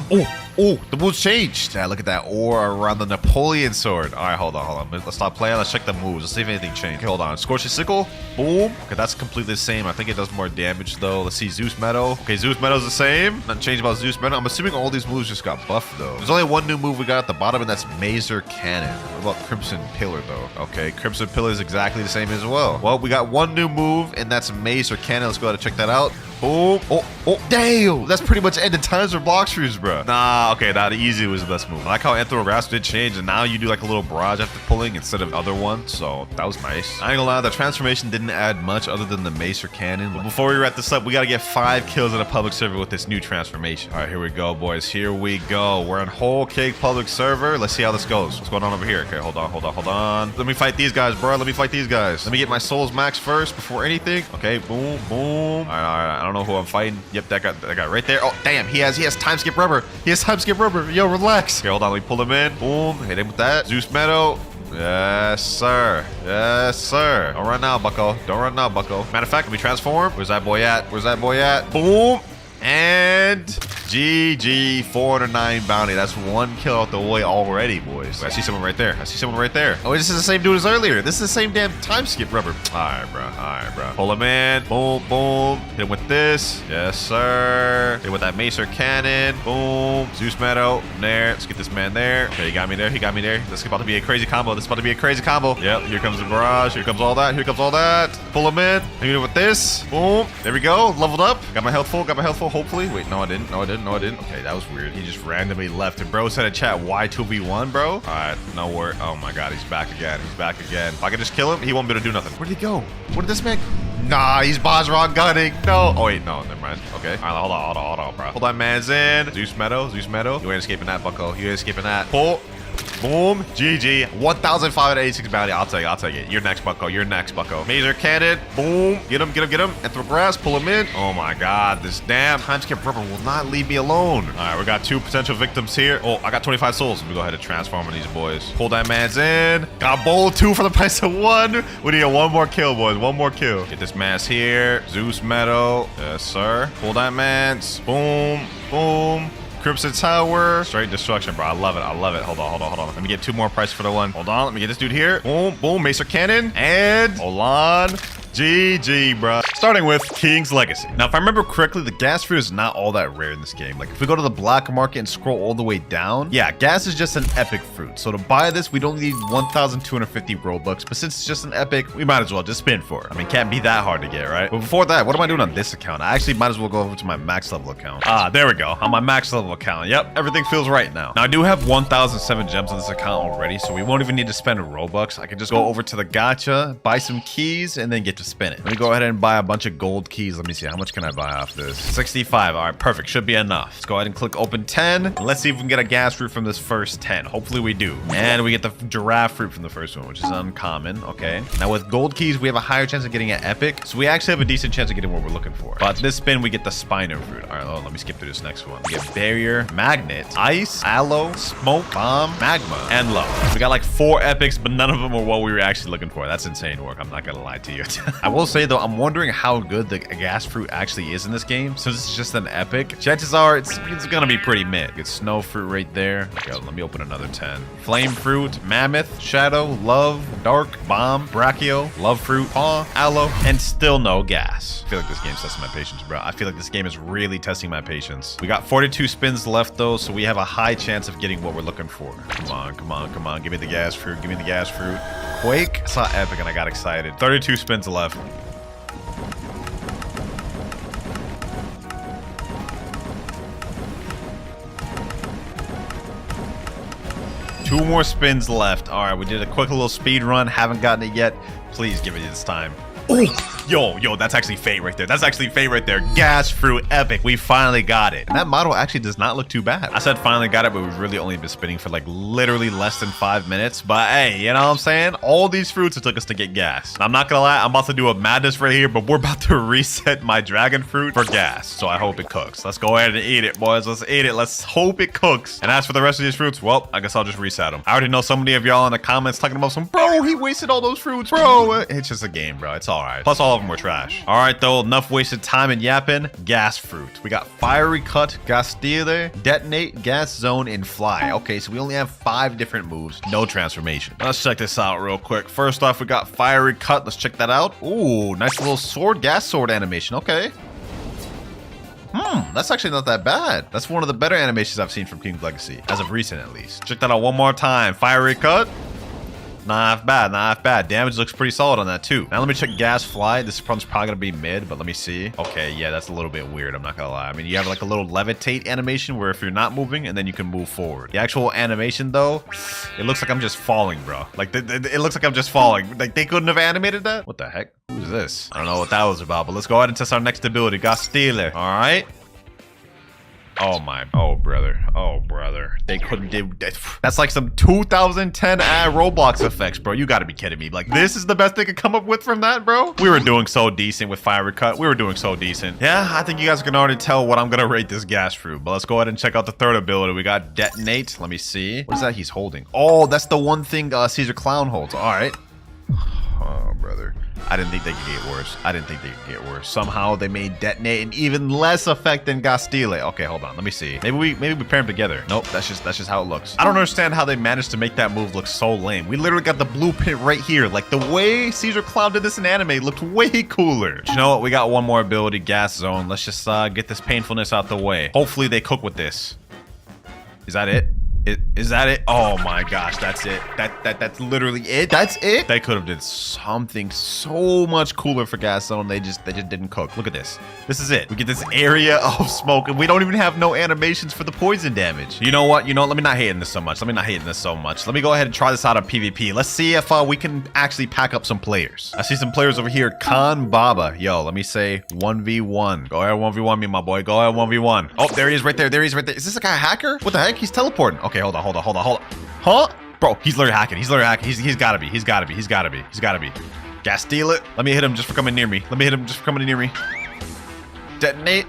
Oh, the moves changed. Yeah, look at that aura around the Napoleon sword. All right, hold on. Let's stop playing. Let's check the moves. Let's see if anything changed. Okay, hold on. Scorching Sickle. Boom. Okay, that's completely the same. I think it does more damage though. Let's see Zeus Meadow. Okay, Zeus Meadow's the same. Nothing changed about Zeus Meadow. I'm assuming all these moves just got buffed though. There's only one new move we got at the bottom, and that's Mazer Cannon. What about Crimson Pillar though? Okay, Crimson Pillar is exactly the same as well. Well, we got one new move, and that's Mazer Cannon. Let's go ahead and check that out. Boom. Oh, damn. That's pretty much ended times for Blox Fruits, bro. Nah, okay, that easy was the best move. I like how Anthro Grasp did change, and now you do like a little barrage after pulling instead of other ones, so that was nice. I ain't gonna lie, the transformation didn't add much other than the Macer Cannon. But before we wrap this up, we gotta get 5 kills in a public server with this new transformation. All right, here we go, boys. Here we go. We're in Whole Cake public server. Let's see how this goes. What's going on over here? Okay, hold on. Let me fight these guys, bro. Let me get my souls max first before anything. Okay, boom. All right. I don't know who I'm fighting. Yep, that guy right there. Oh, damn. He has time skip rubber. Yo, relax. Okay, hold on. Let me pull him in. Boom. Hit him with that. Zeus Meadow. Yes, sir. Don't run now, bucko. Matter of fact, let me transform. Where's that boy at? Boom. And GG, 409 bounty. That's 1 kill out the way already, boys. Wait, I see someone right there. Oh, this is the same dude as earlier. This is the same damn time skip rubber. All right, bro. Pull him in. Boom. Hit him with this. Yes, sir. Hit him with that Macer Cannon. Boom. Zeus Meadow. There. Let's get this man there. Okay, he got me there. This is about to be a crazy combo. Yep, here comes the barrage. Here comes all that. Pull him in. Hit him with this. Boom. There we go. Leveled up. Got my health full, hopefully. Wait, no, I didn't. Okay, that was weird. He just randomly left. And bro said in chat, why 2v1, bro? All right, no worry. Oh my God, he's back again. If I could just kill him, he won't be able to do nothing. Where'd he go? What did this man? Nah, he's Bosron gunning. No. Oh wait, no, never mind. Okay. All right, hold on, bro. Hold that man's in. Zeus Meadow. You ain't escaping that, bucko. Pull. Boom. GG. 1,586 bounty. I'll take it. You're next, bucko. Mazer Cannon. Boom. Get him. Anthro Grasp. Pull him in. Oh my God. This damn time skip rubber will not leave me alone. All right, we got 2 potential victims here. Oh, I got 25 souls. Let me go ahead and transform on these boys. Pull that man's in. Got bowl 2 for the price of 1. We need 1 more kill, boys. 1 more kill. Get this man's here. Zeus Meadow. Yes, sir. Pull that man's. Boom. Crimson Tower. Straight destruction, bro. I love it. Hold on. Let me get 2 more prices for the one. Hold on. Let me get this dude here. Boom. Macer Cannon. And hold on. GG, bro. Starting with King's Legacy. Now, if I remember correctly, the gas fruit is not all that rare in this game. Like, if we go to the black market and scroll all the way down, yeah, gas is just an epic fruit. So to buy this, we don't need 1,250 Robux. But since it's just an epic, we might as well just spin for it. I mean, can't be that hard to get, right? But before that, what am I doing on this account? I actually might as well go over to my max level account. Ah, there we go. On my max level account. Yep, everything feels right now. Now, I do have 1,007 gems on this account already, so we won't even need to spend Robux. I can just go over to the gacha, buy some keys, and then get to to spin it. Let me go ahead and buy a bunch of gold keys. Let me see. How much can I buy off this? 65. All right, perfect. Should be enough. Let's go ahead and click open 10. And let's see if we can get a gas fruit from this first 10. Hopefully we do. And we get the giraffe fruit from the first one, which is uncommon. Okay. Now with gold keys, we have a higher chance of getting an epic. So we actually have a decent chance of getting what we're looking for. But this spin, we get the Spino fruit. All right, let me skip through this next one. We get barrier, magnet, ice, aloe, smoke, bomb, magma, and love. We got like 4 epics, but none of them are what we were actually looking for. That's insane work. I'm not gonna lie to you. I will say though, I'm wondering how good the gas fruit actually is in this game. Since it's just an epic, chances are it's gonna be pretty mid. Get snow fruit right there. Okay, let me open another 10. Flame fruit, mammoth, shadow, love, dark, bomb, brachio, love fruit, paw, aloe, and still no gas. I feel like this game's testing my patience, bro. I feel like this game is really testing my patience. We got 42 spins left though, so we have a high chance of getting what we're looking for. Come on, come on, come on. Give me the gas fruit. Give me the gas fruit. Quake. I saw epic and I got excited. 32 spins left. Two more spins left. All right, we did a quick little speed run. Haven't gotten it yet. Please give it this time. Oh, yo, that's actually fate right there. That's actually fate right there. Gas fruit epic. We finally got it. And that model actually does not look too bad. I said finally got it, but we've really only been spinning for like literally less than 5 minutes. But hey, you know what I'm saying? All these fruits it took us to get gas. I'm not gonna lie, I'm about to do a madness right here, but we're about to reset my dragon fruit for gas. So I hope it cooks. Let's go ahead and eat it, boys. Let's eat it. Let's hope it cooks. And as for the rest of these fruits, well, I guess I'll just reset them. I already know so many of y'all in the comments talking about some, bro, he wasted all those fruits, bro. It's just a game, bro. It's all right. Plus all of them were trash. All right, though, enough wasted time and yapping. Gas fruit. We got fiery cut, gas stealer, detonate, gas zone, and fly. Okay, so we only have 5 different moves. No transformation. Let's check this out real quick. First off, we got fiery cut. Let's check that out. Ooh, nice little sword, gas sword animation. Okay. That's actually not that bad. That's one of the better animations I've seen from King's Legacy, as of recent at least. Check that out one more time. Fiery cut. Not bad, not bad. Damage looks pretty solid on that too. Now let me check gas fly. This one's probably gonna be mid, but let me see. Okay, yeah, that's a little bit weird. I'm not gonna lie. I mean, you have like a little levitate animation where if you're not moving and then you can move forward. The actual animation though, it looks like I'm just falling, bro. Like it looks like I'm just falling. Like they couldn't have animated that? What the heck? Who's this? I don't know what that was about, but let's go ahead and test our next ability. Gas stealer. All right. Oh brother, they couldn't do that. That's like some 2010 Roblox effects, bro. You gotta be kidding me. Like, this is the best they could come up with from that, bro. We were doing so decent with fiery cut. We were doing so decent. Yeah, I think you guys can already tell what I'm gonna rate this gas fruit, but let's go ahead and check out the third ability. We got detonate. Let me see. What is that he's holding? Oh, that's the one thing Caesar Clown holds. All right. Oh, brother. I didn't think they could get worse. I didn't think they could get worse. Somehow they made detonate an even less effect than Gastile. Okay, hold on. Let me see. Maybe we pair them together. Nope, that's just how it looks. I don't understand how they managed to make that move look so lame. We literally got the blueprint right here. Like the way Caesar Clown did this in anime looked way cooler. But you know what? We got one more ability, gas zone. Let's just get this painfulness out the way. Hopefully they cook with this. Is that it? Is that it? Oh my gosh, that's it. That's literally it. That's it. They could have did something so much cooler for gas zone. They just didn't cook. Look at this. This is it. We get this area of smoke, and we don't even have no animations for the poison damage. You know what? Let me not hate this so much. Let me go ahead and try this out on PvP. Let's see if we can actually pack up some players. I see some players over here. Khan Baba. Yo, let me say 1v1. Go ahead, 1v1 me, my boy. Go ahead, 1v1. Oh, there he is right there. There he is right there. Is this a guy hacker? What the heck? He's teleporting. Okay, hold on. Huh? Bro, he's literally hacking. He's He's gotta be. Gas steal it. Let me hit him just for coming near me. Detonate.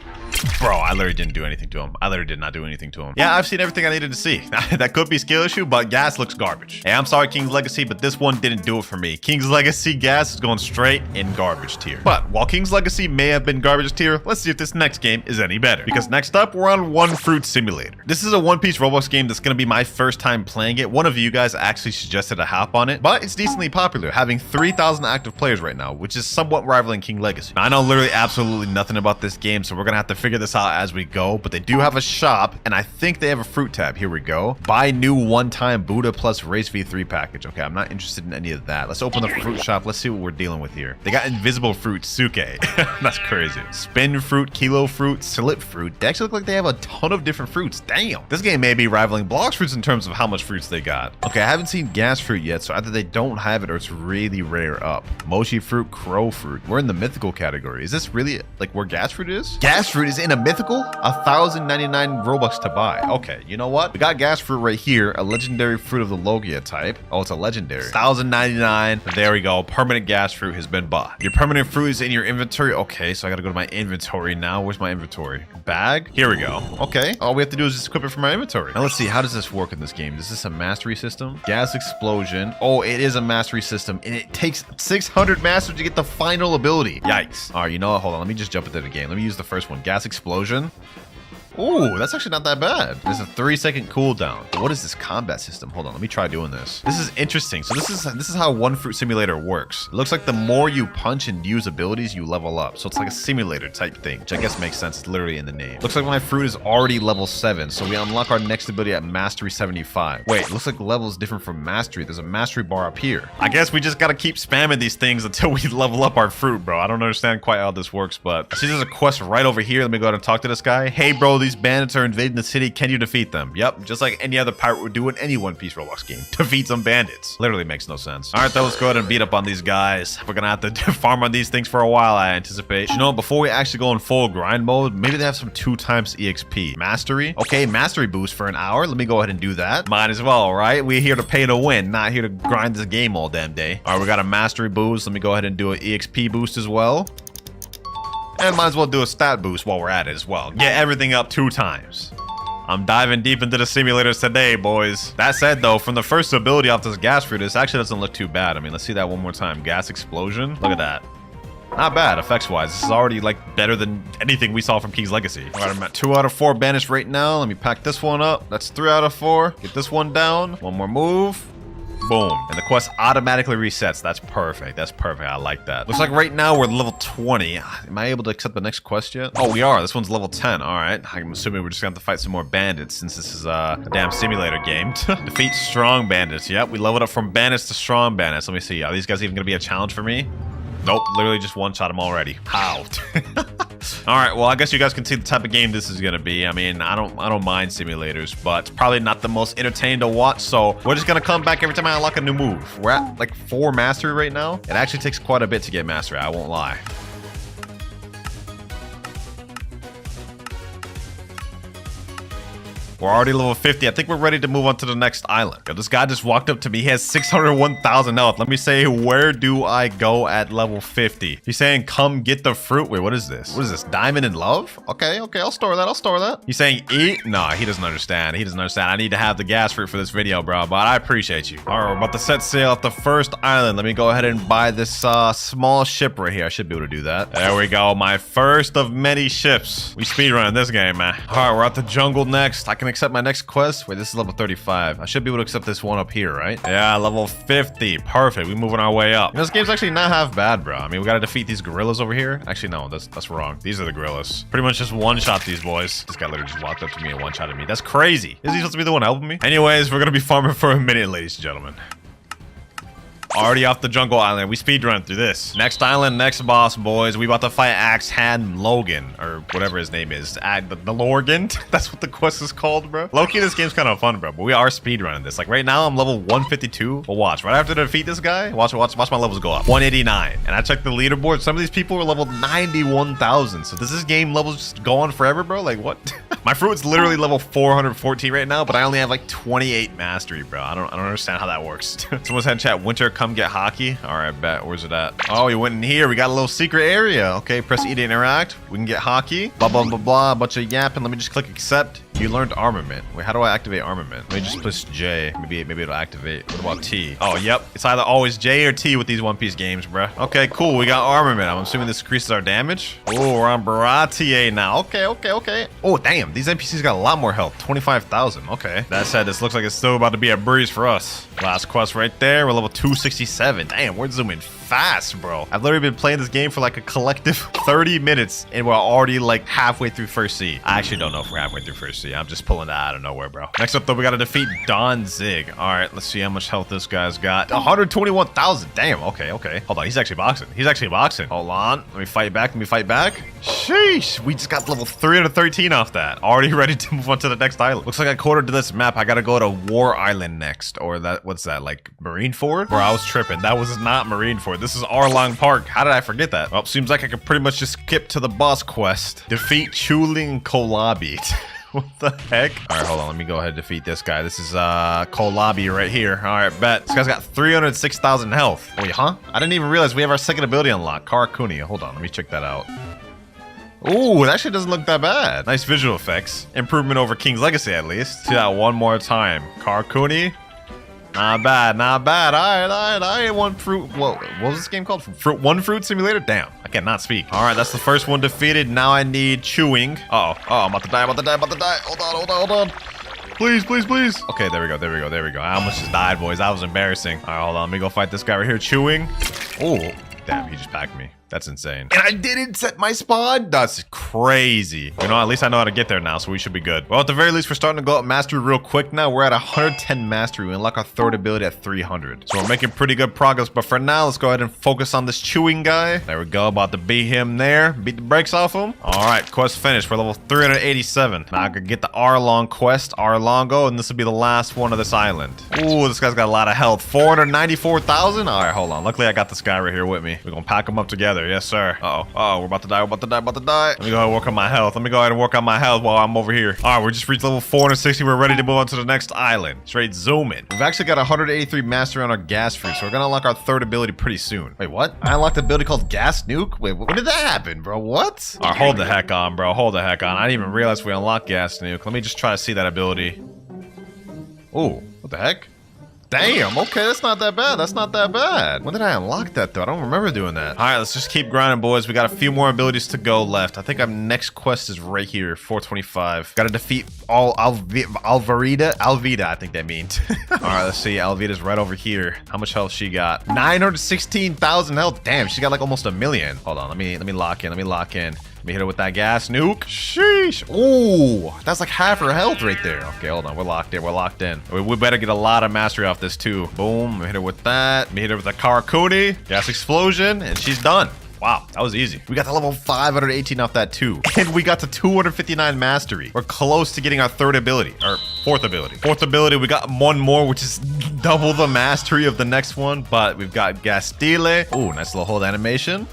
Bro, I literally didn't do anything to him. I literally did not do anything to him. Yeah, I've seen everything I needed to see. That could be skill issue, but gas looks garbage. Hey, I'm sorry, King's Legacy, but this one didn't do it for me. King's Legacy gas is going straight in garbage tier. But while King's Legacy may have been garbage tier, let's see if this next game is any better. Because next up, we're on One Fruit Simulator. This is a one-piece Roblox game that's going to be my first time playing it. One of you guys actually suggested a hop on it, but it's decently popular, having 3,000 active players right now, which is somewhat rivaling King Legacy. Now, I know literally absolutely nothing about this game, so we're going to have to figure this out as we go, but they do have a shop, and I think they have a fruit tab. Here we go. Buy new one-time Buddha plus Race V3 package. Okay, I'm not interested in any of that. Let's open the fruit shop. Let's see what we're dealing with here. They got invisible fruit, Suke. That's crazy. Spin fruit, kilo fruit, slip fruit. They actually look like they have a ton of different fruits. Damn. This game may be rivaling Blox fruits in terms of how much fruits they got. Okay, I haven't seen gas fruit yet, so either they don't have it or it's really rare up. Mochi fruit, crow fruit. We're in the mythical category. Is this really like where gas fruit is? Gas fruit is in a mythical? 1,099 Robux to buy. Okay, you know what? We got gas fruit right here, a legendary fruit of the Logia type. Oh, it's a legendary. 1,099. There we go. Permanent gas fruit has been bought. Your permanent fruit is in your inventory. Okay, so I gotta go to my inventory now. Where's my inventory? Bag? Here we go. Okay, all we have to do is just equip it from my inventory. Now let's see, how does this work in this game? Is this a mastery system? Gas explosion. Oh, it is a mastery system, and it takes 600 masters to get the final ability. Yikes. All right, you know what? Hold on. Let me just jump into the game. Let me use the first one. Gas explosion. Ooh, that's actually not that bad. There's a 3-second cooldown. What is this combat system? Hold on, let me try doing this. This is interesting. So this is how One Fruit Simulator works. It looks like the more you punch and use abilities, you level up. So it's like a simulator type thing, which I guess makes sense. It's literally in the name. Looks like my fruit is already level 7, so we unlock our next ability at Mastery 75. Wait, it looks like the level is different from Mastery. There's a Mastery bar up here. I guess we just gotta keep spamming these things until we level up our fruit, bro. I don't understand quite how this works, but I see there's a quest right over here. Let me go ahead and talk to this guy. Hey, bro, these bandits are invading the city. Can you defeat them? Yep, just like any other pirate would do in any One Piece Roblox game. Defeat some bandits. Literally makes no sense. All right, though, let's go ahead and beat up on these guys. We're gonna have to farm on these things for a while, I anticipate. You know, before we actually go in full grind mode, maybe they have some 2x EXP. Mastery? Okay, mastery boost for an hour. Let me go ahead and do that. Might as well, right? We're here to pay to win, not here to grind this game all damn day. All right, we got a mastery boost. Let me go ahead and do an EXP boost as well. And might as well do a stat boost while we're at it as well. Get everything up 2 times. I'm diving deep into the simulators today, boys. That said, though, from the first ability off this gas fruit, this actually doesn't look too bad. I mean, let's see that one more time. Gas explosion. Look at that. Not bad, effects-wise. This is already, like, better than anything we saw from King's Legacy. All right, I'm at 2 out of 4 banished right now. Let me pack this one up. That's 3 out of 4. Get this one down. One more move. Boom. And the quest automatically resets. That's perfect. That's perfect. I like that. Looks like right now we're level 20. Am I able to accept the next quest yet? Oh, we are. This one's level 10. All right. I'm assuming we're just going to have to fight some more bandits since this is a damn simulator game. Defeat strong bandits. Yep, we leveled up from bandits to strong bandits. Let me see. Are these guys even going to be a challenge for me? Nope, literally just one-shot him already. How? All right, well, I guess you guys can see the type of game this is gonna be. I mean, I don't mind simulators, but it's probably not the most entertaining to watch. So we're just gonna come back every time I unlock a new move. We're at like 4 mastery right now. It actually takes quite a bit to get mastery. I won't lie. We're already level 50. I think we're ready to move on to the next island. Yo, this guy just walked up to me. He has 601,000 health. Let me say, where do I go at level 50? He's saying, come get the fruit. Wait, what is this? What is this? Diamond in love? Okay, I'll store that. I'll store that. He's saying, eat? No, he doesn't understand. He doesn't understand. I need to have the gas fruit for this video, bro, but I appreciate you. All right, we're about to set sail off the first island. Let me go ahead and buy this small ship right here. I should be able to do that. There we go. My first of many ships. We speedrun this game, man. All right, we're at the jungle next. I can accept my next quest. Wait, this is level 35. I should be able to accept this one up here, right? Yeah, level 50. Perfect. We're moving our way up. You know, this game's actually not half bad, bro. I mean, we gotta defeat these gorillas over here. Actually, no, that's wrong. These are the gorillas. Pretty much just one-shot these boys. This guy literally just walked up to me and one-shotted me. That's crazy. Is he supposed to be the one helping me? Anyways, we're gonna be farming for a minute, ladies and gentlemen. Already off the jungle island. We speedrun through this. Next island, next boss, boys. We about to fight Axe Hand Logan, or whatever his name is. The Lorgan? That's what the quest is called, bro. Low-key, this game's kind of fun, bro. But we are speedrunning this. Like, right now, I'm level 152. But watch. Right after I defeat this guy, watch my levels go up. 189. And I checked the leaderboard. Some of these people were level 91,000. So does this game levels just go on forever, bro? Like, what? My fruit's literally level 414 right now, but I only have like 28 mastery, bro. I don't understand how that works. Someone said in chat, Winter, come get hockey. All right, bet. Where's it at? Oh, we went in here. We got a little secret area. Okay, press E to interact. We can get hockey. Blah, blah, blah, blah. A bunch of yapping. Let me just click accept. You learned armament. Wait, how do I activate armament? Let me just push J. Maybe it'll activate. What about T? Oh, yep. It's either always J or T with these One Piece games, bruh. Okay, cool. We got armament. I'm assuming this increases our damage. Oh, we're on Baratier now. Okay. Oh, damn. These NPCs got a lot more health. 25,000. Okay. That said, this looks like it's still about to be a breeze for us. Last quest right there. We're level 267. Damn, we're zooming fast, bro. I've literally been playing this game for like a collective 30 minutes and we're already like halfway through first sea. I actually don't know if we're halfway through first sea. I'm just pulling that out of nowhere, bro. Next up though, we gotta defeat Don Zig. All right, let's see how much health this guy's got. 121,000. Damn, okay. Hold on, he's actually boxing. Hold on, let me fight back. Sheesh, we just got level 313 off that. Already ready to move on to the next island. Looks like according to this map, I gotta go to War Island next. Or what's that, like Marineford? Bro, I was tripping. That was not Marineford. This is Arlong Park. How did I forget that? Well, seems like I could pretty much just skip to the boss quest. Defeat Chuling Kolabi. What the heck? All right, hold on. Let me go ahead and defeat this guy. This is Kolabi right here. All right, bet. This guy's got 306,000 health. Wait, huh? I didn't even realize we have our second ability unlocked. Karakuni. Hold on. Let me check that out. Ooh, it actually doesn't look that bad. Nice visual effects. Improvement over King's Legacy, at least. See that one more time. Karakuni. Not bad. All right. One fruit. What was this game called? One fruit simulator? Damn, I cannot speak. All right, that's the first one defeated. Now I need chewing. I'm about to die. Hold on. Please. Okay, there we go. I almost just died, boys. That was embarrassing. All right, hold on. Let me go fight this guy right here. Chewing. Oh, damn, he just packed me. That's insane. And I didn't set my spawn? That's crazy. You know, at least I know how to get there now, so we should be good. Well, at the very least, we're starting to go up mastery real quick now. We're at 110 mastery. We unlock our third ability at 300. So we're making pretty good progress. But for now, let's go ahead and focus on this chewing guy. There we go. About to beat him there. Beat the brakes off him. All right, quest finished. We're level 387. Now I could get the Arlong quest, Arlongo, and this will be the last one of this island. Ooh, this guy's got a lot of health. 494,000? All right, hold on. Luckily, I got this guy right here with me. We're going to pack him up together. Yes, sir. Uh-oh, we're about to die. Let me go ahead and work on my health. While I'm over here. All right, we just reached level 460. We're ready to move on to the next island. Straight zooming. We've actually got 183 mastery on our gas fruit, so we're gonna unlock our third ability pretty soon. Wait, what? I unlocked an ability called Gas Nuke? Wait, when did that happen, bro? What? All right, hold the heck on, bro. I didn't even realize we unlocked Gas Nuke. Let me just try to see that ability. Ooh, what the heck? Damn, okay, that's not that bad. When did I unlock that, though? I don't remember doing that. All right, let's just keep grinding, boys. We got a few more abilities to go left. I think our next quest is right here, 425. Got to defeat Alvida, I think that means. All right, let's see. Alvida's right over here. How much health she got? 916,000 health. Damn, she got like almost 1 million. Hold on, let me lock in. Let me hit her with that gas nuke. Sheesh. Ooh, that's like half her health right there. Okay, hold on. We're locked in. We better get a lot of mastery off this too. Boom. Let me hit her with that. Let me hit her with the Karakuni. Gas explosion. And she's done. Wow, that was easy. We got to level 518 off that too. And we got to 259 mastery. We're close to getting our third ability. Or fourth ability. Fourth ability, we got one more, which is double the mastery of the next one. But we've got Gastile. Ooh, nice little hold animation.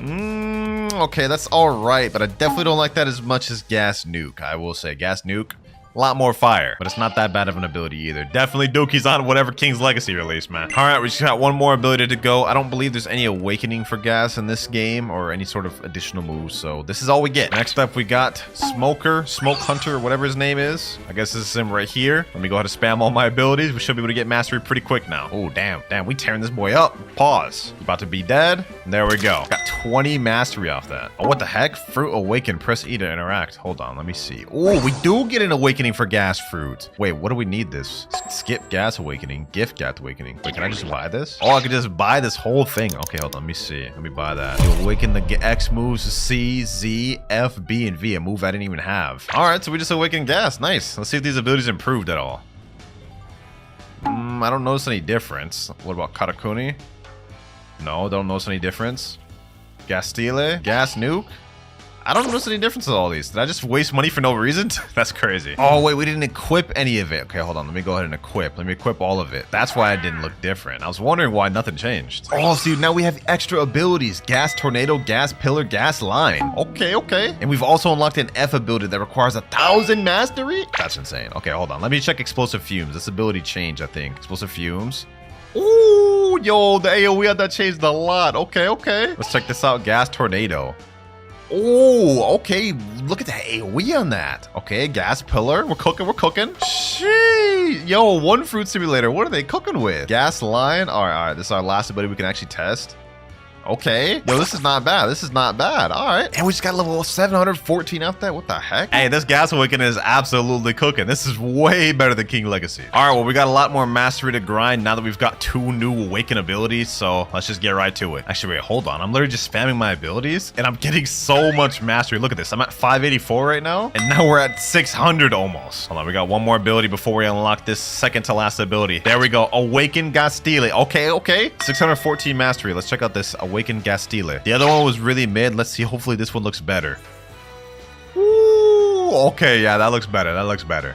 Okay, that's all right, but I definitely don't like that as much as Gas Nuke. I will say, Gas Nuke, a lot more fire, but it's not that bad of an ability either. Definitely Dookie's on whatever King's Legacy release, man. All right, we just got one more ability to go. I don't believe there's any awakening for gas in this game or any sort of additional moves, so this is all we get. Next up, we got Smoke Hunter, whatever his name is. I guess this is him right here. Let me go ahead and spam all my abilities. We should be able to get mastery pretty quick now. Oh, damn, we tearing this boy up. Pause. About to be dead. There we go. Got 20 mastery off that. Oh, what the heck? Fruit awaken. Press E to interact. Hold on, let me see. Oh, we do get an awakening for gas fruit. Wait, what do we need this? Skip gas awakening. Gift gas awakening. Wait, can I just buy this? Oh, I could just buy this whole thing. Okay, hold on. Let me see. Let me buy that. You awaken the X moves C, Z, F, B, and V. A move I didn't even have. All right, so we just awaken gas. Nice. Let's see if these abilities improved at all. I don't notice any difference. What about Karakuni? No, don't notice any difference. Gastile? Gas Nuke? I don't notice any difference with all these. Did I just waste money for no reason? That's crazy. Oh, wait, we didn't equip any of it. Okay, hold on. Let me go ahead and equip. Let me equip all of it. That's why it didn't look different. I was wondering why nothing changed. Oh, see, now we have extra abilities. Gas Tornado, Gas Pillar, Gas Line. Okay. And we've also unlocked an F ability that requires 1,000 mastery? That's insane. Okay, hold on. Let me check Explosive Fumes. This ability changed, I think. Explosive Fumes. Ooh, yo, the AoE on that changed a lot. Okay. Let's check this out. Gas Tornado. Oh, okay. Look at the AoE on that. Okay, Gas Pillar. We're cooking. Sheesh. Yo, One Fruit Simulator. What are they cooking with? Gas Line. All right. This is our last ability we can actually test. Okay. Yo, this is not bad. This is not bad. All right. And we just got level 714 out there. What the heck? Hey, this gas awakening is absolutely cooking. This is way better than King Legacy. All right, well, we got a lot more mastery to grind now that we've got 2 new awaken abilities. So let's just get right to it. Actually, wait, hold on. I'm literally just spamming my abilities and I'm getting so much mastery. Look at this. I'm at 584 right now. And now we're at 600 almost. Hold on. We got one more ability before we unlock this second to last ability. There we go. Awaken Gastile. Okay. 614 mastery. Let's check out this Awaken Gastile. The other one was really mid. Let's see. Hopefully this one looks better. Okay, yeah, that looks better.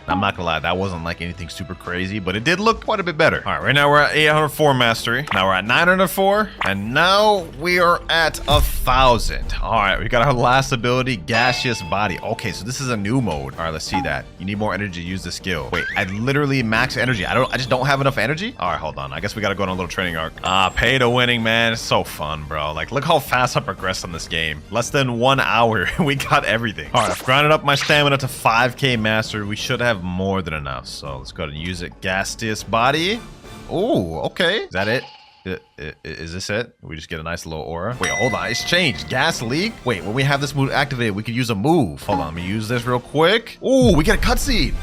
I'm not gonna lie, that wasn't like anything super crazy, but it did look quite a bit better. All right, right now we're at 804 mastery. Now we're at 904, and now we are at 1,000. All right, we got our last ability, Gaseous Body. Okay, so this is a new mode. All right, let's see that. You need more energy to use the skill. Wait, I literally max energy. I just don't have enough energy. All right, hold on. I guess we gotta go on a little training arc. Pay to winning, man. It's so fun, bro. Like, look how fast I progressed on this game. Less than 1 hour, we got everything. All right, I've grinded up my stamina to 5k master. We should have more than enough, so let's go ahead and use it. Gaseous Body. Oh, okay. Is that it? Is this it? We just get a nice little aura. Wait, hold on. It's changed. Gas Leak. Wait, when we have this move activated, we could use a move. Hold on. Let me use this real quick. Oh, we get a cutscene.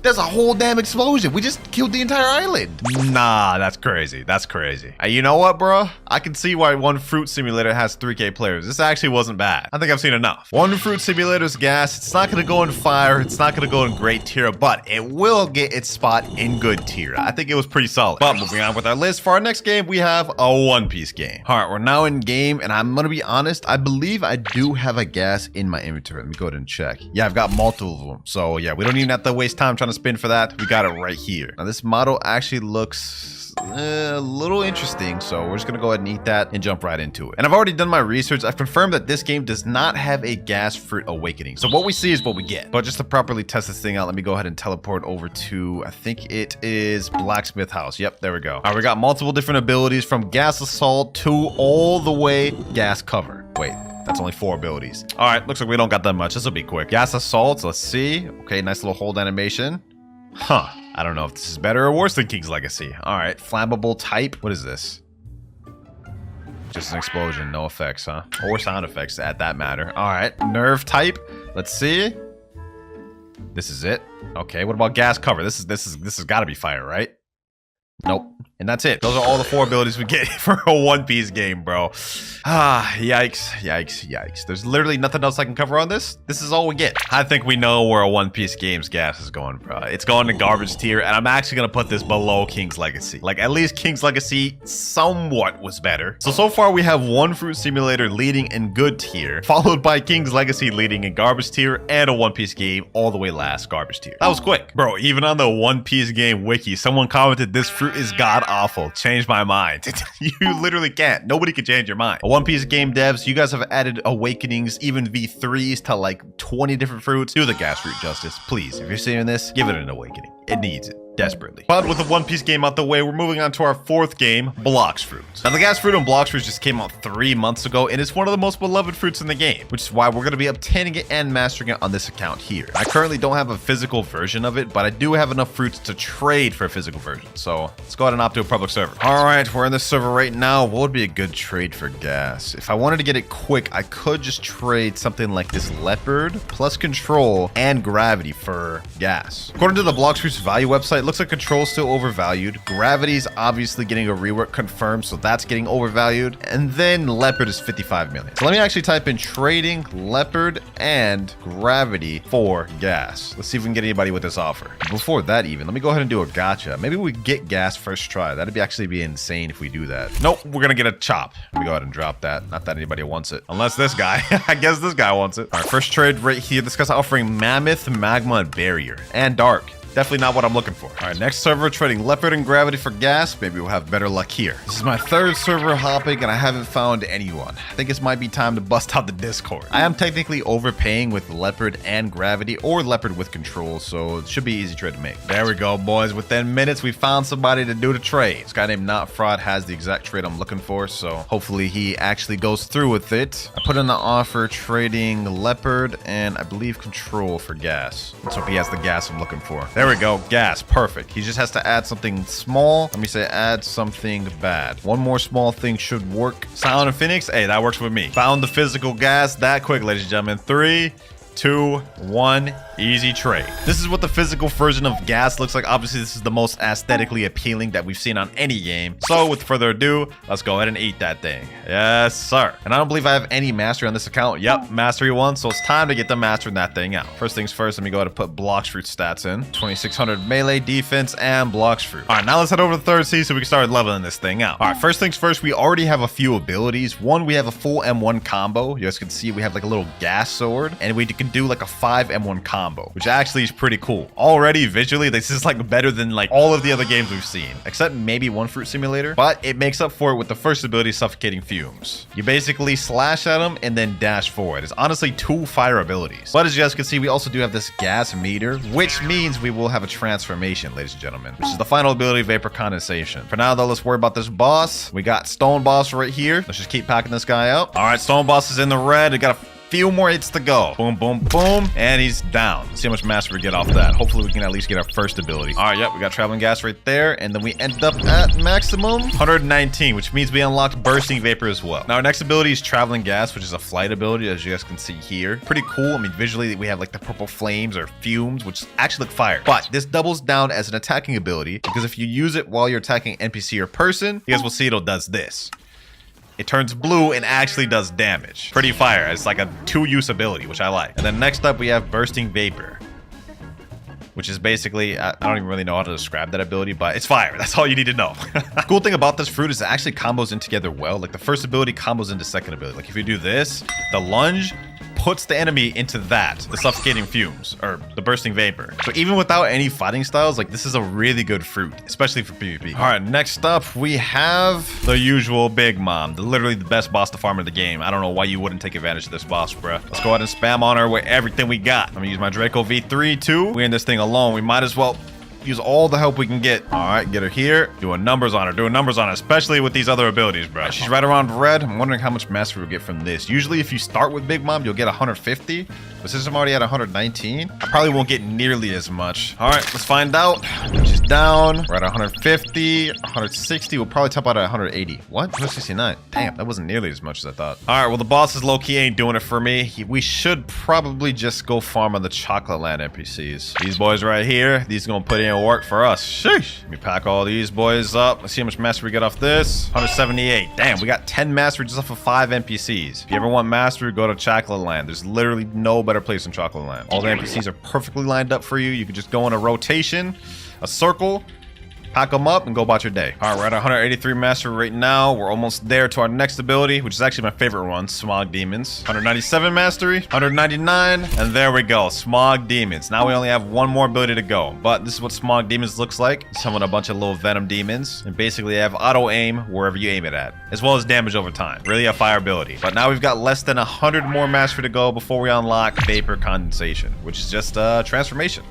There's a whole damn explosion. We just killed the entire island. Nah, that's crazy. That's crazy. You know what, bro? I can see why One Fruit Simulator has 3k players. This actually wasn't bad. I think I've seen enough. One Fruit Simulator's gas. It's not going to go in fire. It's not going to go in great tier, but it will get its spot in good tier. I think it was pretty solid. But moving on with our list, for our next game, we have a One Piece game. All right, we're now in game, and I'm going to be honest. I believe I do have a gas in my inventory. Let me go ahead and check. Yeah, I've got multiple of them. So yeah, we don't even have to waste time trying to spin for that. We got it right here. Now this model actually looks a little interesting, so we're just gonna go ahead and eat that and jump right into it. And I've already done my research. I've confirmed that this game does not have a gas fruit awakening, so what we see is what we get. But just to properly test this thing out, let me go ahead and teleport over to, I think it is Blacksmith House. Yep, there we go. All right, we got multiple different abilities from gas assault to all the way gas cover. Wait, that's only 4 abilities. All right, looks like we don't got that much. This will be quick. Gas assault, let's see. Okay, nice little hold animation. Huh, I don't know if this is better or worse than King's Legacy. All right, flammable type. What is this? Just an explosion, no effects, huh? Or sound effects at that matter. All right, nerve type. Let's see. This is it. Okay, what about gas cover? This has got to be fire, right? Nope. And that's it. Those are all the 4 abilities we get for a One Piece game, bro. Yikes. There's literally nothing else I can cover on this. This is all we get. I think we know where a One Piece game's gas is going, bro. It's going to garbage tier, and I'm actually going to put this below King's Legacy. Like, at least King's Legacy somewhat was better. So far we have One Fruit Simulator leading in good tier, followed by King's Legacy leading in garbage tier, and a One Piece game all the way last garbage tier. That was quick. Bro, even on the One Piece game wiki, someone commented this fruit is god awful. Changed my mind. You literally can't. Nobody can change your mind. One Piece game devs, you guys have added awakenings, even V3s to like 20 different fruits. Do the gas fruit justice, please. If you're seeing this, give it an awakening. It needs it. Desperately. But with the One Piece game out the way, we're moving on to our 4th game, Blox Fruits. Now the gas fruit on Blox Fruits just came out 3 months ago, and it's one of the most beloved fruits in the game, which is why we're going to be obtaining it and mastering it on this account here. I currently don't have a physical version of it, but I do have enough fruits to trade for a physical version. So let's go ahead and opt to a public server. All right, we're in the server right now. What would be a good trade for gas? If I wanted to get it quick, I could just trade something like this leopard plus control and gravity for gas. According to the Blox Fruits value website, looks like control's still overvalued. Gravity's obviously getting a rework confirmed, so that's getting overvalued. And then leopard is 55 million. So let me actually type in trading leopard and gravity for gas. Let's see if we can get anybody with this offer. Before that even, let me go ahead and do a gotcha. Maybe we get gas first try. That'd be actually be insane if we do that. Nope, we're gonna get a chop. Let me go ahead and drop that. Not that anybody wants it. Unless this guy. I guess this guy wants it. All right, first trade right here. This guy's offering Mammoth, Magma, and Barrier. And Dark. Definitely not what I'm looking for. All right, next server, trading leopard and gravity for gas. Maybe we'll have better luck here. This is my 3rd server hopping, and I haven't found anyone. I think it might be time to bust out the Discord. I am technically overpaying with leopard and gravity, or leopard with control, so it should be easy trade to make. There we go, boys. Within minutes, we found somebody to do the trade. This guy named Not Fraud has the exact trade I'm looking for, so hopefully he actually goes through with it. I put in the offer trading leopard and I believe control for gas. Let's hope he has the gas I'm looking for. There we go. Gas. Perfect. He just has to add something small. Let me say add something bad. One more small thing should work. Silent and Phoenix. Hey, that works with me. Found the physical gas that quick, ladies and gentlemen. 3, 2, 1. Easy trade. This is what the physical version of gas looks like. Obviously, this is the most aesthetically appealing that we've seen on any game. So with further ado, let's go ahead and eat that thing. Yes, sir. And I don't believe I have any mastery on this account. Yep, mastery 1. So it's time to get the mastering that thing out. First things first, let me go ahead and put Blox fruit stats in. 2600 melee defense and Blox fruit. All right, now let's head over to the 3rd sea so we can start leveling this thing out. All right, first things first, we already have a few abilities. One, we have a full M1 combo. You guys can see we have like a little gas sword, and we can do like a 5 M1 combo, which actually is pretty cool. Already visually, this is like better than like all of the other games we've seen, except maybe one fruit simulator, but it makes up for it with the first ability, suffocating fumes. You basically slash at them and then dash forward. It's honestly 2 fire abilities. But as you guys can see, we also do have this gas meter, which means we will have a transformation, ladies and gentlemen, which is the final ability, vapor condensation. For now though, let's worry about this boss. We got Stone Boss right here. Let's just keep packing this guy up. All right, Stone Boss is in the red. We got a few more hits to go. Boom, boom, boom. And he's down. Let's see how much mastery we get off that. Hopefully we can at least get our first ability. All right, yep, we got traveling gas right there. And then we end up at maximum 119, which means we unlocked bursting vapor as well. Now our next ability is traveling gas, which is a flight ability, as you guys can see here. Pretty cool. I mean, visually we have like the purple flames or fumes, which actually look fire. But this doubles down as an attacking ability, because if you use it while you're attacking NPC or person, you guys will see it does this. It turns blue and actually does damage. Pretty fire. It's like a 2-use ability, which I like. And then next up, we have Bursting Vapor, which is basically, I don't even really know how to describe that ability, but it's fire. That's all you need to know. Cool thing about this fruit is it actually combos in together well. Like the first ability combos into second ability. Like if you do this, the lunge puts the enemy into that, the suffocating fumes, or the bursting vapor. So even without any fighting styles, like this is a really good fruit, especially for PvP. All right, next up, we have the usual Big Mom, literally the best boss to farm in the game. I don't know why you wouldn't take advantage of this boss, bruh. Let's go ahead and spam on her with everything we got. I'm gonna use my Draco V3 too. We're in this thing alone. We might as well use all the help we can get. All right, get her here. Doing numbers on her, especially with these other abilities, bro. She's right around red. I'm wondering how much mastery we'll get from this. Usually, if you start with Big Mom, you'll get 150. But since I'm already at 119, I probably won't get nearly as much. All right, let's find out. She's down. We're at 150, 160. We'll probably top out at 180. What? 169. Damn, that wasn't nearly as much as I thought. All right, well, the bosses low-key ain't doing it for me. We should probably just go farm on the Chocolate Land NPCs. These boys right here, these are gonna put in work for us. Sheesh. Let me pack all these boys up. Let's see how much mastery we get off this. 178. Damn, we got 10 mastery just off of 5 NPCs. If you ever want mastery, go to Chocolate Land. There's literally no better place than Chocolate Land. All the NPCs are perfectly lined up for you. You can just go in a rotation, a circle, pack them up, and go about your day. All right, we're at 183 mastery right now. We're almost there to our next ability, which is actually my favorite one, Smog Demons. 197 mastery, 199, and there we go, Smog Demons. Now we only have one more ability to go, but this is what Smog Demons looks like. Summon a bunch of little Venom Demons, and basically have auto aim wherever you aim it at, as well as damage over time. Really a fire ability. But now we've got less than 100 more mastery to go before we unlock Vapor Condensation, which is just a transformation.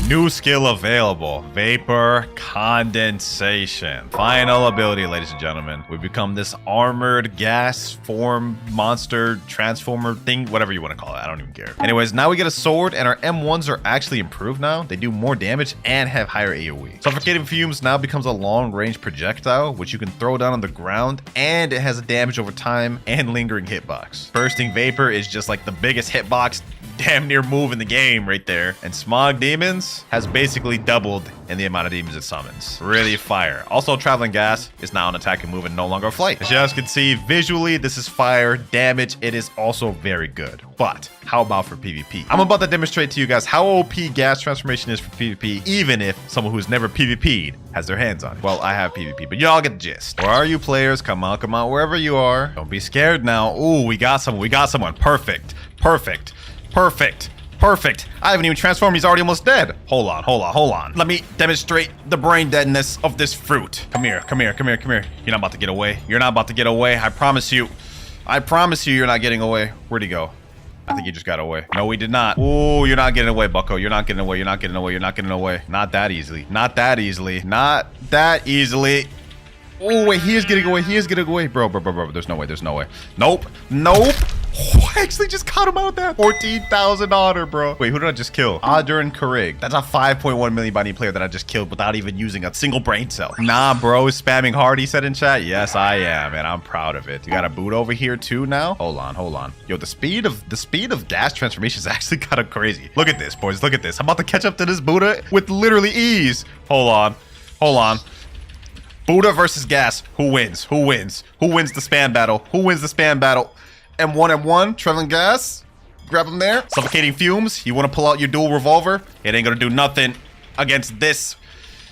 New skill available, Vapor Condensation. Final ability, ladies and gentlemen. We become this armored gas form monster transformer thing, whatever you want to call it. I don't even care. Anyways, now we get a sword and our M1s are actually improved now. They do more damage and have higher AoE. Suffocating Fumes now becomes a long range projectile, which you can throw down on the ground, and it has a damage over time and lingering hitbox. Bursting Vapor is just like the biggest hitbox damn near move in the game right there. And Smog Demons has basically doubled in the amount of demons it summons. Really fire. Also, Traveling Gas is now an attacking move and no longer a flight. As you guys can see, visually, this is fire. Damage, it is also very good. But how about for PvP? I'm about to demonstrate to you guys how OP gas transformation is for PvP, even if someone who's never PvP'd has their hands on it. Well, I have PvP, but y'all get the gist. Where are you, players? Come on, wherever you are. Don't be scared now. Ooh, we got someone. Perfect. I haven't even transformed. He's already almost dead. Hold on. Let me demonstrate the brain deadness of this fruit. Come here. You're not about to get away. I promise you you're not getting away. Where'd he go? I think he just got away. No, he did not. Ooh, you're not getting away, bucko. You're not getting away. Not that easily. Oh, wait, he is getting away. Bro. There's no way. Nope. I actually just caught him out with that. 14,000 honor, bro. Wait, who did I just kill? Adrin Karig. That's a 5.1 million body player that I just killed without even using a single brain cell. Nah, bro, spamming hard, he said in chat. Yes, I am, and I'm proud of it. You got a boot over here too now? Hold on. Yo, the speed of gas transformation is actually kind of crazy. Look at this, boys. Look at this. I'm about to catch up to this Buddha with literally ease. Hold on. Buddha versus gas. Who wins? Who wins the spam battle? M1, Trevin Gas. Grab him there. Suffocating fumes. You want to pull out your dual revolver? It ain't gonna do nothing against this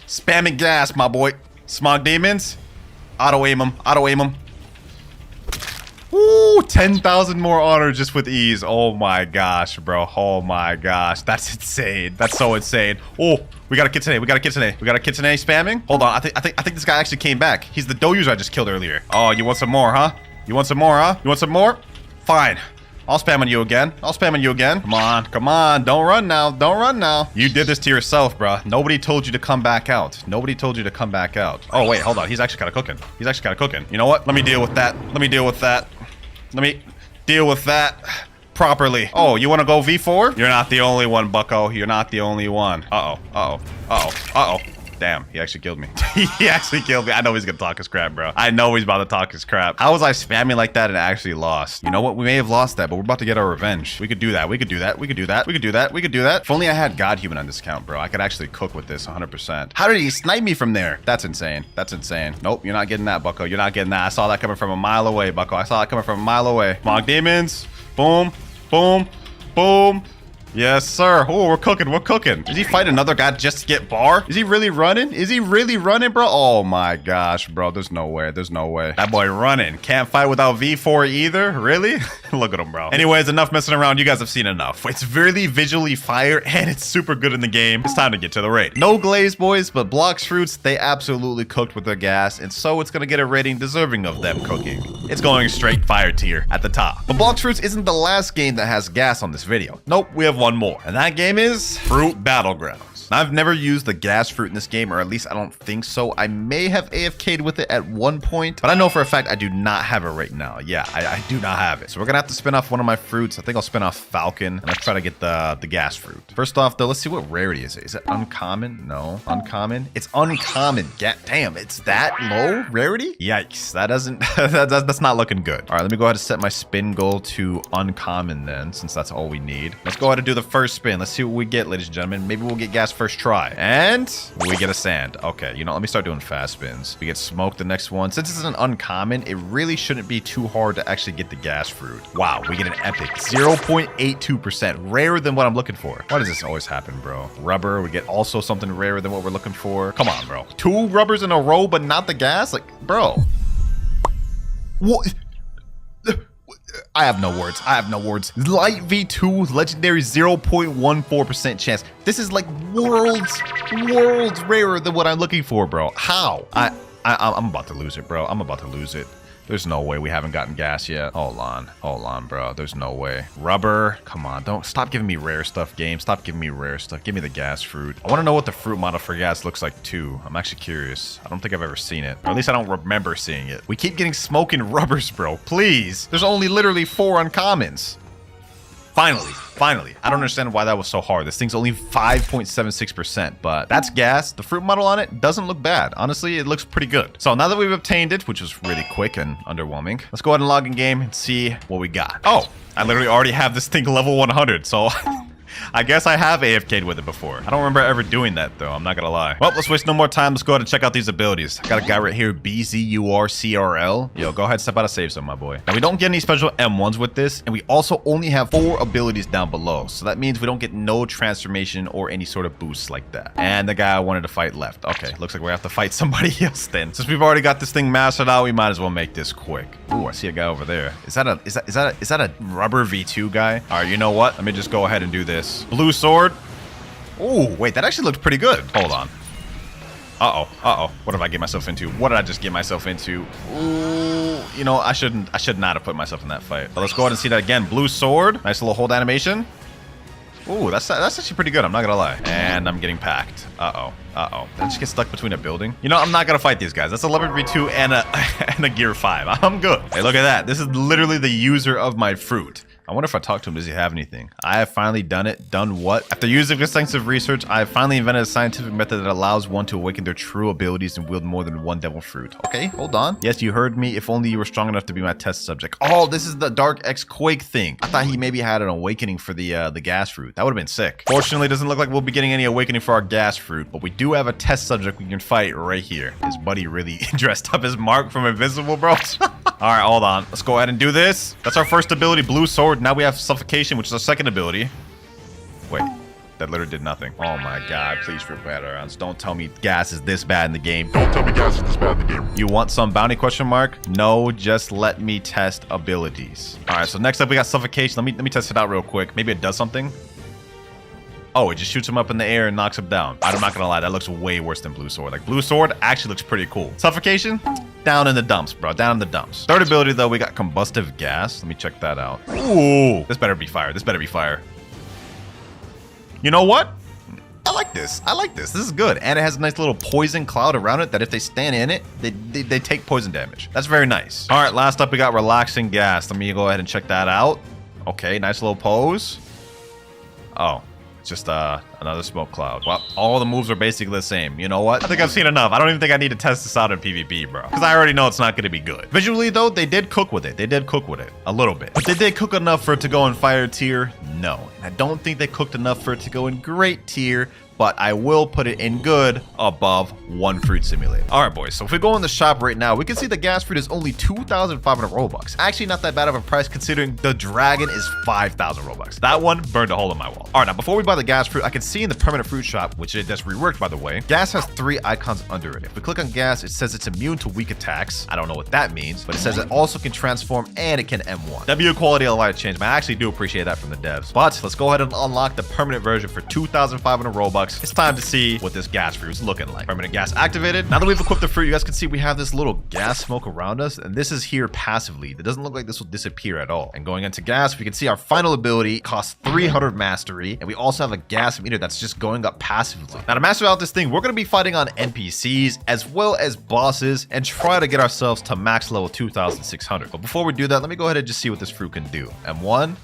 spamming gas, my boy. Smog demons. Auto aim him. Woo, 10,000 more honor just with ease. Oh my gosh, bro. Oh my gosh. That's insane. That's so insane. Oh, we got a kitsune. We got a kitsune spamming. Hold on. I think this guy actually came back. He's the dough user I just killed earlier. Oh, you want some more, huh? You want some more? Fine. I'll spam on you again. Come on. Don't run now. You did this to yourself, bro. Nobody told you to come back out. Oh, wait, hold on. He's actually kind of cooking. You know what? Let me deal with that. Let me deal with that properly. Oh, you want to go V4? You're not the only one, bucko. You're not the only one. Uh-oh. Damn, he actually killed me. I know he's gonna talk his crap, bro. I know he's about to talk his crap. How was I spamming like that and actually lost? You know what? We may have lost that, but we're about to get our revenge. We could do that. If only I had God Human on this account, bro. I could actually cook with this 100%. How did he snipe me from there? That's insane. Nope, you're not getting that, bucko. You're not getting that. I saw that coming from a mile away, bucko. Smog demons. Boom. Yes, sir. Oh, we're cooking. Is he fighting another guy just to get bar? Is he really running, bro? Oh my gosh, bro. There's no way. That boy running. Can't fight without V4 either? Really? Look at him, bro. Anyways, enough messing around. You guys have seen enough. It's really visually fire, and it's super good in the game. It's time to get to the raid. No glaze, boys, but Blox fruits, they absolutely cooked with their gas, and so it's gonna get a rating deserving of them cooking. It's going straight fire tier at the top. But Blox fruits isn't the last game that has gas on this video. Nope, we have one more, and that game is Fruit Battlegrounds. Now, I've never used the gas fruit in this game, or at least I don't think so. I may have AFK'd with it at one point, but I know for a fact I do not have it right now. Yeah, I do not have it. So we're gonna have to spin off one of my fruits. I think I'll spin off Falcon, and let's try to get the gas fruit. First off, though, let's see what rarity is it. Is it uncommon? No. Uncommon? It's uncommon. Damn, it's that low rarity? Yikes. That doesn't, that's not looking good. All right, let me go ahead and set my spin goal to uncommon then, since that's all we need. Let's go ahead and do the first spin. Let's see what we get, ladies and gentlemen. Maybe we'll get gas first try. And we get a sand. Okay, you know, let me start doing fast spins. We get smoke the next one. Since it's an uncommon, it really shouldn't be too hard to actually get the gas fruit. Wow, we get an epic 0.82%. Rarer than what I'm looking for. Why does this always happen, bro? Rubber, we get also something rarer than what we're looking for. Come on, bro. 2 rubbers in a row, but not the gas? Like, bro. What? I have no words. Light V2, legendary 0.14% chance. This is like worlds rarer than what I'm looking for, bro. How? I'm about to lose it, bro. There's no way we haven't gotten gas yet. Hold on, bro. There's no way. Rubber. Come on. Don't stop giving me rare stuff, game. Stop giving me rare stuff. Give me the gas fruit. I want to know what the fruit model for gas looks like too. I'm actually curious. I don't think I've ever seen it. Or at least I don't remember seeing it. We keep getting smoke and rubbers, bro. Please. There's only literally 4 uncommons. Finally. I don't understand why that was so hard. This thing's only 5.76%, but that's gas. The fruit model on it doesn't look bad. Honestly, it looks pretty good. So now that we've obtained it, which was really quick and underwhelming, let's go ahead and log in game and see what we got. Oh, I literally already have this thing level 100, so I guess I have AFK'd with it before. I don't remember ever doing that, though. I'm not gonna lie. Well, let's waste no more time. Let's go ahead and check out these abilities. I got a guy right here, BZURCRL. Yo, go ahead and step out of save zone, my boy. Now, we don't get any special M1s with this, and we also only have 4 abilities down below. So that means we don't get no transformation or any sort of boosts like that. And the guy I wanted to fight left. Okay, looks like we have to fight somebody else then. Since we've already got this thing mastered out, we might as well make this quick. Ooh, I see a guy over there. Is that a rubber V2 guy? All right, you know what? Let me just go ahead and do this. Blue sword. Oh, wait, that actually looked pretty good. Hold on. Uh-oh. What did I get myself into? What did I just get myself into? Ooh, you know, I should not have put myself in that fight. But let's go ahead and see that again. Blue sword. Nice little hold animation. Ooh, that's actually pretty good. I'm not gonna lie. And I'm getting packed. Uh-oh. Did I just get stuck between a building? You know, I'm not gonna fight these guys. That's a level 2 and a gear 5. I'm good. Hey, look at that. This is literally the user of my fruit. I wonder if I talk to him, does he have anything? I have finally done it. Done what? After using extensive research, I have finally invented a scientific method that allows one to awaken their true abilities and wield more than one devil fruit. Okay, hold on. Yes, you heard me. If only you were strong enough to be my test subject. Oh, this is the Dark X Quake thing. I thought he maybe had an awakening for the gas fruit. That would have been sick. Fortunately, it doesn't look like we'll be getting any awakening for our gas fruit, but we do have a test subject we can fight right here. His buddy really dressed up as Mark from Invincible, bro. All right, hold on. Let's go ahead and do this. That's our first ability, Blue Sword. Now we have Suffocation, which is our second ability. Wait, that literally did nothing. Oh my God, please for Battlegrounds. Don't tell me gas is this bad in the game. Don't tell me gas is this bad in the game. You want some bounty question mark? No, just let me test abilities. All right, so next up we got Suffocation. Let me test it out real quick. Maybe it does something. Oh, it just shoots him up in the air and knocks him down. I'm not gonna lie, that looks way worse than Blue Sword. Like, Blue Sword actually looks pretty cool. Suffocation? Down in the dumps, bro. Down in the dumps. Third ability, though, we got Combustive Gas. Let me check that out. Ooh, this better be fire. This better be fire. You know what? I like this. I like this. This is good. And it has a nice little poison cloud around it that if they stand in it, they take poison damage. That's very nice. All right, last up, we got Relaxing Gas. Let me go ahead and check that out. Okay, nice little pose. Oh. It's just another smoke cloud. Well, all the moves are basically the same. You know what? I think I've seen enough. I don't even think I need to test this out in PvP, bro. Because I already know it's not going to be good. Visually, though, they did cook with it. They did cook with it. A little bit. But did they cook enough for it to go in fire tier? No. I don't think they cooked enough for it to go in great tier. But I will put it in good above One Fruit Simulator. All right, boys. So if we go in the shop right now, we can see the gas fruit is only 2,500 Robux. Actually, not that bad of a price considering the dragon is 5,000 Robux. That one burned a hole in my wall. All right, now before we buy the gas fruit, I can see in the permanent fruit shop, which it just reworked by the way, gas has 3 icons under it. If we click on gas, it says it's immune to weak attacks. I don't know what that means, but it says it also can transform and it can M1. That build quality a lot of change, man. I actually do appreciate that from the devs. But let's go ahead and unlock the permanent version for 2,500 Robux. It's time to see what this gas fruit is looking like. Permanent gas activated. Now that we've equipped the fruit, you guys can see we have this little gas smoke around us, and this is here passively. It doesn't look like this will disappear at all. And going into gas, we can see our final ability costs 300 mastery, and we also have a gas meter that's just going up passively. Now to master out this thing, we're going to be fighting on NPCs as well as bosses and try to get ourselves to max level 2,600. But before we do that, let me go ahead and just see what this fruit can do. M1.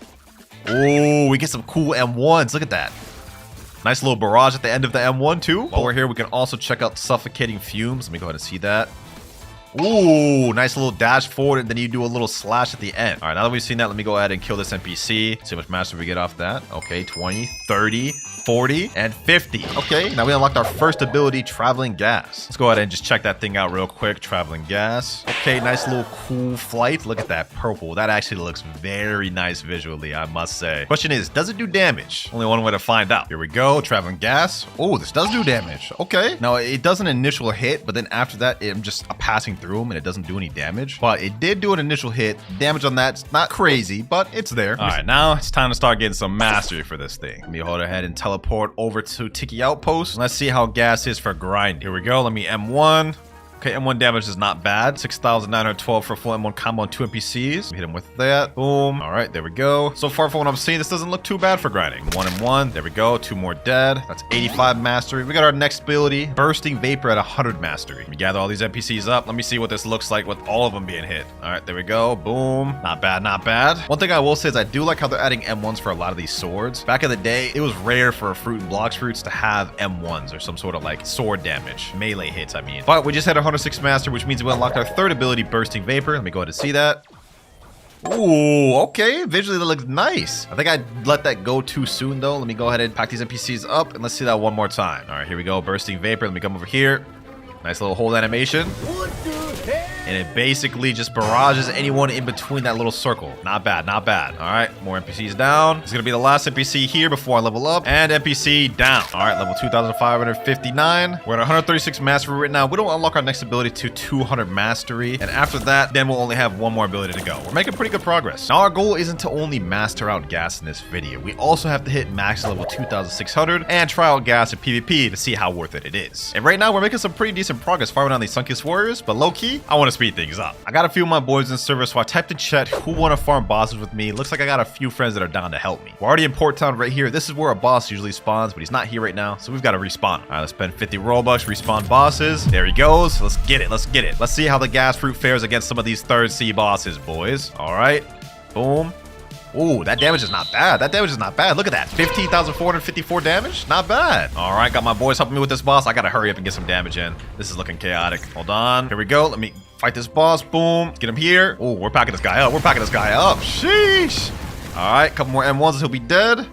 Oh, we get some cool M1s. Look at that. Nice little barrage at the end of the M1 too. While we're here, we can also check out Suffocating Fumes. Let me go ahead and see that. Ooh, nice little dash forward, and then you do a little slash at the end. All right, now that we've seen that, let me go ahead and kill this NPC. See how much master we get off that. Okay, 20, 30, 40, and 50. Okay, now we unlocked our first ability, Traveling Gas. Let's go ahead and just check that thing out real quick. Traveling Gas. Okay, nice little cool flight. Look at that purple. That actually looks very nice visually, I must say. Question is, does it do damage? Only one way to find out. Here we go, Traveling Gas. Oh, this does do damage. Okay. Now, it does an initial hit, but then after that, I'm just passing through them and it doesn't do any damage. But it did do an initial hit. Damage on that's not crazy, but it's there. All right, now it's time to start getting some mastery for this thing. Let me hold ahead and teleport over to Tiki Outpost. Let's see how gas is for grind. Here we go. Let me M1. Okay, M1 damage is not bad. 6,912 for full M1 combo on 2 NPCs. Hit him with that. Boom. All right, there we go. So far from what I'm seeing, this doesn't look too bad for grinding. 1 M1. There we go. 2 more dead. That's 85 mastery. We got our next ability, Bursting Vapor at 100 mastery. We gather all these NPCs up. Let me see what this looks like with all of them being hit. All right, there we go. Boom. Not bad, not bad. One thing I will say is I do like how they're adding M1s for a lot of these swords. Back in the day, it was rare for a fruit and Blox fruits to have M1s or some sort of like sword damage. Melee hits, I mean. But we just had 106 master, which means we unlocked our third ability, Bursting Vapor. Let me go ahead and see that. Ooh, okay. Visually, that looks nice. I think I let that go too soon, though. Let me go ahead and pack these NPCs up, and let's see that one more time. All right, here we go. Bursting Vapor. Let me come over here. Nice little hold animation. And it basically just barrages anyone in between that little circle. Not bad, not bad. All right, more NPCs down. It's going to be the last NPC here before I level up. And NPC down. All right, level 2,559. We're at 136 mastery right now. We don't unlock our next ability to 200 mastery. And after that, then we'll only have one more ability to go. We're making pretty good progress. Now, our goal isn't to only master out gas in this video. We also have to hit max level 2,600 and try out gas in PvP to see how worth it is. And right now, we're making some pretty decent progress farming on these Sun-Kissed Warriors, but low-key, I want to speed things up. I got a few of my boys in server, so I typed in chat who want to farm bosses with me. Looks like I got a few friends that are down to help me. We're already in Port Town right here. This is where a boss usually spawns, but he's not here right now, so we've got to respawn. All right, let's spend 50 Robux, respawn bosses. There he goes. Let's get it. Let's get it. Let's see how the gas fruit fares against some of these third sea bosses, boys. All right. Boom. Ooh, that damage is not bad. That damage is not bad. Look at that. 15,454 damage. Not bad. All right, got my boys helping me with this boss. I got to hurry up and get some damage in. This is looking chaotic. Hold on. Here we go. Let me fight this boss. Boom. Get him here. Oh, we're packing this guy up. We're packing this guy up. Sheesh. All right, couple more M1s and he'll be dead.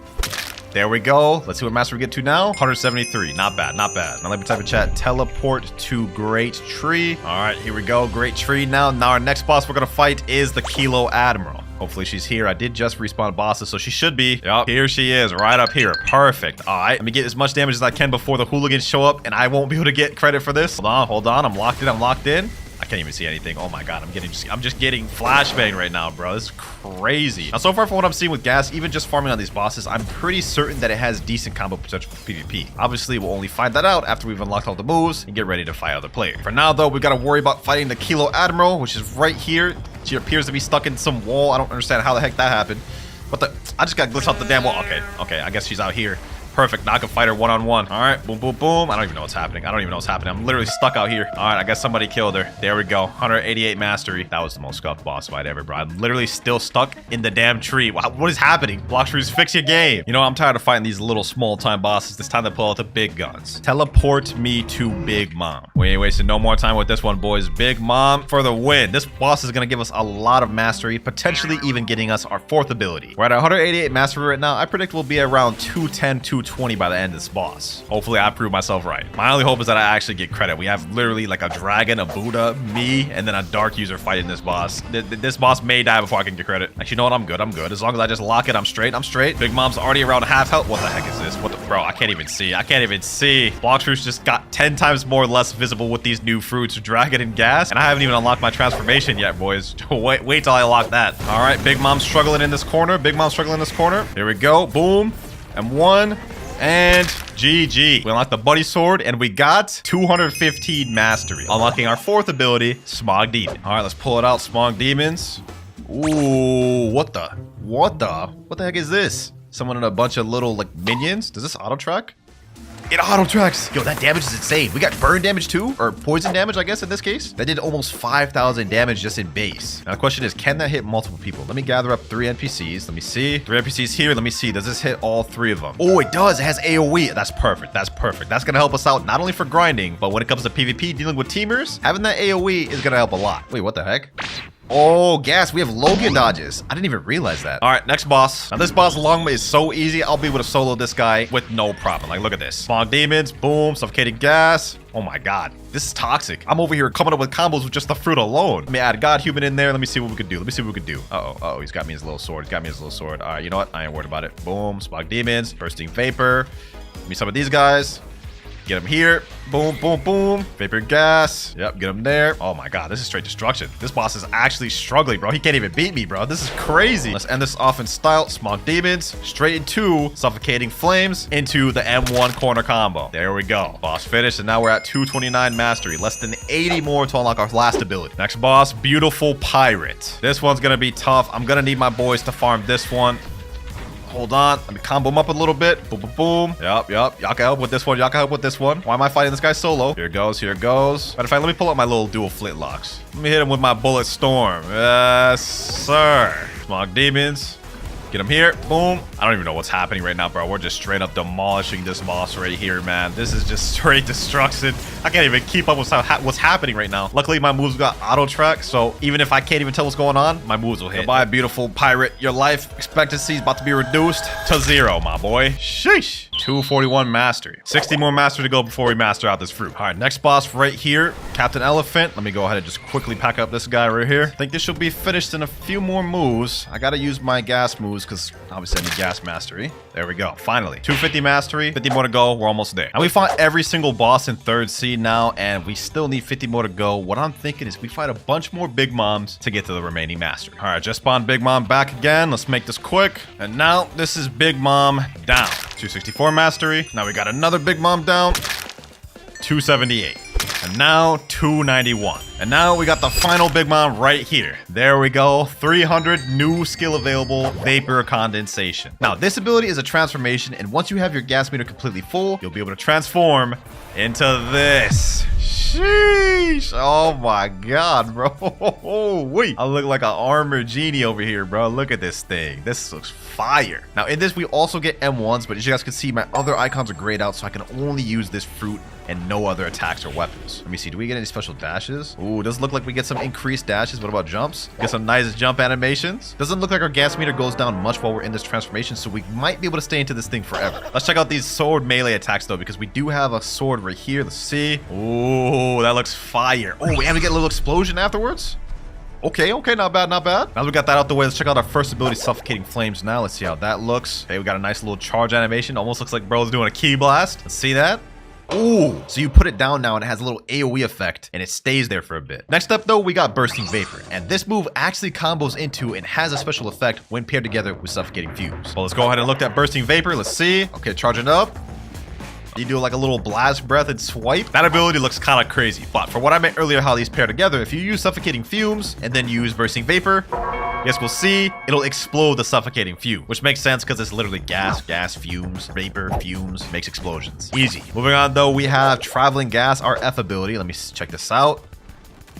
There we go. Let's see what master we get to now. 173. Not bad, not bad. Now let me type in chat. Teleport to Great Tree. All right, here we go. Great Tree now. Now our next boss we're going to fight is the Kilo Admiral. Hopefully she's here. I did just respawn bosses, so she should be. Yup, here she is, right up here. Perfect. All right, let me get as much damage as I can before the hooligans show up, and I won't be able to get credit for this. Hold on. I'm locked in. I'm locked in. I can't even see anything. Oh my god, I'm just getting flashbang right now, bro. This is crazy. Now, so far from what I'm seeing with gas, even just farming on these bosses, I'm pretty certain that it has decent combo potential for PvP. Obviously, we'll only find that out after we've unlocked all the moves and get ready to fight other players. For now, though, we gotta worry about fighting the Kilo Admiral, which is right here. She appears to be stuck in some wall. I don't understand how the heck that happened. What the? I just got glitched off the damn wall. Okay, I guess she's out here. Perfect. Now I can fight her one-on-one. All right. Boom, boom, boom. I don't even know what's happening. I'm literally stuck out here. All right. I guess somebody killed her. There we go. 188 mastery. That was the most scuffed boss fight ever, bro. I'm literally still stuck in the damn tree. Wow, what is happening? Blox trees, fix your game. You know, I'm tired of fighting these little small-time bosses. It's time to pull out the big guns. Teleport me to Big Mom. We ain't wasting no more time with this one, boys. Big Mom for the win. This boss is going to give us a lot of mastery, potentially even getting us our 4th ability. We're at 188 mastery right now. I predict we'll be around 210, 220 by the end of this boss. Hopefully I prove myself right. My only hope is that I actually get credit. We have literally like a dragon, a Buddha, me, and then a dark user fighting this boss. This boss may die before I can get credit. Actually, you know what? I'm good. As long as I just lock it, I'm straight. Big Mom's already around half health. What the heck is this? What the, bro, I can't even see. Blox fruits just got 10 times more or less visible with these new fruits, dragon and gas. And I haven't even unlocked my transformation yet, boys. wait till I unlock that. All right, Big Mom's struggling in this corner. Here we go. Boom. M1. And GG. We unlocked the Buddy Sword, and we got 215 mastery. Unlocking our 4th ability, Smog Demon. All right, let's pull it out, Smog Demons. Ooh, what the heck is this? Someone in a bunch of little, like, minions? Does this auto-track? It auto-tracks. Yo, that damage is insane. We got burn damage too, or poison damage, I guess, in this case. That did almost 5,000 damage just in base. Now, the question is, can that hit multiple people? Let me gather up 3 NPCs. Let me see. 3 NPCs here. Let me see. Does this hit all 3 of them? Oh, it does. It has AoE. That's perfect. That's going to help us out not only for grinding, but when it comes to PvP, dealing with teamers, having that AoE is going to help a lot. Wait, what the heck? Oh, gas. We have Logan dodges. I didn't even realize that. All right, next boss. Now, this boss long is so easy. I'll be able to solo this guy with no problem. Like, look at this. Smog demons. Boom. Suffocating gas. Oh, my God. This is toxic. I'm over here coming up with combos with just the fruit alone. Let me add God Human in there. Let me see what we could do. Uh-oh. He's got me his little sword. All right, you know what? I ain't worried about it. Boom. Smog demons. Bursting vapor. Give me some of these guys. Get him here. Boom, boom, boom. Vapor gas. Yep, get him there. Oh my god, this is straight destruction. This boss is actually struggling, bro. He can't even beat me, bro. This is crazy. Let's end this off in style. Smog demons. Straight into suffocating flames into the M1 corner combo. There we go. Boss finished, and now we're at 229 mastery. Less than 80 more to unlock our last ability. Next boss, Beautiful Pirate. This one's gonna be tough. I'm gonna need my boys to farm this one. Hold on. Let me combo him up a little bit. Boom, boom, boom. Yup. Y'all can help with this one. Why am I fighting this guy solo? Here it goes. Matter of fact, let me pull up my little dual flint locks. Let me hit him with my bullet storm. Yes, sir. Smog demons. Get him here. Boom. I don't even know what's happening right now, bro. We're just straight up demolishing this boss right here, man. This is just straight destruction. I can't even keep up with what's happening right now. Luckily, my moves got auto-track, so even if I can't even tell what's going on, my moves will hit. Goodbye, Beautiful Pirate. Your life expectancy is about to be reduced to 0, my boy. Sheesh. 241 mastery. 60 more mastery to go before we master out this fruit. All right, next boss right here, Captain Elephant. Let me go ahead and just quickly pack up this guy right here. I think this should be finished in a few more moves. I gotta use my gas moves because obviously I need gas mastery. There we go. Finally, 250 mastery, 50 more to go. We're almost there. And we fought every single boss in 3rd seed now, and we still need 50 more to go. What I'm thinking is we fight a bunch more Big Moms to get to the remaining mastery. All right, just spawned Big Mom back again. Let's make this quick. And now this is Big Mom down. 264 mastery. Now we got another Big Mom down. 278. And now 291. And now we got the final big mom right here. There we go. 300 new skill available, Vapor Condensation. Now, this ability is a transformation, and once you have your gas meter completely full, you'll be able to transform into this. Sheesh. Oh my god, bro. Wait. I look like an armored genie over here, bro. Look at this thing. This looks fire. Now, in this, we also get M1s, but as you guys can see, my other icons are grayed out, so I can only use this fruit and no other attacks or weapons. Let me see. Do we get any special dashes? Ooh, doesn't look like we get some increased dashes. What about jumps? Get some nice jump animations. Doesn't look like our gas meter goes down much while we're in this transformation, so we might be able to stay into this thing forever. Let's check out these sword melee attacks, though, because we do have a sword right here. Let's see. Ooh, that looks fire. Oh, and we get a little explosion afterwards. Okay, not bad, not bad. Now that we got that out the way, let's check out our first ability, Suffocating Flames now. Let's see how that looks. Hey, we got a nice little charge animation. Almost looks like bro's doing a key blast. Let's see that. Ooh, so you put it down now and it has a little AoE effect and it stays there for a bit. Next up though, we got Bursting Vapor, and this move actually combos into and has a special effect when paired together with Suffocating Fumes. Well, let's go ahead and look at Bursting Vapor. Let's see. Okay, charging up. You do like a little blast breath and swipe. That ability looks kind of crazy, but for what I meant earlier how these pair together, if you use Suffocating Fumes and then use Bursting Vapor, yes, we'll see, it'll explode the Suffocating Fume, which makes sense because it's literally gas, fumes, vapor, fumes, makes explosions. Easy. Moving on though, we have Traveling Gas, our F ability. Let me check this out.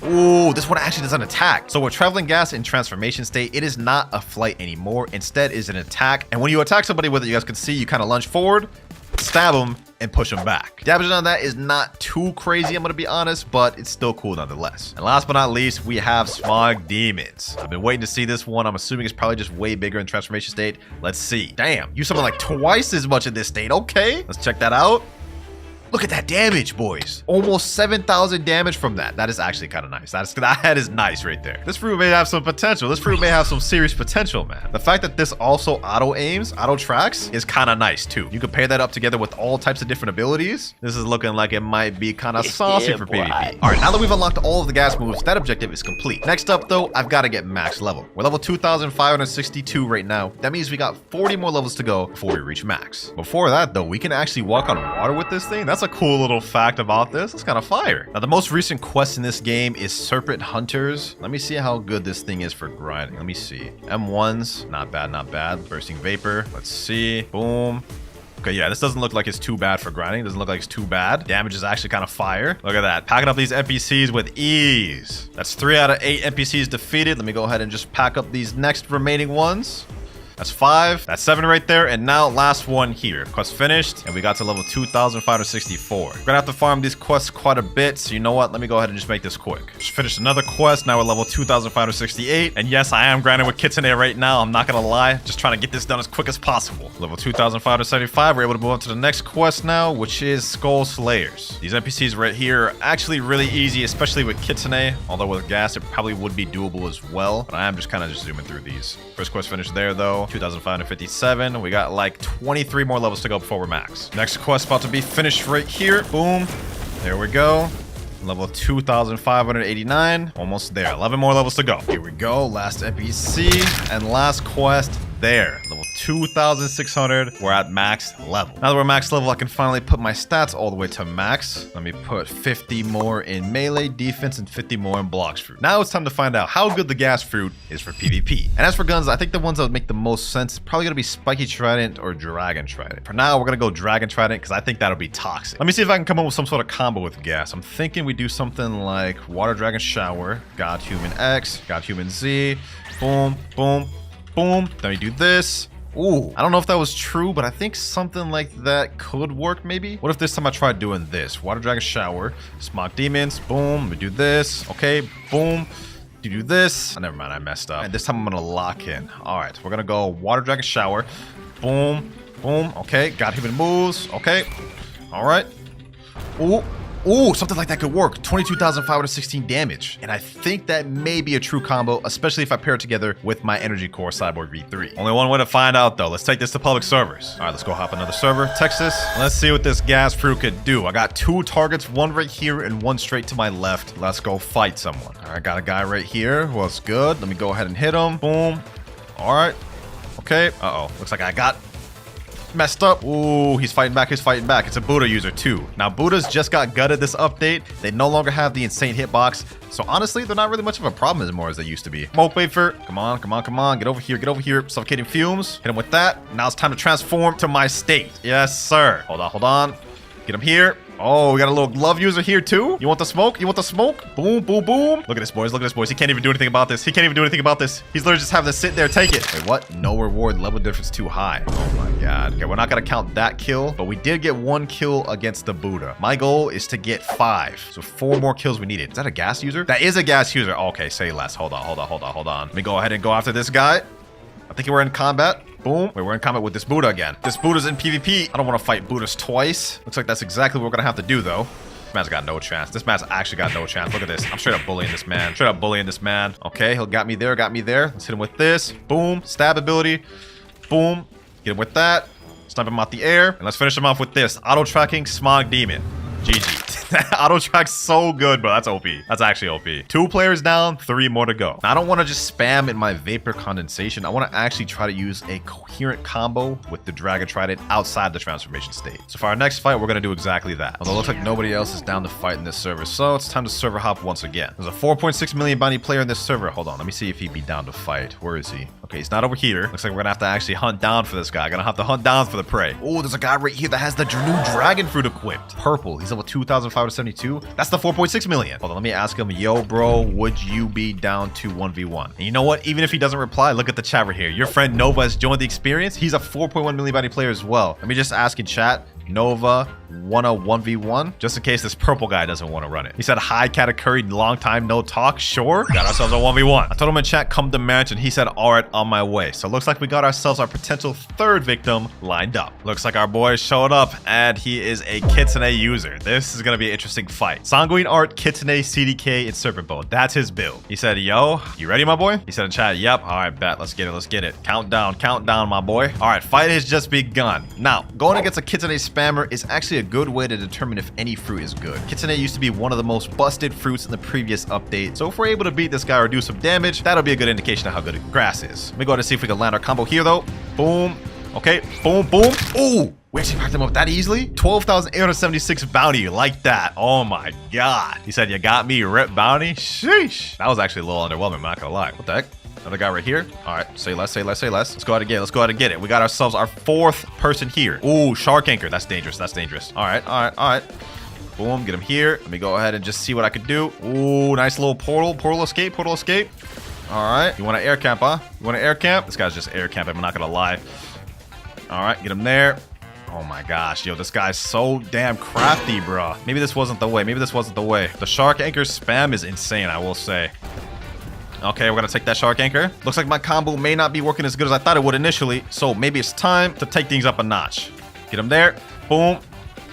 Ooh, this one actually does an attack. So with Traveling Gas in transformation state, it is not a flight anymore. Instead, is an attack. And when you attack somebody with it, you guys can see you kind of lunge forward, stab them, and push them back. Damage on that is not too crazy, I'm gonna be honest, but it's still cool nonetheless. And last but not least, we have Smog Demons. I've been waiting to see this one. I'm assuming it's probably just way bigger in transformation state. Let's see. Damn, you summon like twice as much in this state. Okay, let's check that out. Look at that damage, boys. Almost 7,000 damage from that. That is actually kind of nice. That is nice right there. This fruit may have some potential. This fruit may have some serious potential, man. The fact that this also auto-aims, auto-tracks is kind of nice, too. You can pair that up together with all types of different abilities. This is looking like it might be kind of saucy for PvP. All right, now that we've unlocked all of the gas moves, that objective is complete. Next up, though, I've got to get max level. We're level 2,562 right now. That means we got 40 more levels to go before we reach max. Before that, though, we can actually walk on water with this thing. That's a cool little fact about this. It's kind of fire. Now, the most recent quest in this game is Serpent Hunters. Let me see how good this thing is for grinding. Let me see. M1s, not bad, not bad. Bursting Vapor. Let's see. Boom. Okay, yeah, this doesn't look like it's too bad for grinding. Doesn't look like it's too bad. Damage is actually kind of fire. Look at that. Packing up these NPCs with ease. That's 3 out of 8 NPCs defeated. Let me go ahead and just pack up these next remaining ones. That's 5. That's 7 right there. And now last one here. Quest finished. And we got to level 2,564. We're gonna have to farm these quests quite a bit. So you know what? Let me go ahead and just make this quick. Just finished another quest. Now we're level 2,568. And yes, I am grinding with Kitsune right now. I'm not gonna lie. Just trying to get this done as quick as possible. Level 2,575. We're able to move on to the next quest now, which is Skull Slayers. These NPCs right here are actually really easy, especially with Kitsune. Although with gas, it probably would be doable as well. But I am just kind of just zooming through these. First quest finished there though. 2,557. We got like 23 more levels to go before we're max. Next quest about to be finished right here. Boom. There we go. Level 2,589. Almost there. 11 more levels to go. Here we go. Last NPC and last quest there. Level 2,600. We're at max level. Now that we're max level, I can finally put my stats all the way to max. Let me put 50 more in melee defense and 50 more in Blox fruit. Now it's time to find out how good the gas fruit is for PvP. And as for guns, I think the ones that would make the most sense is probably gonna be Spiky Trident or Dragon Trident. For now, we're gonna go Dragon Trident because I think that'll be toxic. Let me see if I can come up with some sort of combo with gas. I'm thinking we do something like Water Dragon Shower, God Human X, God Human Z, boom, boom, boom. Then we do this. Ooh, I don't know if that was true, but I think something like that could work maybe. What if this time I tried doing this? Water Dragon Shower, Smog Demons, boom, we do this. Okay, boom. Do this. Oh, never mind, I messed up. And this time I'm gonna lock in. All right, we're gonna go Water Dragon Shower, boom, boom. Okay, God Human moves. Okay, all right. Ooh. Ooh, something like that could work. 22,516 damage. And I think that may be a true combo, especially if I pair it together with my Energy Core Cyborg V3. Only one way to find out, though. Let's take this to public servers. All right, let's go hop another server. Texas. Let's see what this gas fruit could do. I got 2 targets, one right here and one straight to my left. Let's go fight someone. All right, got a guy right here. What's good? Let me go ahead and hit him. Boom. All right. Okay. Uh-oh. Looks like I got messed up. Ooh, he's fighting back. He's fighting back. It's a Buddha user too. Now, Buddhas just got gutted this update. They no longer have the insane hitbox. So honestly, they're not really much of a problem anymore as they used to be. Smoke wafer. Come on, come on, come on. Get over here. Get over here. Suffocating fumes. Hit him with that. Now it's time to transform to my state. Yes, sir. Hold on, hold on. Get him here. Oh, we got a little glove user here too. You want the smoke? You want the smoke? Boom, boom, boom. Look at this, boys. Look at this, boys. He can't even do anything about this. He can't even do anything about this. He's literally just having to sit there, take it. Wait, what? No reward. Level difference too high. Oh my god. Okay, we're not gonna count that kill, but we did get 1 kill against the Buddha. My goal is to get 5. So 4 more kills we needed. Is that a gas user? That is a gas user. Okay, say less. Hold on, hold on, hold on, hold on. Let me go ahead and go after this guy. I think we're in combat. Boom. Wait, we're in combat with this Buddha again. This Buddha's in PvP. I don't want to fight Buddhas twice. Looks like that's exactly what we're going to have to do, though. This man's got no chance. This man's actually got no chance. Look at this. I'm straight up bullying this man. Straight up bullying this man. Okay, he'll got me there, got me there. Let's hit him with this. Boom. Stab ability. Boom. Get him with that. Snipe him out the air. And let's finish him off with this. Auto-tracking Smog Demon. GG. Auto track's so good, bro. That's OP. That's actually OP. 2 players down, 3 more to go. Now, I don't want to just spam in my vapor condensation. I want to actually try to use a coherent combo with the Dragon Trident outside the transformation state. So for our next fight, we're going to do exactly that. Although it looks like nobody else is down to fight in this server, so it's time to server hop once again. There's a 4.6 million bounty player in this server. Hold on, let me see if he'd be down to fight. Where is he? Okay, he's not over here. Looks like we're gonna have to actually hunt down for this guy. Gonna have to hunt down for the prey. Oh, there's a guy right here that has the new dragon fruit equipped. Purple. He's level 2,572. That's the 4.6 million. Hold on, let me ask him. Yo, bro, would you be down to 1v1? And you know what? Even if he doesn't reply, look at the chat right here. Your friend Nova has joined the experience. He's a 4.1 million bounty player as well. Let me just ask in chat. Nova, wanna 1v1? Just in case this purple guy doesn't want to run it. He said, hi, Katakuri, long time no talk. Sure. Got ourselves a 1v1. I told him in chat, come to mansion. He said, all right, on my way. So looks like we got ourselves our potential 3rd victim lined up. Looks like our boy showed up and he is a Kitsune user. This is going to be an interesting fight. Sanguine Art, Kitsune, CDK, and Serpent Bow. That's his build. He said, yo, you ready, my boy? He said in chat, yep. All right, bet. Let's get it. Let's get it. Countdown, my boy. All right, fight has just begun. Now, going against a Kitsune spammer is actually a good way to determine if any fruit is good. Kitsune used to be one of the most busted fruits in the previous update, so if we're able to beat this guy or do some damage, that'll be a good indication of how good grass is. Let me go ahead and see if we can land our combo here though. Boom. Okay, boom, boom. Ooh, we actually packed him up that easily? 12,876 bounty, like that. Oh my god. He said, you got me, rip bounty? Sheesh. That was actually a little underwhelming, I'm not gonna lie. What the heck? Another guy right here. All right, say less, say less, say less. Let's go ahead and get it. Let's go ahead and get it. We got ourselves our 4th person here. Ooh, shark anchor. That's dangerous. That's dangerous. All right, all right, all right. Boom, get him here. Let me go ahead and just see what I could do. Ooh, nice little portal. Portal escape, portal escape. All right. You want to air camp, huh? You want to air camp? This guy's just air camping. I'm not going to lie. All right, get him there. Oh my gosh, yo, this guy's so damn crafty, bro. Maybe this wasn't the way. Maybe this wasn't the way. The shark anchor spam is insane, I will say. Okay, we're gonna take that shark anchor. Looks like my combo may not be working as good as I thought it would initially, so maybe it's time to take things up a notch. Get him there. Boom.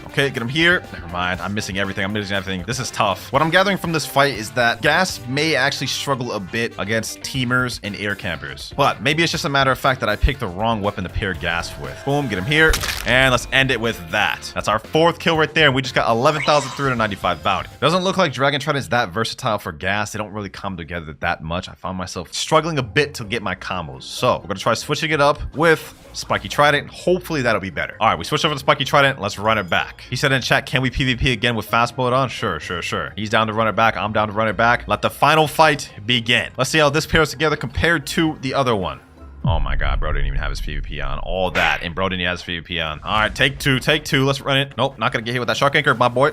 Okay, get him here. Never mind. I'm missing everything. I'm missing everything. This is tough. What I'm gathering from this fight is that gas may actually struggle a bit against teamers and air campers. But maybe it's just a matter of fact that I picked the wrong weapon to pair gas with. Boom, get him here. And let's end it with that. That's our 4th kill right there. And we just got 11,395 bounty. Doesn't look like Dragon Trident is that versatile for gas. They don't really come together that much. I found myself struggling a bit to get my combos. So we're going to try switching it up with Spiky Trident. Hopefully that'll be better. All right, we switched over to Spiky Trident. Let's run it back. He said in chat, can we PvP again with fast mode on? Sure, sure, sure. He's down to run it back. I'm down to run it back. Let the final fight begin. Let's see how this pairs together compared to the other one. Oh my god, bro didn't even have his PvP on. All that, and bro didn't have his PvP on. All right, take two. Let's run it. Nope, not gonna get hit with that shark anchor, my boy.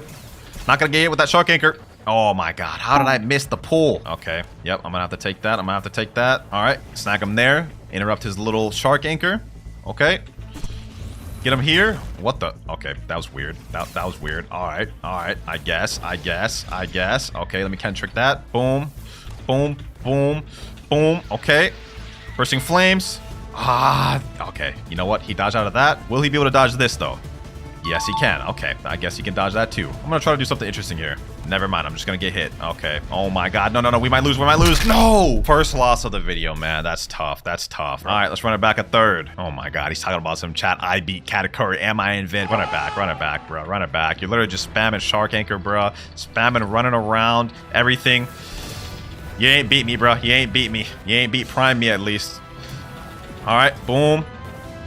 Not gonna get hit with that shark anchor. Oh my god, how did I miss the pull? Okay, yep, I'm gonna have to take that. All right, snag him there. Interrupt his little shark anchor. Okay. Get him here. What the? Okay, that was weird. That was weird. All right. I guess. Okay, let me kind of trick that. Boom. Boom. Boom. Boom. Okay. Bursting flames. Okay. You know what? He dodged out of that. Will he be able to dodge this, though? Yes, he can. Okay, I guess he can dodge that, too. I'm going to try to do something interesting here. Never mind. I'm just going to get hit. Okay. Oh, my God. No. We might lose. No! First loss of the video, man. That's tough. All right, let's run it back a 3rd. Oh, my God. He's talking about some chat. I beat Katakuri. Am I in Vin? Run it back, bro. Run it back. You're literally just spamming shark anchor, bro. Spamming, running around. Everything. You ain't beat me, bro. You ain't beat Prime me, at least. All right. Boom.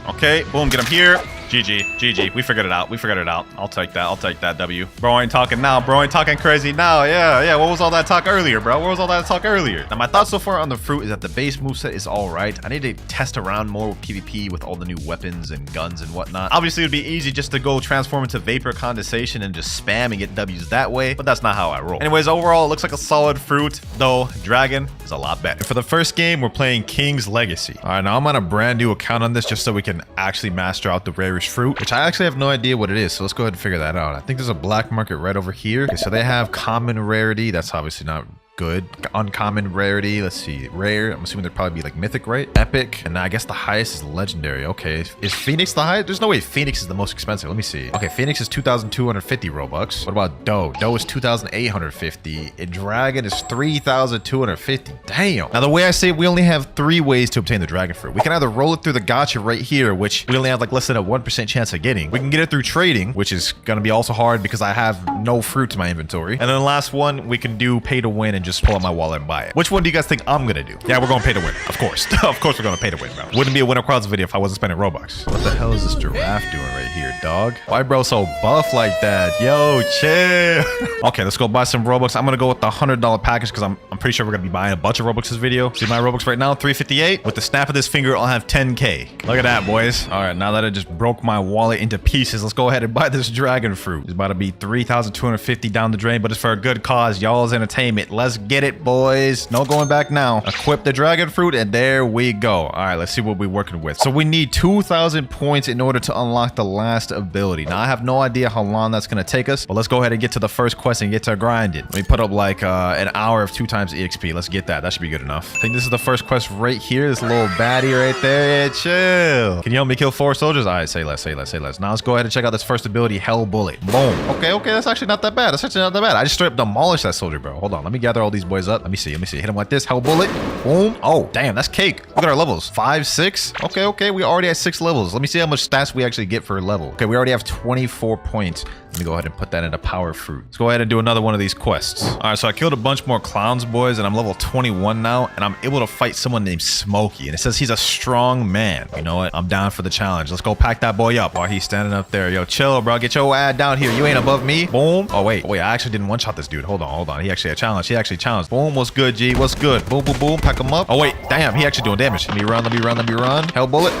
Okay. Boom. Get him here. GG. We figured it out. I'll take that W. Bro ain't talking now. Bro ain't talking crazy now. Yeah. What was all that talk earlier, bro? Now, my thoughts so far on the fruit is that the base moveset is all right. I need to test around more with PvP with all the new weapons and guns and whatnot. Obviously, it'd be easy just to go transform into Vapor Condensation and just spam and get W's that way, but that's not how I roll. Anyways, overall, it looks like a solid fruit, though Dragon is a lot better. For the first game, we're playing King's Legacy. All right, now I'm on a brand new account on this just so we can actually master out the rarest fruit, which I actually have no idea what it is, so let's go ahead and figure that out. I think there's a black market right over here. Okay, so they have common rarity. That's obviously not good. Uncommon rarity, let's see, rare, I'm assuming there'd probably be like mythic, right? Epic, and I guess the highest is legendary. Okay, is Phoenix the highest? There's no way Phoenix is the most expensive. Let me see. Okay, Phoenix is 2,250 Robux. What about Doe? Doe is 2,850, and Dragon is 3,250. Damn. Now the way I say it, we only have 3 ways to obtain the dragon fruit. We can either roll it through the gacha right here, which we only have like less than a 1% chance of getting. We can get it through trading, which is gonna be also hard because I have no fruit in my inventory. And then the last one, we can do pay to win and just pull out my wallet and buy it. Which one do you guys think I'm gonna do? Yeah, we're gonna pay to win, of course. Of course we're gonna pay to win, bro. Wouldn't be a WinterKloudz video if I wasn't spending Robux. What the hell is this giraffe doing right here, dog? Why bro so buff like that? Yo, chill. Okay, let's go buy some Robux. I'm gonna go with the $100 package because I'm pretty sure we're gonna be buying a bunch of Robux this video. See my Robux right now, 358. With the snap of this finger, I'll have 10K. Look at that, boys. All right, now that I just broke my wallet into pieces, let's go ahead and buy this dragon fruit. It's about to be 3,250 down the drain, but it's for a good cause, y'all's entertainment. Let's get it, boys. No going back now. Equip the dragon fruit, and there we go. All right, let's see what we're working with. So we need 2,000 points in order to unlock the last ability. Now, I have no idea how long that's going to take us, but let's go ahead and get to the first quest and get to grinding. Let me put up like an hour of 2 times EXP. Let's get that. That should be good enough. I think this is the first quest right here. This little baddie right there. Yeah, chill. Can you help me kill 4 soldiers? All right, say less. Now let's go ahead and check out this first ability, Hell Bullet. Boom. Okay, that's actually not that bad. I just straight up demolished that soldier, bro. Hold on. Let me gather all these boys up. Let me see. Hit him like this. Hell Bullet. Boom. Oh, damn. That's cake. Look at our levels. 5, 6. Okay. We already have 6 levels. Let me see how much stats we actually get for a level. Okay, we already have 24 points. Let me go ahead and put that into power fruit. Let's go ahead and do another one of these quests. All right, so I killed a bunch more clowns, boys, and I'm level 21 now, and I'm able to fight someone named Smokey, and it says he's a strong man. You know what? I'm down for the challenge. Let's go pack that boy up while he's standing up there. Yo, chill, bro. Get your ad down here. You ain't above me. Boom. Oh, wait. I actually didn't one-shot this dude. Hold on. He actually had a challenge. He actually challenged. Boom. What's good, G? What's good? Boom. Pack him up. Oh, wait. Damn. He actually doing damage. Let me run. Hell Bullet.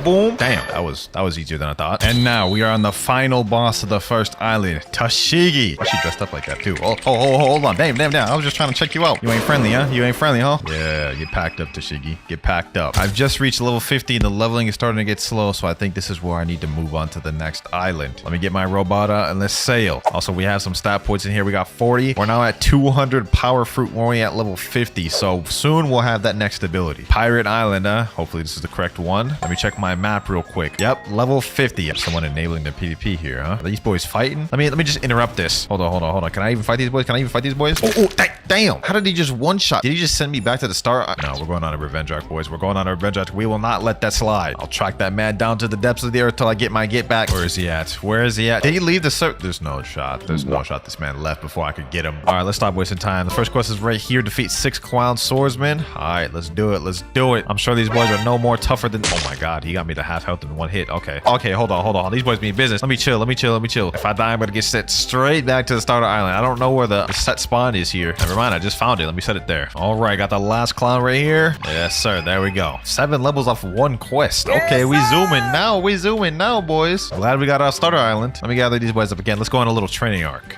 Boom. Damn. That was easier than I thought. And now we are on the final boss of the first island, Tashigi. She dressed up like that too. Oh, hold on. Damn. I was just trying to check you out. You ain't friendly, huh? Yeah, get packed up, Tashigi. Get packed up. I've just reached level 50 and the leveling is starting to get slow, so I think this is where I need to move on to the next island. Let me get my robot out and let's sail. Also, we have some stat points in here. We got 40. We're now at 200 power fruit. We're only at level 50, so soon we'll have that next ability. Pirate Island, huh? Hopefully this is the correct one. Let me check my map real quick. Yep, level 50. Someone enabling the PvP here, huh? Are these boys fighting? Let me just interrupt this. Hold on. Can I even fight these boys? Oh, damn. How did he just one-shot? Did he just send me back to the start? No, we're going on a revenge arc, boys. We will not let that slide. I'll track that man down to the depths of the earth till I get my get back. Where is he at? Did he leave the circle? There's no shot. This man left before I could get him. All right, let's stop wasting time. The first quest is right here. Defeat 6 clown swordsmen. All right, let's do it. I'm sure these boys are no more tougher than... Oh my God, he got me to half health in 1 hit. Okay, hold on. These boys mean business. Let me chill. If I die, I'm gonna get set straight back to the starter island. I don't know where the set spawn is here. Never mind, I just found it. Let me set it there. All right, got the last clown right here. Yes, sir. There we go. 7 levels off 1 quest. Okay, we zooming now, boys. Glad we got our starter island. Let me gather these boys up again. Let's go on a little training arc.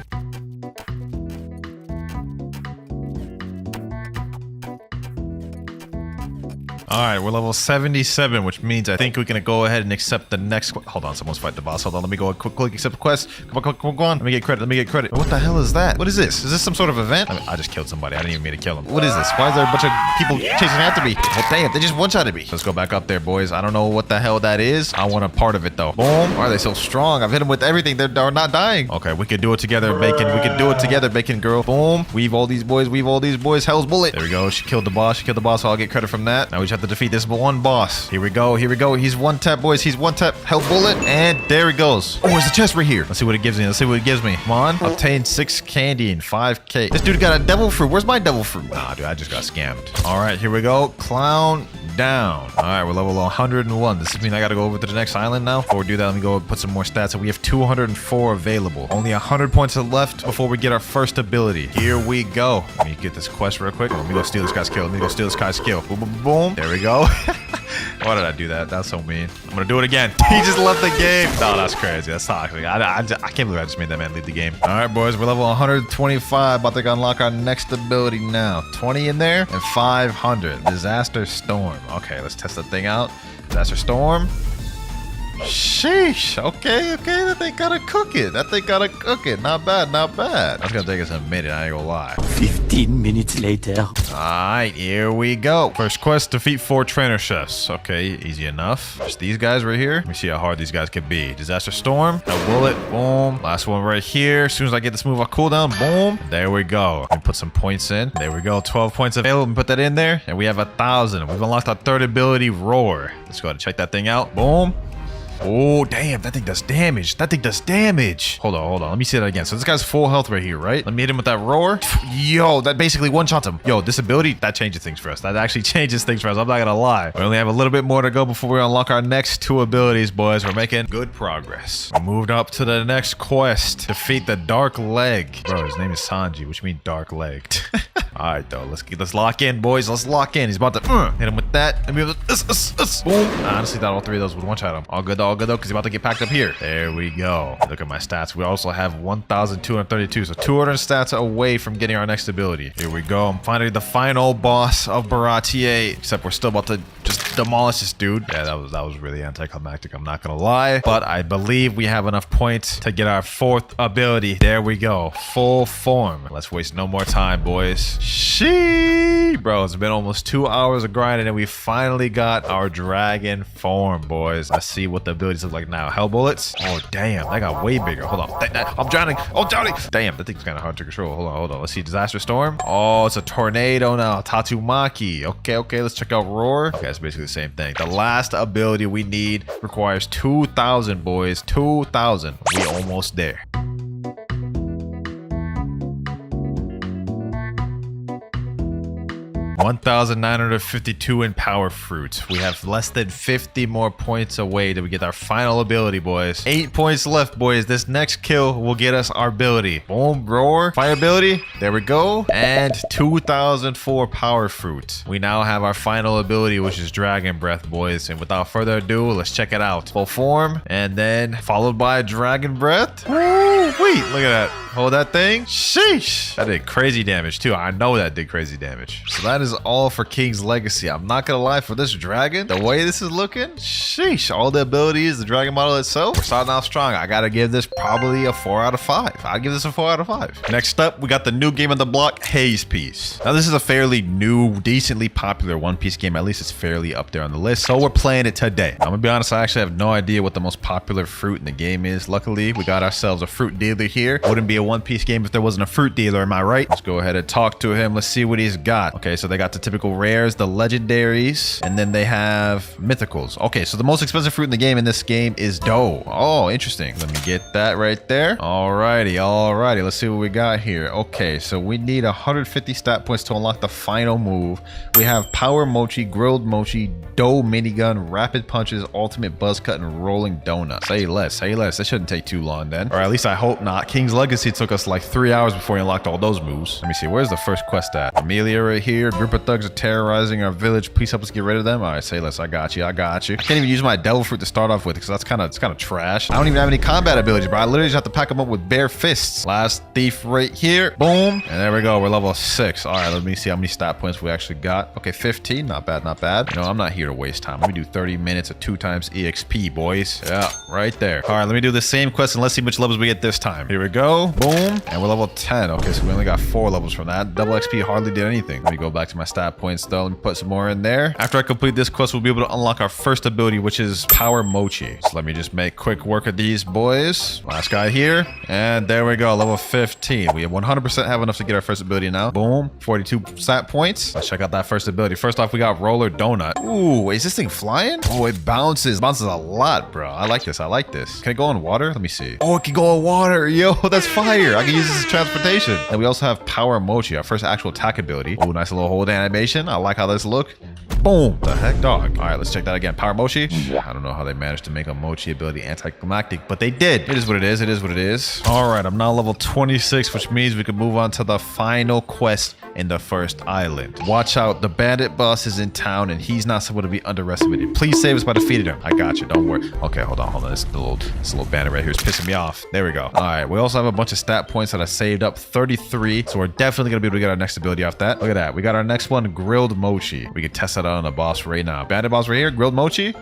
All right, we're level 77, which means I think we can go ahead and accept the next... Hold on, someone's fighting the boss. Hold on, let me go quick accept the quest. Come on. Let me get credit. What the hell is that? What is this? Is this some sort of event? I just killed somebody. I didn't even mean to kill him. What is this? Why is there a bunch of people chasing after me? Well, damn, they just one-shotted me. Let's go back up there, boys. I don't know what the hell that is. I want a part of it, though. Boom. Why are they so strong? I've hit them with everything. They're not dying. Okay, we can do it together, Bacon girl. Boom. Weave all these boys. Hell's Bullet. There we go. She killed the boss, so I'll get credit from that. Now we just have to defeat this one boss. Here we go. He's one tap, boys. Hell Bullet. And there he goes. Oh, there's a chest right here. Let's see what it gives me. Come on. Obtain 6 candy and 5K. This dude got a devil fruit. Where's my devil fruit? Nah, dude, I just got scammed. All right, here we go. Clown down. All right, we're level 101. Does this mean I got to go over to the next island now? Before we do that, let me go and put some more stats. We have 204 available. Only 100 points left before we get our first ability. Here we go. Let me get this quest real quick. Let me go steal this guy's kill. Let me go steal this guy's kill. Boom, boom, boom. There we go. Why did I do that? That's so mean. I'm gonna do it again. He just left the game. No, that's crazy. That's toxic. I can't believe I just made that man leave the game. All right, boys. We're level 125. About to unlock our next ability now. 20 in there and 500. Disaster Storm. Okay, let's test that thing out. Disaster Storm. Sheesh. Okay. That thing gotta cook it. Not bad. That's gonna take us a minute. I ain't gonna lie. 15 minutes later. All right, here we go. First quest, defeat 4 trainer chefs. Okay, easy enough. Just these guys right here. Let me see how hard these guys could be. Disaster Storm. A bullet. Boom. Last one right here. As soon as I get this move on cooldown. Boom. There we go. Let me put some points in. There we go. 12 points available. And put that in there. And we have 1,000. We've unlocked our third ability, Roar. Let's go ahead and check that thing out. Boom. Oh, damn. That thing does damage. Hold on. Let me see that again. So this guy's full health right here, right? Let me hit him with that roar. Yo, that basically one-shots him. Yo, this ability, that changes things for us. That actually changes things for us. I'm not gonna lie. We only have a little bit more to go before we unlock our next 2 abilities, boys. We're making good progress. We moved up to the next quest. Defeat the Dark Leg. Bro, his name is Sanji, which means dark legged. All right, though. Let's lock in, boys. Let's lock in. He's about to hit him with that. And be able to boom. I honestly thought all 3 of those would one-shot him. All good though, because he's about to get packed up here. There we go. Look at my stats. We also have 1,232. So 200 stats away from getting our next ability. Here we go. I'm finally the final boss of Baratier. Except we're still about to just demolish this dude. Yeah, that was really anticlimactic. I'm not gonna lie. But I believe we have enough points to get our 4th ability. There we go. Full form. Let's waste no more time, boys. Sheesh. Bro, it's been almost 2 hours of grinding and we finally got our dragon form, boys. Let's see what the abilities look like now. Hell bullets. Oh, damn. That got way bigger. Hold on. I'm drowning. Oh, drowning. Damn, that thing's kind of hard to control. Hold on. Let's see. Disaster Storm. Oh, it's a tornado now. Tatsumaki. Okay. Let's check out Roar. Okay, it's basically the same thing. The last ability we need requires 2,000, boys. 2,000. We almost there. 1,952 in power fruit. We have less than 50 more points away till we get our final ability, boys. 8 points left, boys. This next kill will get us our ability. Boom, roar, fire ability. There we go. And 2,004 power fruit. We now have our final ability, which is Dragon Breath, boys. And without further ado, let's check it out. Full form, and then followed by Dragon Breath. Woo, wait, look at that. Hold that thing. Sheesh. That did crazy damage, too. I know that did crazy damage. So that is all for King's Legacy. I'm not gonna lie, for this dragon, the way this is looking, sheesh, all the abilities, the dragon model itself, we're starting off strong. I gotta give this probably a 4 out of 5. I'll give this a 4 out of 5. Next up, we got the new game on the block, Haze Piece. Now, this is a fairly new, decently popular One Piece game. At least it's fairly up there on the list. So we're playing it today. I'm gonna be honest, I actually have no idea what the most popular fruit in the game is. Luckily, we got ourselves a fruit dealer here. Wouldn't be a One Piece game if there wasn't a fruit dealer, am I right? Let's go ahead and talk to him. Let's see what he's got. Okay, so they got the typical rares, the legendaries, and then they have mythicals. Okay, so the most expensive fruit in the game in this game is dough. Oh, interesting. Let me get that right there. Alrighty. Let's see what we got here. Okay, so we need 150 stat points to unlock the final move. We have Power Mochi, Grilled Mochi, Dough Minigun, Rapid Punches, Ultimate Buzz Cut, and Rolling Donut. Say less. That shouldn't take too long then. Or at least I hope not. King's Legacy took us like 3 hours before we unlocked all those moves. Let me see. Where's the first quest at? Amelia right here. Group of thugs are terrorizing our village. Please help us get rid of them. All right, say less. I got you. I can't even use my devil fruit to start off with because that's kind of trash. I don't even have any combat abilities, bro. I literally just have to pack them up with bare fists. Last thief right here. Boom. And there we go. We're level 6. All right, let me see how many stat points we actually got. Okay, 15. Not bad. You know, I'm not here to waste time. Let me do 30 minutes at 2 times EXP, boys. Yeah, right there. All right, let me do the same quest and let's see which levels we get this time. Here we go. Boom. And we're level 10. Okay, so we only got 4 levels from that. Double XP hardly did anything. Let me go back to my stat points though. Let me put some more in there. After I complete this quest, we'll be able to unlock our first ability, which is Power Mochi. So let me just make quick work of these boys. Last guy here. And there we go. Level 15. We have 100% have enough to get our first ability now. Boom. 42 stat points. Let's check out that first ability. First off, we got Roller Donut. Ooh, is this thing flying? Oh, it bounces. Bounces a lot, bro. I like this. Can it go in water? Let me see. Oh, it can go in water. Yo, that's fire. I can use this as transportation. And we also have Power Mochi, our first actual attack ability. Oh, nice little hold animation. I like how this look. Boom. The heck, dog? All right, let's check that again. Power Mochi. I don't know how they managed to make a Mochi ability anticlimactic, but they did. It is what it is. It is what it is. All right, I'm now level 26, which means we can move on to the final quest in the first island. Watch out. The bandit boss is in town, and he's not someone to be underestimated. Please save us by defeating him. I got you. Don't worry. Okay, hold on. This little bandit right here is pissing me off. There we go. All right, we also have a bunch of stat points that I saved up. 33. So we're definitely going to be able to get our next ability off that. Look at that. We got our next one, Grilled Mochi. We can test that out on the boss right now. Bandit boss right here, Grilled Mochi.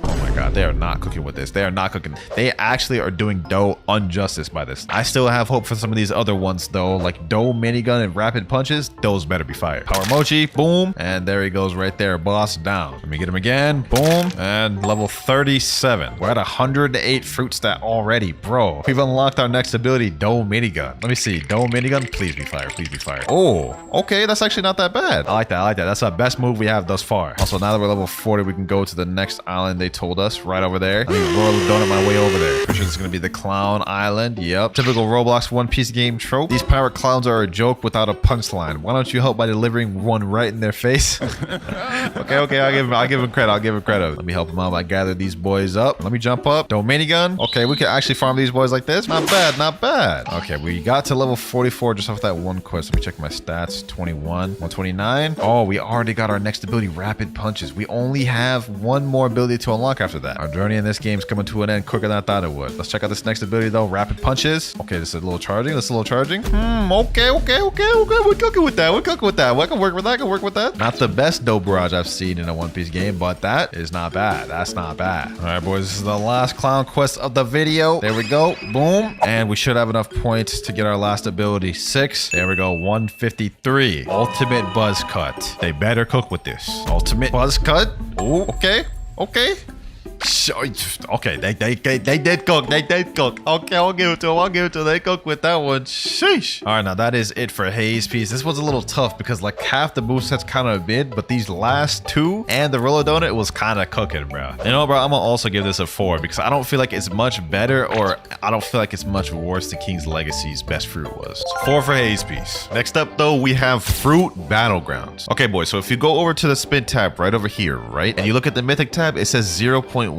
Oh my god, they are not cooking with this. They are not cooking. They actually are doing Dough injustice by this. I still have hope for some of these other ones though, like Dough minigun and rapid punches. Those better be fired. Power Mochi, boom, and there he goes right there. Boss down. Let me get him again, boom, and level 37. We're at 108 fruit stat already, bro. We've unlocked our next ability, Dough minigun. Let me see, Dough minigun. Please be fired. Please be fired. Oh, okay, that's actually not that bad. I like that. I like that. That's the best move we have thus far. Also, now that we're level 40, we can go to the next island they told us right over there. I think roll the donut my way over there. Pretty sure this is gonna be the Clown Island. Yep. Typical Roblox One Piece game trope. These pirate clowns are a joke without a punchline. Why don't you help by delivering one right in their face? okay. I'll give him credit. Let me help him out by gathering these boys up. Let me jump up. Don't minigun. Okay, we can actually farm these boys like this. Not bad, not bad. Okay, we got to level 44 just off that one quest. Let me check my stats. 21, 129. Oh, we already got our next ability, Rapid Punches. We only have one more ability to unlock after that. Our journey in this game is coming to an end quicker than I thought it would. Let's check out this next ability though, Rapid Punches. Okay, this is a little charging. Okay. We're cooking with that. I can work with that. Not the best dough barrage I've seen in a One Piece game, but that is not bad. That's not bad. All right, boys, this is the last clown quest of the video. There we go. Boom. And we should have enough points to get our last ability. 6. There we go. 153. Ultimate Buzz Cut. They better cook with this. Ultimate Buzz Cut. Oh, okay. Okay, they did cook. Okay, I'll give it to them. They cook with that one. Sheesh. All right, now that is it for Haze Piece. This was a little tough because like half the boost sets kind of mid, but these last two and the Roller Donut was kind of cooking, bro. You know, bro, I'm gonna also give this a 4 because I don't feel like it's much better, or I don't feel like it's much worse than King's Legacy's best fruit was. 4 for Haze Piece. Next up, though, we have Fruit Battlegrounds. Okay, boys, so if you go over to the spin tab right over here, right, and you look at the Mythic tab, it says 0.19%.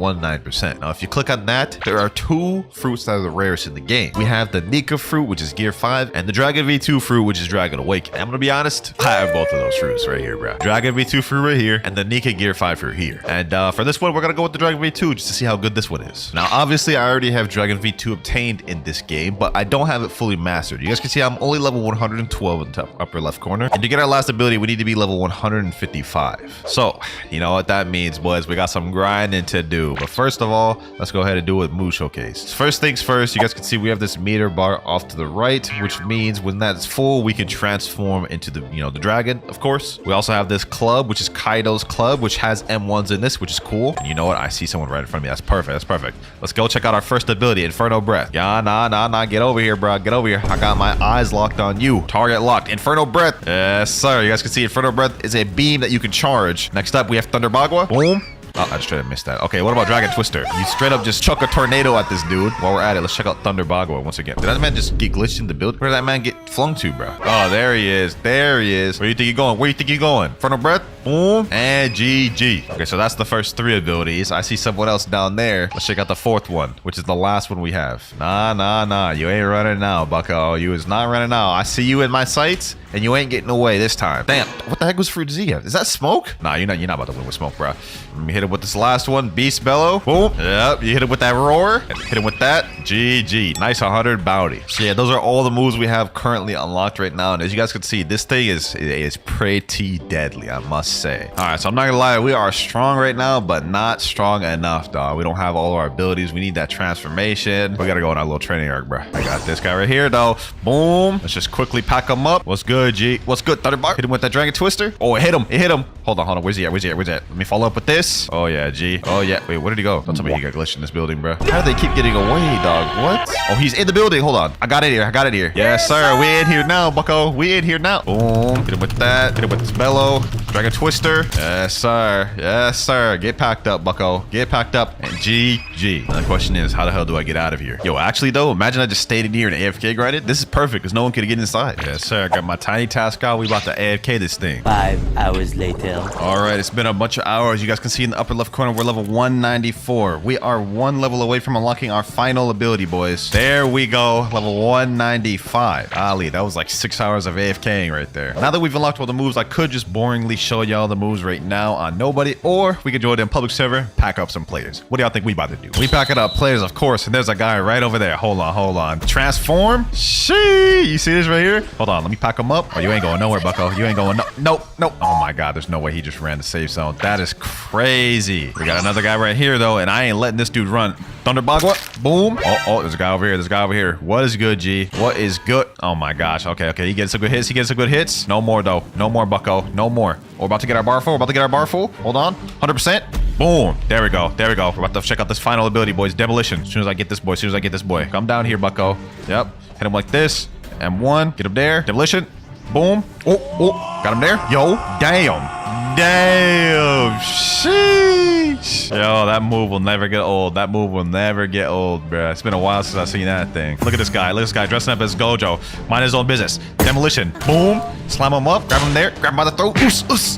Now, if you click on that, there are 2 fruits that are the rarest in the game. We have the Nika fruit, which is Gear 5, and the Dragon V2 fruit, which is Dragon Awakening. I'm gonna be honest, I have both of those fruits right here, bro. Dragon V2 fruit right here, and the Nika Gear 5 fruit here. And for this one, we're gonna go with the Dragon V2 just to see how good this one is. Now, obviously, I already have Dragon V2 obtained in this game, but I don't have it fully mastered. You guys can see I'm only level 112 in the top upper left corner. And to get our last ability, we need to be level 155. So, you know what that means, boys. We got some grinding to do. But first of all, let's go ahead and do it with Mood Showcase. First things first, you guys can see we have this meter bar off to the right, which means when that's full, we can transform into the, the dragon, of course. We also have this club, which is Kaido's club, which has M1s in this, which is cool. And you know what? I see someone right in front of me. That's perfect. Let's go check out our first ability, Inferno Breath. Yeah, nah. Get over here, bro. Get over here. I got my eyes locked on you. Target locked. Inferno Breath. Yes, sir. You guys can see Inferno Breath is a beam that you can charge. Next up, we have Thunder Bagua. Boom. Oh, I just straight up missed that. Okay, what about Dragon Twister? You straight up just chuck a tornado at this dude. While we're at it, let's check out Thunder Bagua once again. Did that man just get glitched in the build? Where did that man get flung to, bro? Oh, there he is. Where do you think you're going? Inferno Breath? Boom. And GG. Okay, so that's the first 3 abilities. I see someone else down there. Let's check out the 4th one, which is the last one we have. Nah. You ain't running now, bucko. You is not running now. I see you in my sights, and you ain't getting away this time. Damn, what the heck was Fruit Z? Is that smoke? Nah, you're not about to win with smoke, bro. Let me hit him with this last one. Beast Bellow. Boom. Yep, you hit him with that roar. And hit him with that. GG. Nice 100 bounty. So yeah, those are all the moves we have currently unlocked right now. And as you guys can see, this thing is pretty deadly, I must say. All right, so I'm not gonna lie, we are strong right now, but not strong enough, dog. We don't have all our abilities. We need that transformation. We gotta go on our little training arc, bro. I got this guy right here, though. Boom. Let's just quickly pack him up. What's good, G? What's good, Thunderbark? Hit him with that Dragon Twister. Oh, it hit him. Hold on. Where's he at? Let me follow up with this. Oh yeah, G. Oh yeah. Wait, where did he go? Don't tell me he got glitched in this building, bro. How do they keep getting away, dog? What? Oh, he's in the building. Hold on. I got it here. Yes, sir. We in here now, bucko. We in here now. Boom. Hit him with that. Hit him with this bellow. Dragon Twister. Yes, sir. Get packed up, bucko. Get packed up. And GG. Now the question is, how the hell do I get out of here? Yo, actually though, imagine I just stayed in here and AFK grinded. This is perfect because no one could get inside. Yes, sir. I got my tiny task out. We about to AFK this thing. 5 hours later. later. All right, it's been a bunch of hours. You guys can see in the upper left corner, we're level 194. We are one level away from unlocking our final ability, boys. There we go, level 195. Ali, that was like 6 hours of AFKing right there. Now that we've unlocked all the moves, I could just boringly show y'all the moves right now on nobody, or we could join in public server, pack up some players. What do y'all think we about to do? We packing up players, of course, and there's a guy right over there. Hold on. Transform? Shee! You see this right here? Hold on, let me pack him up. Oh, you ain't going nowhere, bucko. You ain't going nope. Oh my god, there's no way he just ran the safe zone. That is crazy. We got another guy right here though, and I ain't letting this dude run. Thunderbagua, boom. Oh, there's a guy over here. What is good, G? What is good? Oh my gosh. Okay. He gets some good hits. No more though. No more, bucko. No more. We're about to get our bar full. Hold on. 100%. Boom. There we go. We're about to check out this final ability, boys. Demolition. As soon as I get this boy. Come down here, bucko. Yep. Hit him like this. M1. Get him there. Demolition. Boom. Oh. Got him there. Yo. Damn. Sheesh. Yo, that move will never get old. Bruh. It's been a while since I've seen that thing. Look at this guy. Dressing up as Gojo. Mind his own business. Demolition. Boom. Slam him up. Grab him there. Grab him by the throat.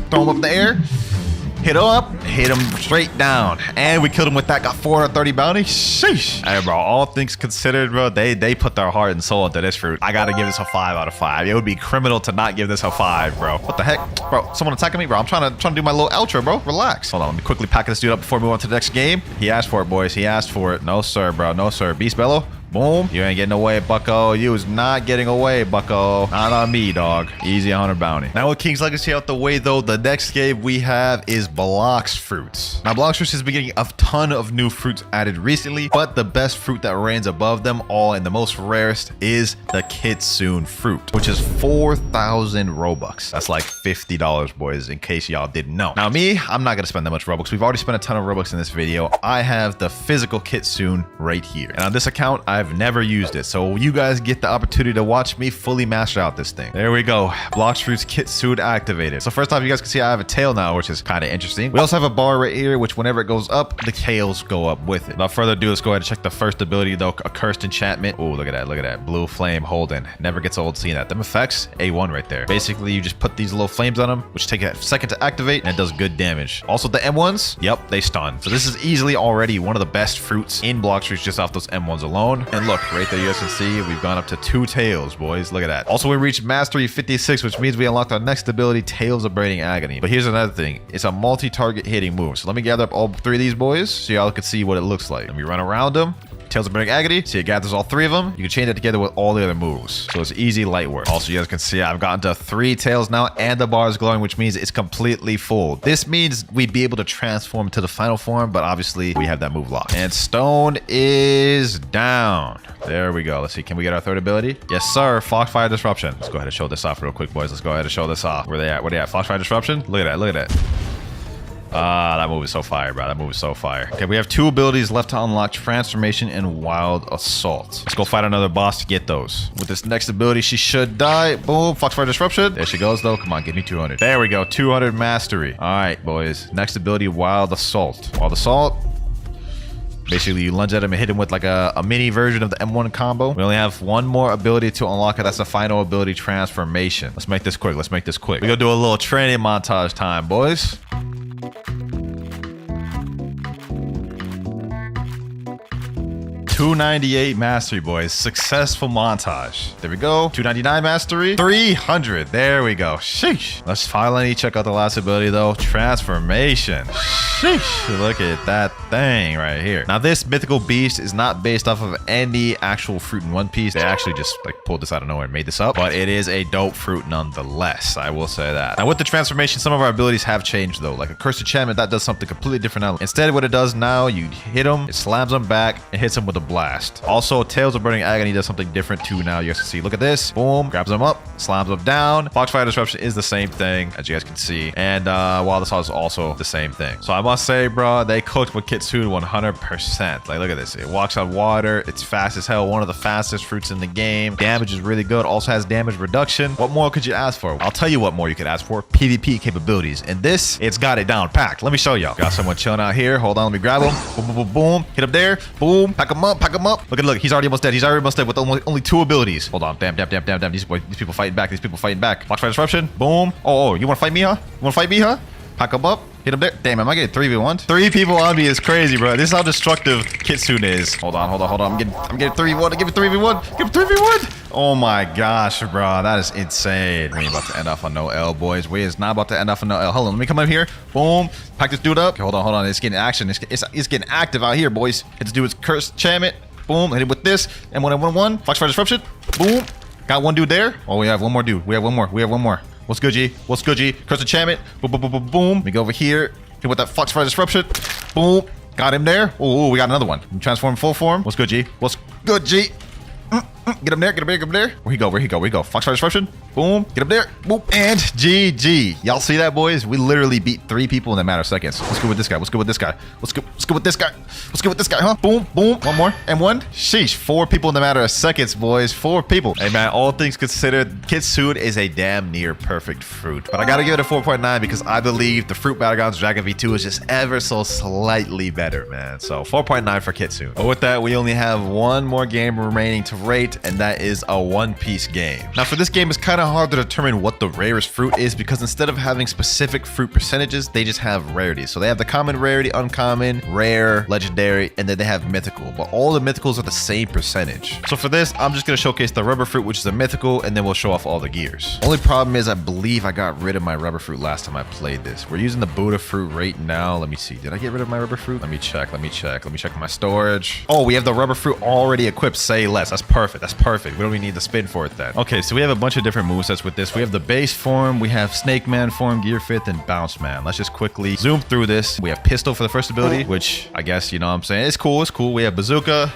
Throw him up in the air. Hit up, hit him straight down. And we killed him with that. Got 430 bounty. Sheesh. Hey, bro, all things considered, bro, they put their heart and soul into this fruit. I gotta give this a 5 out of 5. It would be criminal to not give this a 5, bro. What the heck? Bro, someone attacking me, bro. I'm trying to do my little outro, bro. Relax. Hold on, let me quickly pack this dude up before we move on to the next game. He asked for it, boys. He asked for it. No, sir, bro. No, sir. Beast Bellow. Boom. You ain't getting away, bucko. You is not getting away, bucko. Not on me, dog. Easy 100 bounty. Now with King's Legacy out the way, though, the next game we have is Blox fruits. Now, Blox fruits has been getting a ton of new fruits added recently, but the best fruit that reigns above them all and the most rarest is the Kitsune fruit, which is 4,000 Robux. That's like $50, boys, in case y'all didn't know. Now, me, I'm not going to spend that much Robux. We've already spent a ton of Robux in this video. I have the physical Kitsune right here. And on this account, I've never used it, so you guys get the opportunity to watch me fully master out this thing. There we go. Blox fruits Kitsune activated. So first off, you guys can see I have a tail now, which is kind of interesting. We also have a bar right here, which whenever it goes up, the tails go up with it. Without further ado, let's go ahead and check the first ability though. A cursed enchantment. Oh, look at that. Blue flame Holden. Never gets old seeing that. Them effects, A1 right there. Basically, you just put these little flames on them, which take a second to activate, and it does good damage. Also, the M1s, yep, they stun. So this is easily already one of the best fruits in Blox fruits just off those M1s alone. And look, right there, you guys can see we've gone up to 2 tails, boys. Look at that. Also, we reached Mastery 56, which means we unlocked our next ability, Tails of Braiding Agony. But here's another thing. It's a multi-target hitting move. So let me gather up all 3 of these boys so y'all can see what it looks like. Let me run around them. Tails of Braiding Agony. See, it gathers all 3 of them. You can chain it together with all the other moves. So it's easy, light work. Also, you guys can see I've gotten to 3 tails now, and the bar is glowing, which means it's completely full. This means we'd be able to transform to the final form, but obviously we have that move locked. And Stone is down. There we go. Let's see. Can we get our 3rd ability? Yes, sir. Foxfire Disruption. Let's go ahead and show this off real quick, boys. Let's go ahead and show this off. Where they at? Foxfire Disruption? Look at that. That move is so fire, bro. Okay, we have 2 abilities left to unlock, Transformation and Wild Assault. Let's go fight another boss to get those. With this next ability, she should die. Boom, Foxfire Disruption. There she goes, though. Come on, give me 200. There we go, 200 mastery. All right, boys. Next ability, Wild Assault. Basically, you lunge at him and hit him with like a mini version of the M1 combo. We only have 1 more ability to unlock it. That's the final ability, Transformation. Let's make this quick. We gonna do a little training montage time, boys. $298 mastery, boys. Successful montage. There we go. $299 mastery. 300. There we go. Sheesh. Let's finally check out the last ability, though. Transformation. Sheesh. Look at that thing right here. Now, this mythical beast is not based off of any actual fruit in One Piece. They actually just like pulled this out of nowhere and made this up. But it is a dope fruit nonetheless. I will say that. Now, with the transformation, some of our abilities have changed, though. Like a cursed enchantment, that does something completely different now. Instead, what it does now, you hit him, it slams him back, and hits him with a blast. Also, Tails of Burning Agony does something different too now. You guys can see. Look at this. Boom. Grabs him up. Slams him down. Foxfire Disruption is the same thing, as you guys can see. And Wild Assault is also the same thing. So I must say, bro, they cooked with Kitsune 100%. Like, look at this. It walks on water. It's fast as hell. One of the fastest fruits in the game. Damage is really good. Also has damage reduction. What more could you ask for? I'll tell you what more you could ask for. PvP capabilities. And this, it's got it down packed. Let me show y'all. Got someone chilling out here. Hold on. Let me grab him. Boom, boom, boom, boom. Hit him there. Boom. Pack him up. Look. He's already almost dead. With only 2 abilities. Hold on. Damn. These people fighting back. Foxfire Disruption. Boom. Oh, you want to fight me, huh? Pack him up. Hit him there. Damn, am I getting 3v1? 3 people on me is crazy, bro. This is how destructive Kitsune is. Hold on. I'm getting 3v1. Give it 3v1. Give it 3v1. Oh my gosh, bro. That is insane. We ain't about to end off on no L, boys. We is not about to end off on no L. Hold on. Let me come up here. Boom. Pack this dude up. Okay, hold on. It's getting action. It's getting active out here, boys. Hit this dude's cursed enchantment. Boom. Hit it with this. M1, Foxfire Disruption. Boom. Got one dude there. Oh, we have one more dude. We have one more. What's good, G? Cursed enchantment. Boom, boom, boom, boom, boom. Let me go over here. Hit with that Foxfire Disruption. Boom. Got him there. Oh, we got another one. Transform full form. What's good, G? Get him there. Where he go? Foxfire Disruption. Boom. Get him there. Boom. And GG. Y'all see that, boys? We literally beat 3 people in a matter of seconds. What's good with this guy? Huh? Boom. One more. And one. Sheesh. 4 people in a matter of seconds, boys. 4 people. Hey, man, all things considered, Kitsune is a damn near perfect fruit. But I gotta give it a 4.9 because I believe the Fruit Battlegrounds Dragon V2 is just ever so slightly better, man. So 4.9 for Kitsune. But with that, we only have one more game remaining to rate, and that is a One Piece game. Now, for this game, it's kind of hard to determine what the rarest fruit is because instead of having specific fruit percentages, they just have rarities. So they have the common, rarity, uncommon, rare, legendary, and then they have mythical. But all the mythicals are the same percentage. So for this, I'm just going to showcase the rubber fruit, which is a mythical, and then we'll show off all the gears. Only problem is I believe I got rid of my rubber fruit last time I played this. We're using the Buddha fruit right now. Let me see. Did I get rid of my rubber fruit? Let me check my storage. Oh, we have the rubber fruit already equipped. Say less. That's perfect. We don't even need the spin for it then. Okay, so we have a bunch of different movesets with this. We have the base form, we have Snake Man form, Gear Fit, and Bounce Man. Let's just quickly zoom through this. We have Pistol for the first ability, which I guess, you know what I'm saying? It's cool. We have Bazooka.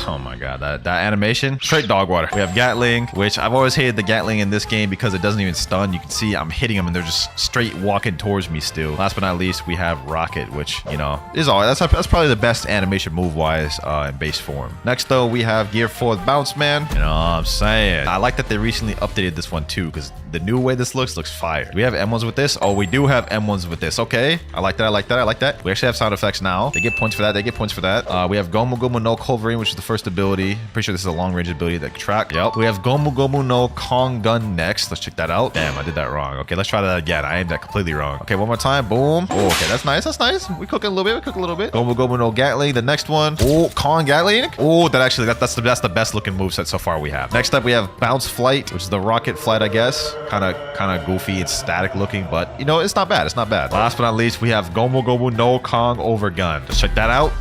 Oh my god, that animation. Straight dog water. We have Gatling, which I've always hated the Gatling in this game because it doesn't even stun. You can see I'm hitting them and they're just straight walking towards me still. Last but not least, we have Rocket, which, you know, is all right. That's probably the best animation move-wise in base form. Next, though, we have Gear 4 Bounce Man. You know what I'm saying? I like that they recently updated this one too because the new way this looks fire. Do we have M1s with this? Oh, we do have M1s with this. Okay. I like that. We actually have sound effects now. They get points for that. We have Gomu Gomu no Culverine, which is the first ability. Pretty sure this is a long range ability that can track. Yep. We have Gomu Gomu no Kong Gun next. Let's check that out. Damn, I did that wrong. Okay, let's try that again. I aimed that completely wrong. Okay, one more time. Boom. Oh, okay, that's nice. We cook a little bit. Gomu Gomu no Gatling. The next one. Oh, Kong Gatling. Oh, that's the best looking moveset so far we have. Next up, we have Bounce Flight, which is the rocket flight, I guess. Kind of goofy and static looking, but you know, it's not bad. Last but not least, we have Gomu Gomu no Kong Overgun. Let's check that out.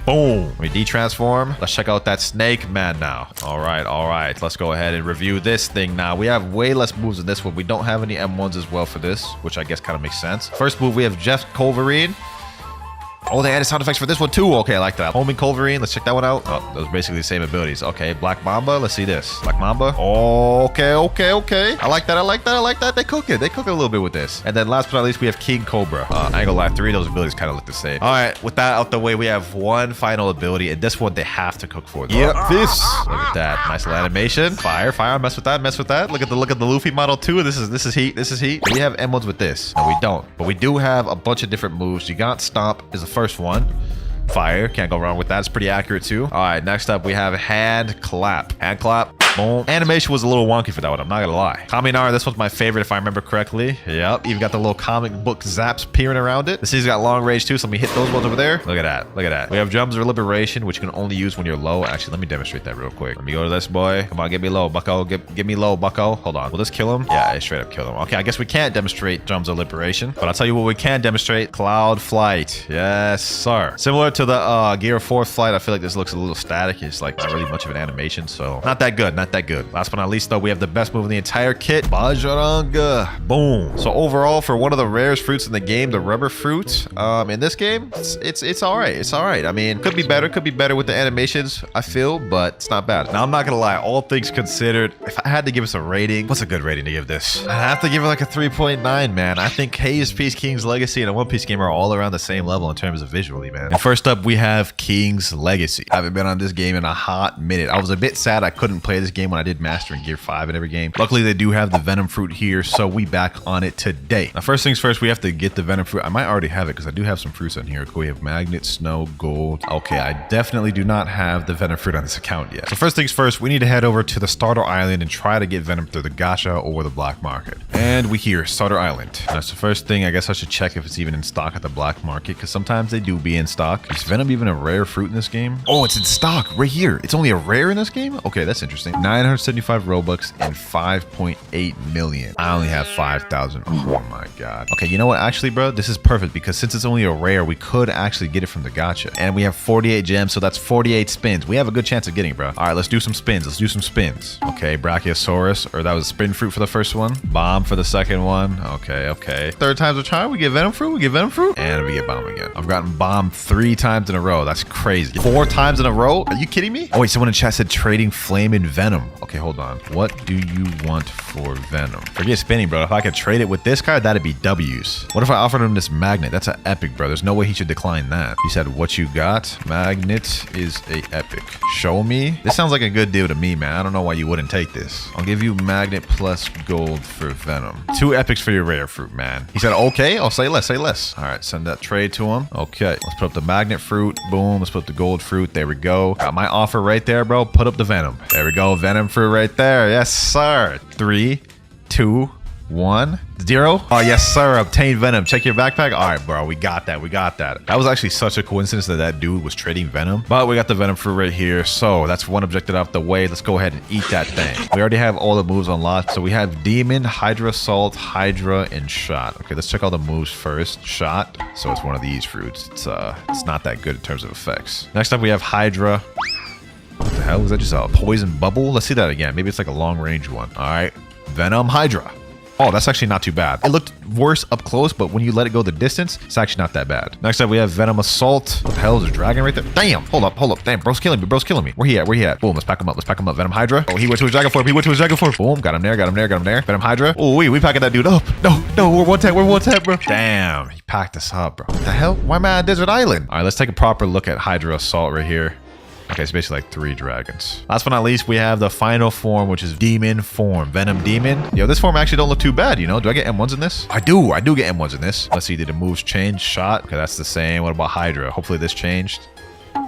Boom. We de-transform. Let's check out that Snake Man now. All right. Let's go ahead and review this thing now. We have way less moves in this one. We don't have any M1s as well for this, which I guess kind of makes sense. First move, we have Jeff Culverine. Oh, they added sound effects for this one too. Okay, I like that. Homing Culverine. Let's check that one out. Oh, those are basically the same abilities. Okay, Black Mamba. Let's see this. Black Mamba. Okay. I like that. They cook it a little bit with this. And then last but not least, we have King Cobra. I ain't gonna lie, 3 of those abilities kind of look the same. All right, with that out the way, we have one final ability, and this one they have to cook for. Yep, this. Look at that. Nice little animation. Fire. Mess with that. Look at the Luffy model too. This is heat. We have M1s with this. No, we don't. But we do have a bunch of different moves. Gigant Stomp is the first one. Fire. Can't go wrong with that. It's pretty accurate too. All right, next up we have Hand Clap. Boom. Animation was a little wonky for that one, I'm not gonna lie. Kaminara, this one's my favorite if I remember correctly. Yep, even got the little comic book zaps peering around it. This thing's got long range too, so let me hit those ones over there. Look at that. We have Drums of Liberation, which you can only use when you're low. Actually, let me demonstrate that real quick. Let me go to this boy. Come on, get me low, bucko. Get me low, bucko. Hold on. Will this kill him? Yeah, it straight up killed him. Okay, I guess we can't demonstrate Drums of Liberation, but I'll tell you what we can demonstrate. Cloud Flight. Yes, sir. Similar to the Gear 4 Flight, I feel like this looks a little static. It's like not really much of an animation, so not that good. Last but not least, though, we have the best move in the entire kit, Bajranga. Boom. So overall, for one of the rarest fruits in the game, the rubber fruit, in this game, it's all right. I mean, could be better with the animations, I feel, but it's not bad. Now, I'm not gonna lie, all things considered, if I had to give us a rating, what's a good rating to give this? I have to give it like a 3.9, man. I think K's Piece, King's Legacy, and a One Piece game are all around the same level in terms of visually, man. And first up, we have King's Legacy. I haven't been on this game in a hot minute. I was a bit sad I couldn't play this this game when I did Master in Gear 5 in every game. Luckily, they do have the Venom fruit here, so we back on it today. Now, first things first, we have to get the Venom fruit. I might already have it because I do have some fruits on here. Cool, we have Magnet, Snow, Gold. Okay, I definitely do not have the Venom fruit on this account yet. So first things first, we need to head over to the Starter Island and try to get Venom through the gacha or the black market. And we hear Starter Island. That's the first thing. I guess I should check if it's even in stock at the black market because sometimes they do be in stock. Is Venom even a rare fruit in this game? Oh, it's in stock right here. It's only a rare in this game? Okay, that's interesting. 975 Robux and 5.8 million. I only have 5,000. Oh my god. Okay, you know what? Actually, bro, this is perfect because since it's only a rare, we could actually get it from the gacha. And we have 48 gems, so that's 48 spins. We have a good chance of getting it, bro. All right, let's do some spins. Let's do some spins. Okay, Brachiosaurus, or that was spin fruit for the first one. Bomb for the second one. Okay, okay. Third time's a charm. We get Venom fruit. We get Venom fruit. And we get bomb again. I've gotten bomb 3 times in a row. That's crazy. 4 times in a row? Are you kidding me? Oh, wait, someone in chat said trading flame and Venom. Okay, hold on. What do you want for Venom? Forget spinning, bro. If I could trade it with this card, that'd be W's. What if I offered him this magnet? That's an epic, bro. There's no way he should decline that. He said, what you got? Magnet is a epic. Show me. This sounds like a good deal to me, man. I don't know why you wouldn't take this. I'll give you magnet plus gold for Venom. 2 epics for your rare fruit, man. He said, okay, I'll say less, say less. All right, send that trade to him. Okay, let's put up the magnet fruit. Boom, let's put up the gold fruit. There we go. Got my offer right there, bro. Put up the Venom. There we go. Venom fruit right there. Yes, sir. 3, 2, 1, 0. Oh, yes, sir. Obtain Venom. Check your backpack. All right, bro. We got that. We got that. That was actually such a coincidence that that dude was trading Venom. But we got the Venom fruit right here. So that's one objective out the way. Let's go ahead and eat that thing. We already have all the moves unlocked. So we have Demon, Hydra Assault, Hydra, and Shot. Okay, let's check all the moves first. Shot. So it's one of these fruits. It's not that good in terms of effects. Next up, we have Hydra. What the hell? Was that just a poison bubble? Let's see that again. Maybe it's like a long range one. All right. Venom, Hydra. Oh, that's actually not too bad. It looked worse up close, but when you let it go the distance, it's actually not that bad. Next up, we have Venom Assault. What the hell is a dragon right there? Damn. Hold up, hold up. Damn, bro's killing me. Bro's killing me. Where he at? Where he at? Boom, let's pack him up. Let's pack him up. Venom Hydra. Oh, he went to his dragon form. He went to his dragon form. Boom, got him there, got him there, got him there. Venom Hydra. Oh, we packing that dude up. No, we're one tap, bro. Damn, he packed us up, bro. What the hell? Why am I on Desert Island? All right, let's take a proper look at Hydra Assault right here. Okay, it's basically like 3 dragons. Last but not least, we have the final form, which is Demon form. Venom Demon. Yo, this form actually don't look too bad, you know? Do I get M1s in this? I do get M1s in this. Let's see, did the moves change? Shot. Okay, that's the same. What about Hydra? Hopefully this changed.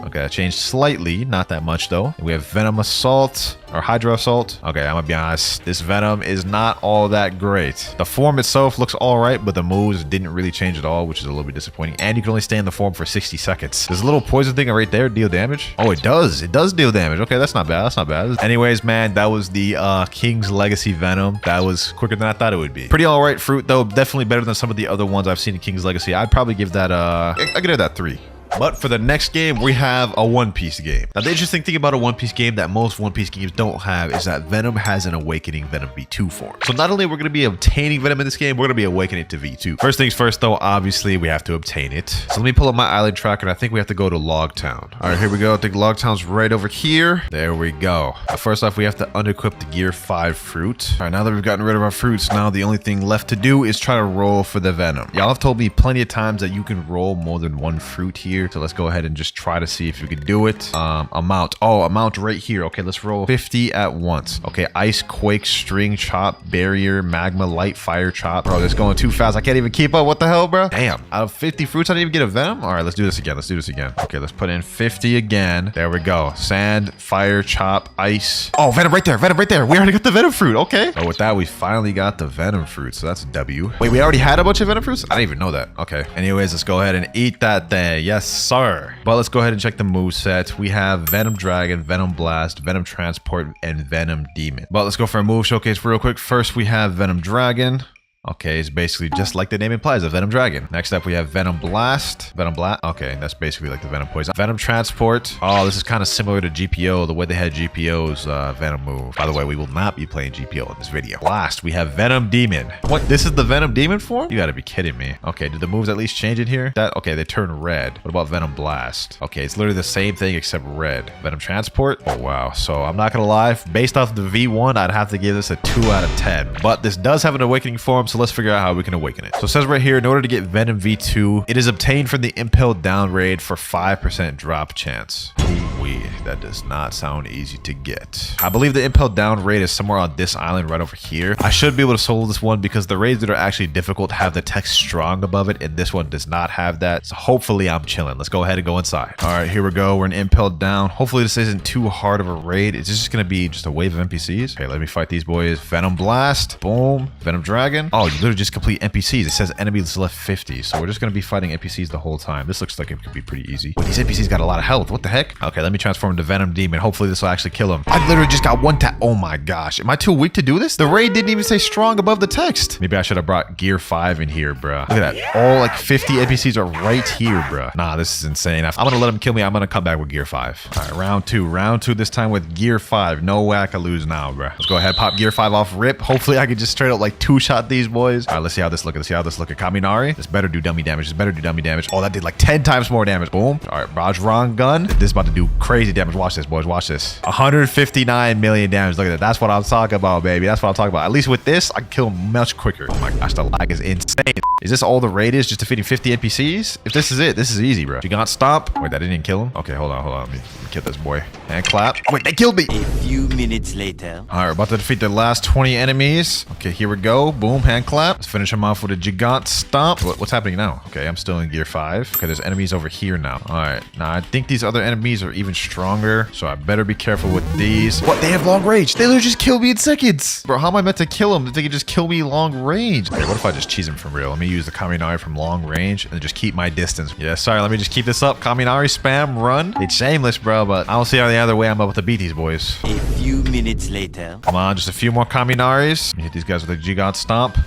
Okay, that changed slightly. Not that much, though. We have Venom Assault or Hydra Assault. Okay, I'm gonna be honest. This Venom is not all that great. The form itself looks all right, but the moves didn't really change at all, which is a little bit disappointing. And you can only stay in the form for 60 seconds. This little poison thing right there deal damage. Oh, it does. It does deal damage. Okay, that's not bad. That's not bad. Anyways, man, that was the King's Legacy Venom. That was quicker than I thought it would be. Pretty all right fruit, though. Definitely better than some of the other ones I've seen in King's Legacy. I'd probably give that, I give it that 3. But for the next game, we have a One Piece game. Now, the interesting thing about a One Piece game that most One Piece games don't have is that Venom has an Awakening Venom V2 form. So not only we're going to be obtaining Venom in this game, we're going to be awakening it to V2. First things first, though, obviously, we have to obtain it. So let me pull up my island tracker, and I think we have to go to Logtown. All right, here we go. I think Logtown's right over here. There we go. First off, we have to unequip the Gear 5 fruit. All right, now that we've gotten rid of our fruits, now the only thing left to do is try to roll for the Venom. Y'all have told me plenty of times that you can roll more than 1 fruit here. So let's go ahead and just try to see if you can do it. Amount. Oh, amount right here. Okay, let's roll 50 at once. Okay, Ice, Quake, String, Chop, Barrier, Magma, Light, Fire, Chop. Bro, this going too fast. I can't even keep up. What the hell, bro? Damn. Out of 50 fruits, I didn't even get a Venom? All right, let's do this again. Let's do this again. Okay, let's put in 50 again. There we go. Sand, Fire, Chop, Ice. Oh, Venom right there. Venom right there. We already got the Venom fruit. Okay. So with that, we finally got the Venom fruit. So that's a W. Wait, we already had a bunch of Venom fruits? I didn't even know that. Okay. Anyways, let's go ahead and eat that thing. Yes, sir. But let's go ahead and check the moveset. We have Venom Dragon, Venom Blast, Venom Transport, and Venom Demon. But let's go for a move showcase real quick. First, we have Venom Dragon. Okay, it's basically just like the name implies, a Venom Dragon. Next up, we have Venom Blast. Venom Blast. Okay, that's basically like the Venom Poison. Venom Transport. Oh, this is kind of similar to GPO, the way they had GPO's Venom move. By the way, we will not be playing GPO in this video. Last, we have Venom Demon. What? This is the Venom Demon form? You gotta be kidding me. Okay, did the moves at least change it here? Okay, they turn red. What about Venom Blast? Okay, it's literally the same thing except red. Venom Transport. Oh, wow. So I'm not gonna lie. Based off the V1, I'd have to give this a 2 out of 10. But this does have an Awakening form, so let's figure out how we can awaken it. So it says right here, in order to get Venom V2, it is obtained from the Impel Down raid for 5% drop chance. Ooh, we. That does not sound easy to get. I believe the impel down raid is somewhere on this island right over here. I should be able to solo this one because the raids that are actually difficult have the text strong above it, and this one does not have that. So hopefully I'm chilling. Let's go ahead and go inside. All right, here we go. We're in impel down. Hopefully this isn't too hard of a raid. It's just gonna be just a wave of NPCs. Okay, let me fight these boys. Venom Blast. Boom. Venom Dragon. Oh, you literally just complete NPCs. It says enemies left 50. So we're just gonna be fighting NPCs the whole time. This looks like it could be pretty easy. But these NPCs got a lot of health. What the heck? Okay, let me transform into Venom Demon. Hopefully this will actually kill him. I literally just got one tap. Oh my gosh. Am I too weak to do this? The raid didn't even say strong above the text. Maybe I should have brought gear 5 in here, bruh. Look at that. All like 50 NPCs are right here, bruh. Nah, this is insane. I'm gonna let him kill me. I'm gonna come back with gear 5. All right, round 2. Round 2 this time with gear 5. No way I can lose now, bruh. Let's go ahead, pop gear 5 off rip. Hopefully I can just straight up like 2-shot these boys. All right, let's see how this looks. Let's see how this looks. Kaminari. This better do dummy damage. This better do dummy damage. Oh, that did like 10 times more damage. Boom. All right, Bajrang gun. This is about to do crazy damage. Watch this, boys. Watch this. 159 million damage. Look at that. That's what I'm talking about, baby. That's what I'm talking about. At least with this, I can kill him much quicker. Oh my gosh, the lag is insane. Is this all the raid is? Just defeating 50 NPCs? If this is it, this is easy, bro. Gigant Stomp. Wait, that didn't even kill him? Okay, hold on. Let me kill this boy. Hand clap. Wait, they killed me. A few minutes later. All right, about to defeat the last 20 enemies. Okay, here we go. Boom, hand clap. Let's finish him off with a Gigant Stomp. What's happening now? Okay, I'm still in gear 5. Okay, there's enemies over here now. All right, now I think these other enemies are even stronger, so I better be careful with these. What? They have long range. They literally just killed me in seconds. Bro, how am I meant to kill them? They can just kill me long range. Okay, what if I just cheese him from real? Let me use the Kaminari from long range and just keep my distance. Yeah, sorry, let me just keep this up. Kaminari spam, run. It's shameless, bro, but I don't see any other way I'm able to beat these boys. A few minutes later. Come on, just a few more Kaminaris. Let me hit these guys with a Gigant Stomp.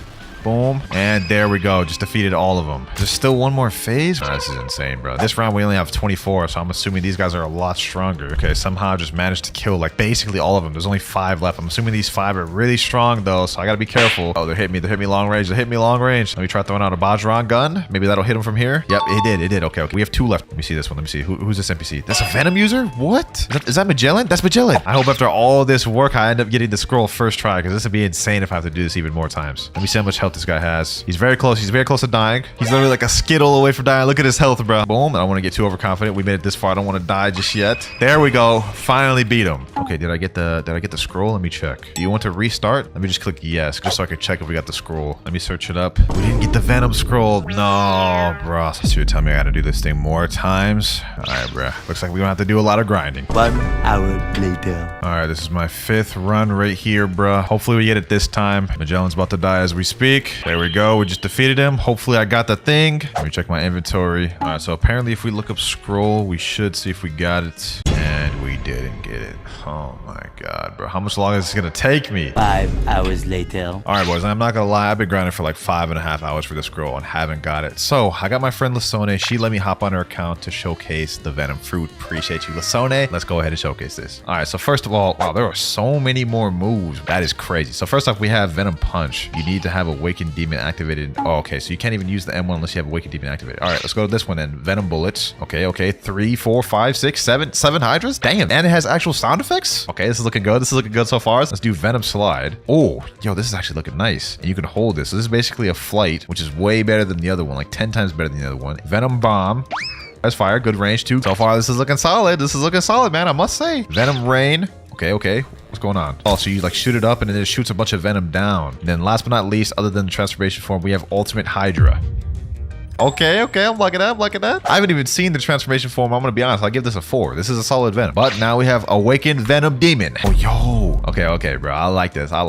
Boom. And there we go. Just defeated all of them. There's still one more phase. Oh, this is insane, bro. This round we only have 24, so I'm assuming these guys are a lot stronger. Okay, somehow I just managed to kill like basically all of them. There's only 5 left. I'm assuming these 5 are really strong though, so I gotta be careful. Oh, they're hitting me. They're hitting me long range. They're hitting me long range. Let me try throwing out a Bajrang gun. Maybe that'll hit him from here. Yep, it did. It did. Okay. We have 2 left. Let me see this one. Let me see. Who's this NPC? That's a Venom user? What? Is that Magellan? That's Magellan. I hope after all this work, I end up getting the scroll first try, because this would be insane if I have to do this even more times. Let me see how much health this guy has. He's very close. He's very close to dying. He's literally like a skittle away from dying. Look at his health, bro. Boom. I don't want to get too overconfident. We made it this far. I don't want to die just yet. There we go. Finally beat him. Okay, did I get the scroll? Let me check. Do you want to restart? Let me just click yes, just so I can check if we got the scroll. Let me search it up. We didn't get the Venom scroll. No, bro. So you're telling me I gotta do this thing more times? All right, bro. Looks like we're gonna have to do a lot of grinding. 1 hour later. All right, this is my 5th run right here, bro. Hopefully we get it this time. Magellan's about to die as we speak. There we go. We just defeated him. Hopefully I got the thing. Let me check my inventory. All right, so apparently if we look up scroll, we should see if we got it. And we didn't get it. Oh my god, bro. How much longer is this gonna take me? 5 hours later. All right, boys, I'm not gonna lie. I've been grinding for like 5.5 hours for this scroll and haven't got it. So I got my friend Lasone. She let me hop on her account to showcase the Venom fruit. Appreciate you, Lasone. Let's go ahead and showcase this. All right, so first of all, wow, there are so many more moves. That is crazy. So first off, we have Venom Punch. You need to have Awakened Demon activated. Oh, okay, so you can't even use the M1 unless you have Awakened Demon activated. All right, let's go to this one then. Venom Bullets. Okay. 3, 4, 5, 6, 7 Hydras. Damn, and it has actual sound effects. Okay, this is looking good. This is looking good so far. Let's do Venom Slide. Oh, yo, this is actually looking nice. And you can hold this. So this is basically a flight, which is way better than the other one, like 10 times better than the other one. Venom Bomb. That's fire. Good range too. So far, this is looking solid. This is looking solid, man. I must say. Venom Rain. Okay. What's going on? Oh, so you like shoot it up and then it shoots a bunch of venom down. And then last but not least, other than the transformation form, we have Ultimate Hydra. Okay, I'm liking that. I haven't even seen the transformation form. I'm gonna be honest, I'll give this a 4. This is a solid Venom. But now we have Awakened Venom Demon. Oh, yo. Okay, bro. I like this. I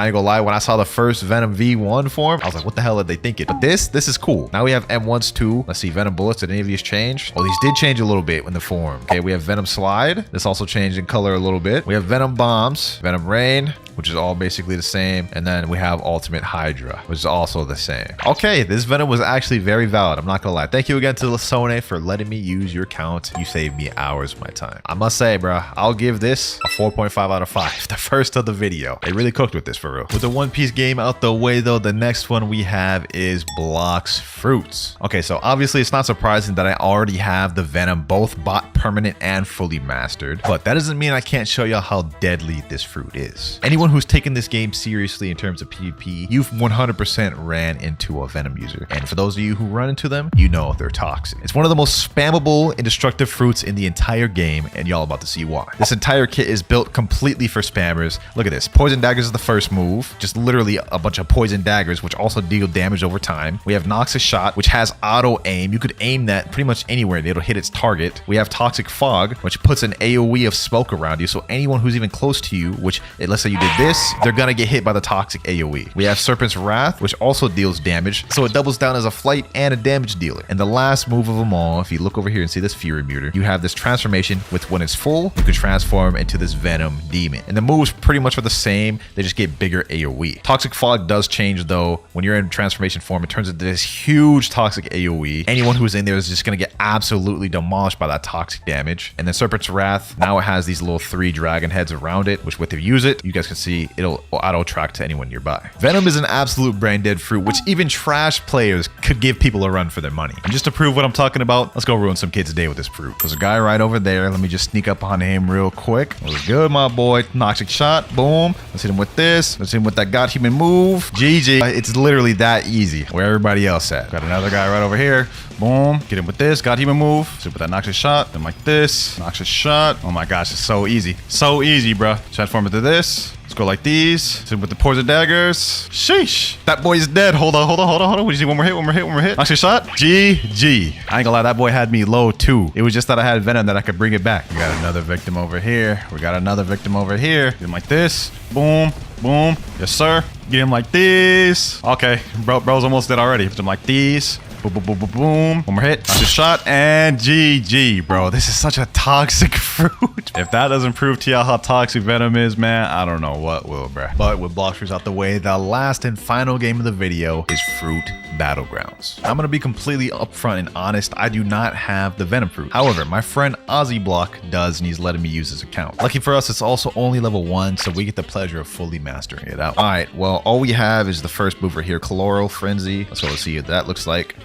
ain't gonna lie. When I saw the first Venom V1 form, I was like, what the hell are they thinking? But this is cool. Now we have M1s too. Let's see, Venom Bullets. Did any of these change? Oh, these did change a little bit in the form. Okay, we have Venom Slide. This also changed in color a little bit. We have Venom Bombs, Venom Rain, which is all basically the same. And then we have Ultimate Hydra, which is also the same. Okay, this Venom was actually very valid. I'm not gonna lie. Thank you again to Lasone for letting me use your account. You saved me hours of my time. I must say, bro, I'll give this a 4.5 out of 5. The first of the video. They really cooked with this for real. With the One Piece game out the way though, the next one we have is Blox Fruits. Okay, so obviously it's not surprising that I already have the Venom both bot permanent and fully mastered, but that doesn't mean I can't show y'all how deadly this fruit is. Anyone who's taken this game seriously in terms of PvP, you've 100% ran into a Venom user. And for those of you who run run into them, you know they're toxic. It's one of the most spammable and destructive fruits in the entire game, and y'all about to see why. This entire kit is built completely for spammers. Look at this. Poison daggers is the first move. Just literally a bunch of poison daggers, which also deal damage over time. We have Noxious Shot, which has auto aim. You could aim that pretty much anywhere and it'll hit its target. We have Toxic Fog, which puts an AoE of smoke around you. So anyone who's even close to you, which let's say you did this, they're gonna get hit by the toxic AoE. We have Serpent's Wrath, which also deals damage. So it doubles down as a flight and a damage dealer. And the last move of them all, if you look over here and see this Fury Meter, you have this transformation with when it's full, you can transform into this Venom Demon. And the moves pretty much are the same. They just get bigger AoE. Toxic Fog does change though. When you're in transformation form, it turns into this huge toxic AoE. Anyone who's in there is just gonna get absolutely demolished by that toxic damage. And then Serpent's Wrath, now it has these little 3 dragon heads around it, which if you use it, you guys can see it'll auto track to anyone nearby. Venom is an absolute brain dead fruit, which even trash players could give people a run for their money. And just to prove what I'm talking about, let's go ruin some kids' day with this fruit. There's a guy right over there. Let me just sneak up on him real quick. What's good, my boy? Toxic Shot, boom. Let's hit him with this. Let's hit him with that God Human move. GG. It's literally that easy. Where everybody else at? Got another guy right over here. Boom. Get him with this. God Human move. So with that Noxious Shot. Then like this. Noxious Shot. Oh my gosh, it's so easy. So easy, bro. Transform into this. Let's go like these. Hit him with the poison daggers. Sheesh. That boy is dead. Hold on. What do you see? One more hit. Noxious Shot. GG. I ain't gonna lie, that boy had me low too. It was just that I had Venom that I could bring it back. We got another victim over here. Get him like this. Boom. Boom. Yes, sir. Get him like this. Okay. Bro's almost dead already. Get him like these. Boom, boom, boom, boom, boom. One more hit. Noxious Shot and GG, bro. This is such a toxic fruit. If that doesn't prove to y'all how toxic Venom is, man, I don't know what will, bro. But with Blox fruits out the way, the last and final game of the video is Fruit Battlegrounds. I'm gonna be completely upfront and honest. I do not have the Venom fruit. However, my friend Ozzy Block does, and he's letting me use his account. Lucky for us, it's also only level 1, so we get the pleasure of fully mastering it out. All right, well, all we have is the first mover here, Chloral Frenzy. Let's go see what that looks like.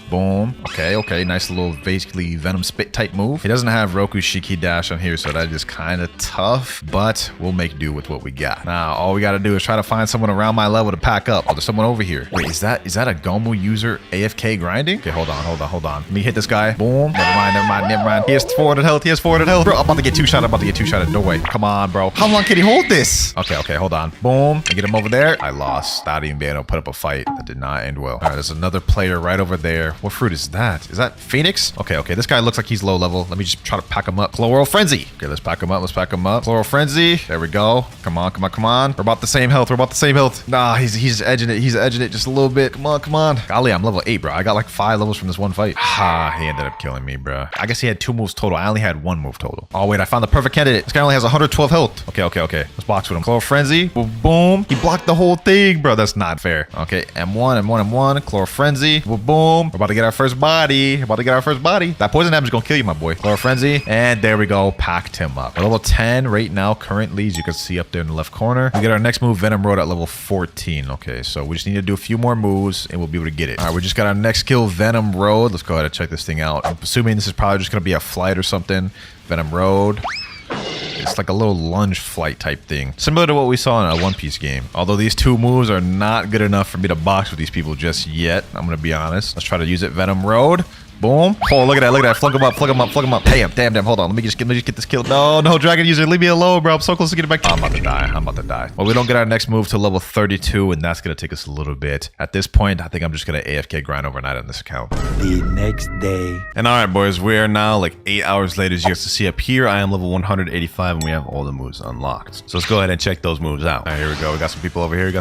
Boom. Okay. Nice little basically Venom Spit type move. He doesn't have Roku Shiki Dash on here, so that is kind of tough, but we'll make do with what we got. Now, all we got to do is try to find someone around my level to pack up. Oh, there's someone over here. Wait, is that a Gomu user AFK grinding? Okay, hold on. Let me hit this guy. Boom. Never mind. He has 400 health. Bro, I'm about to get two-shotted. No way. Come on, bro. How long can he hold this? Okay, hold on. Boom. I get him over there. I lost. Not even being able to put up a fight. That did not end well. All right, there's another player right over there. What fruit is that? Is that Phoenix? Okay. This guy looks like he's low level. Let me just try to pack him up. Chloral Frenzy. Okay, let's pack him up. Chloral Frenzy. There we go. Come on. We're about the same health. Nah, he's edging it. Just a little bit. Come on. Golly, I'm level 8, bro. I got like 5 levels from this one fight. He ended up killing me, bro. I guess he had 2 moves total. I only had 1 move total. Oh, wait. I found the perfect candidate. This guy only has 112 health. Okay. Let's box with him. Chloral Frenzy. Boom. He blocked the whole thing, bro. That's not fair. Okay, M1. Chloral Frenzy. Boom. We're about to get our first body. That poison damage is gonna kill you, my boy. Chloral Frenzy. And there we go. Packed him up. At level 10 right now, currently, as you can see up there in the left corner. We get our next move, Venom Road, at level 14. Okay, so we just need to do a few more moves and we'll be able to get it. All right, we just got our next skill, Venom Road. Let's go ahead and check this thing out. I'm assuming this is probably just gonna be a flight or something. Venom Road. It's like a little lunge flight type thing. Similar to what we saw in a One Piece game. Although these 2 moves are not good enough for me to box with these people just yet. I'm going to be honest. Let's try to use it. Venom Road. Boom. Oh, look at that. Flunk him up. Damn. Hold on. Let me just get this kill. No, Dragon User. Leave me alone, bro. I'm so close to getting back. I'm about to die. Well, we don't get our next move to level 32, and that's going to take us a little bit. At this point, I think I'm just going to AFK grind overnight on this account. The next day. And all right, boys, we are now like 8 hours later. As you guys can see up here, I am level 185, and we have all the moves unlocked. So let's go ahead and check those moves out. All right, here we go. We got some people over here.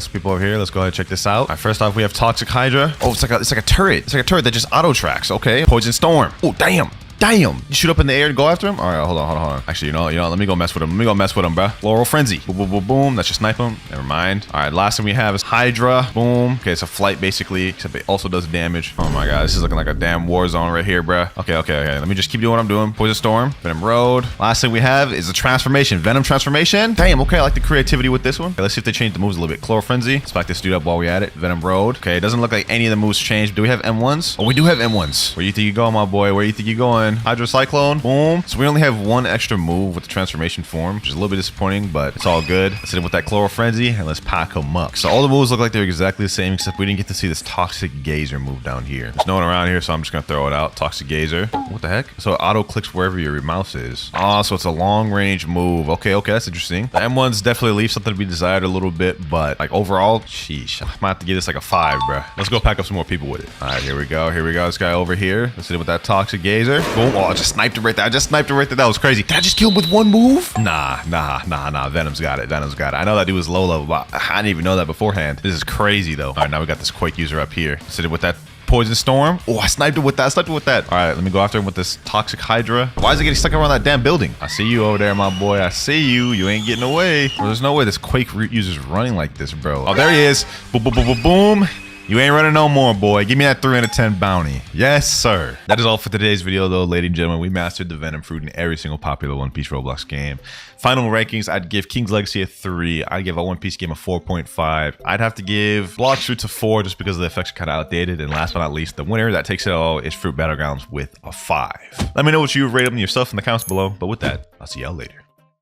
Let's go ahead and check this out. All right, first off, we have Toxic Hydra. Oh, it's like a turret. It's like a turret that just auto tracks. Okay. Poison Storm. Oh, damn. You shoot up in the air to go after him? All right, hold on. Actually, you know, let me go mess with him. Bro. Chloral Frenzy. Boom. Let's just snipe him. Never mind. All right, last thing we have is Hydra. Boom. Okay, it's a flight basically, except it also does damage. Oh my god, this is looking like a damn war zone right here, bro. Okay. Let me just keep doing what I'm doing. Poison Storm. Venom Road. Last thing we have is a transformation. Venom transformation. Damn, okay, I like the creativity with this one. Okay, let's see if they change the moves a little bit. Chloral Frenzy. Let's back this dude up while we're at it. Venom Road. Okay, it doesn't look like any of the moves changed. Do we have M1s? Oh, we do have M1s. Where you think you going, my boy? Where you think you going? going. Hydro Cyclone. Boom. So we only have one extra move with the transformation form, which is a little bit disappointing, but it's all good. Let's hit him with that Chloral Frenzy and let's pack him up. So all the moves look like they're exactly the same, except we didn't get to see this Toxic Gazer move down here. There's no one around here, so I'm just gonna throw it out. Toxic Gazer. What the heck? So it auto clicks wherever your mouse is. Oh, so it's a long range move. Okay, that's interesting. The M1s definitely leave something to be desired a little bit, but like overall, sheesh. I might have to give this like a 5, bruh. Let's go pack up some more people with it. All right, here we go. This guy over here. Let's hit him with that Toxic Gazer. Boom. Oh, I just sniped it right there. That was crazy. Did I just kill him with one move? Nah. Venom's got it. I know that dude was low level, but I didn't even know that beforehand. This is crazy though. All right, now we got this Quake user up here. Let's hit it with that Poison Storm. Oh, I sniped it with that. All right, let me go after him with this Toxic Hydra. Why is it getting stuck around that damn building? I see you over there, my boy. I see you. You ain't getting away. Bro, there's no way this Quake user's running like this, bro. Oh, there he is. Boom, boom, boom, boom, boom. You ain't running no more, boy. Give me that 3 out of 10 bounty. Yes, sir. That is all for today's video, though, ladies and gentlemen. We mastered the Venom Fruit in every single popular One Piece Roblox game. Final rankings, I'd give King's Legacy a 3. I'd give a One Piece game a 4.5. I'd have to give Blox Fruits a 4 just because the effects are kind of outdated. And last but not least, the winner that takes it all is Fruit Battlegrounds with a 5. Let me know what you rated them yourself in the comments below. But with that, I'll see y'all later.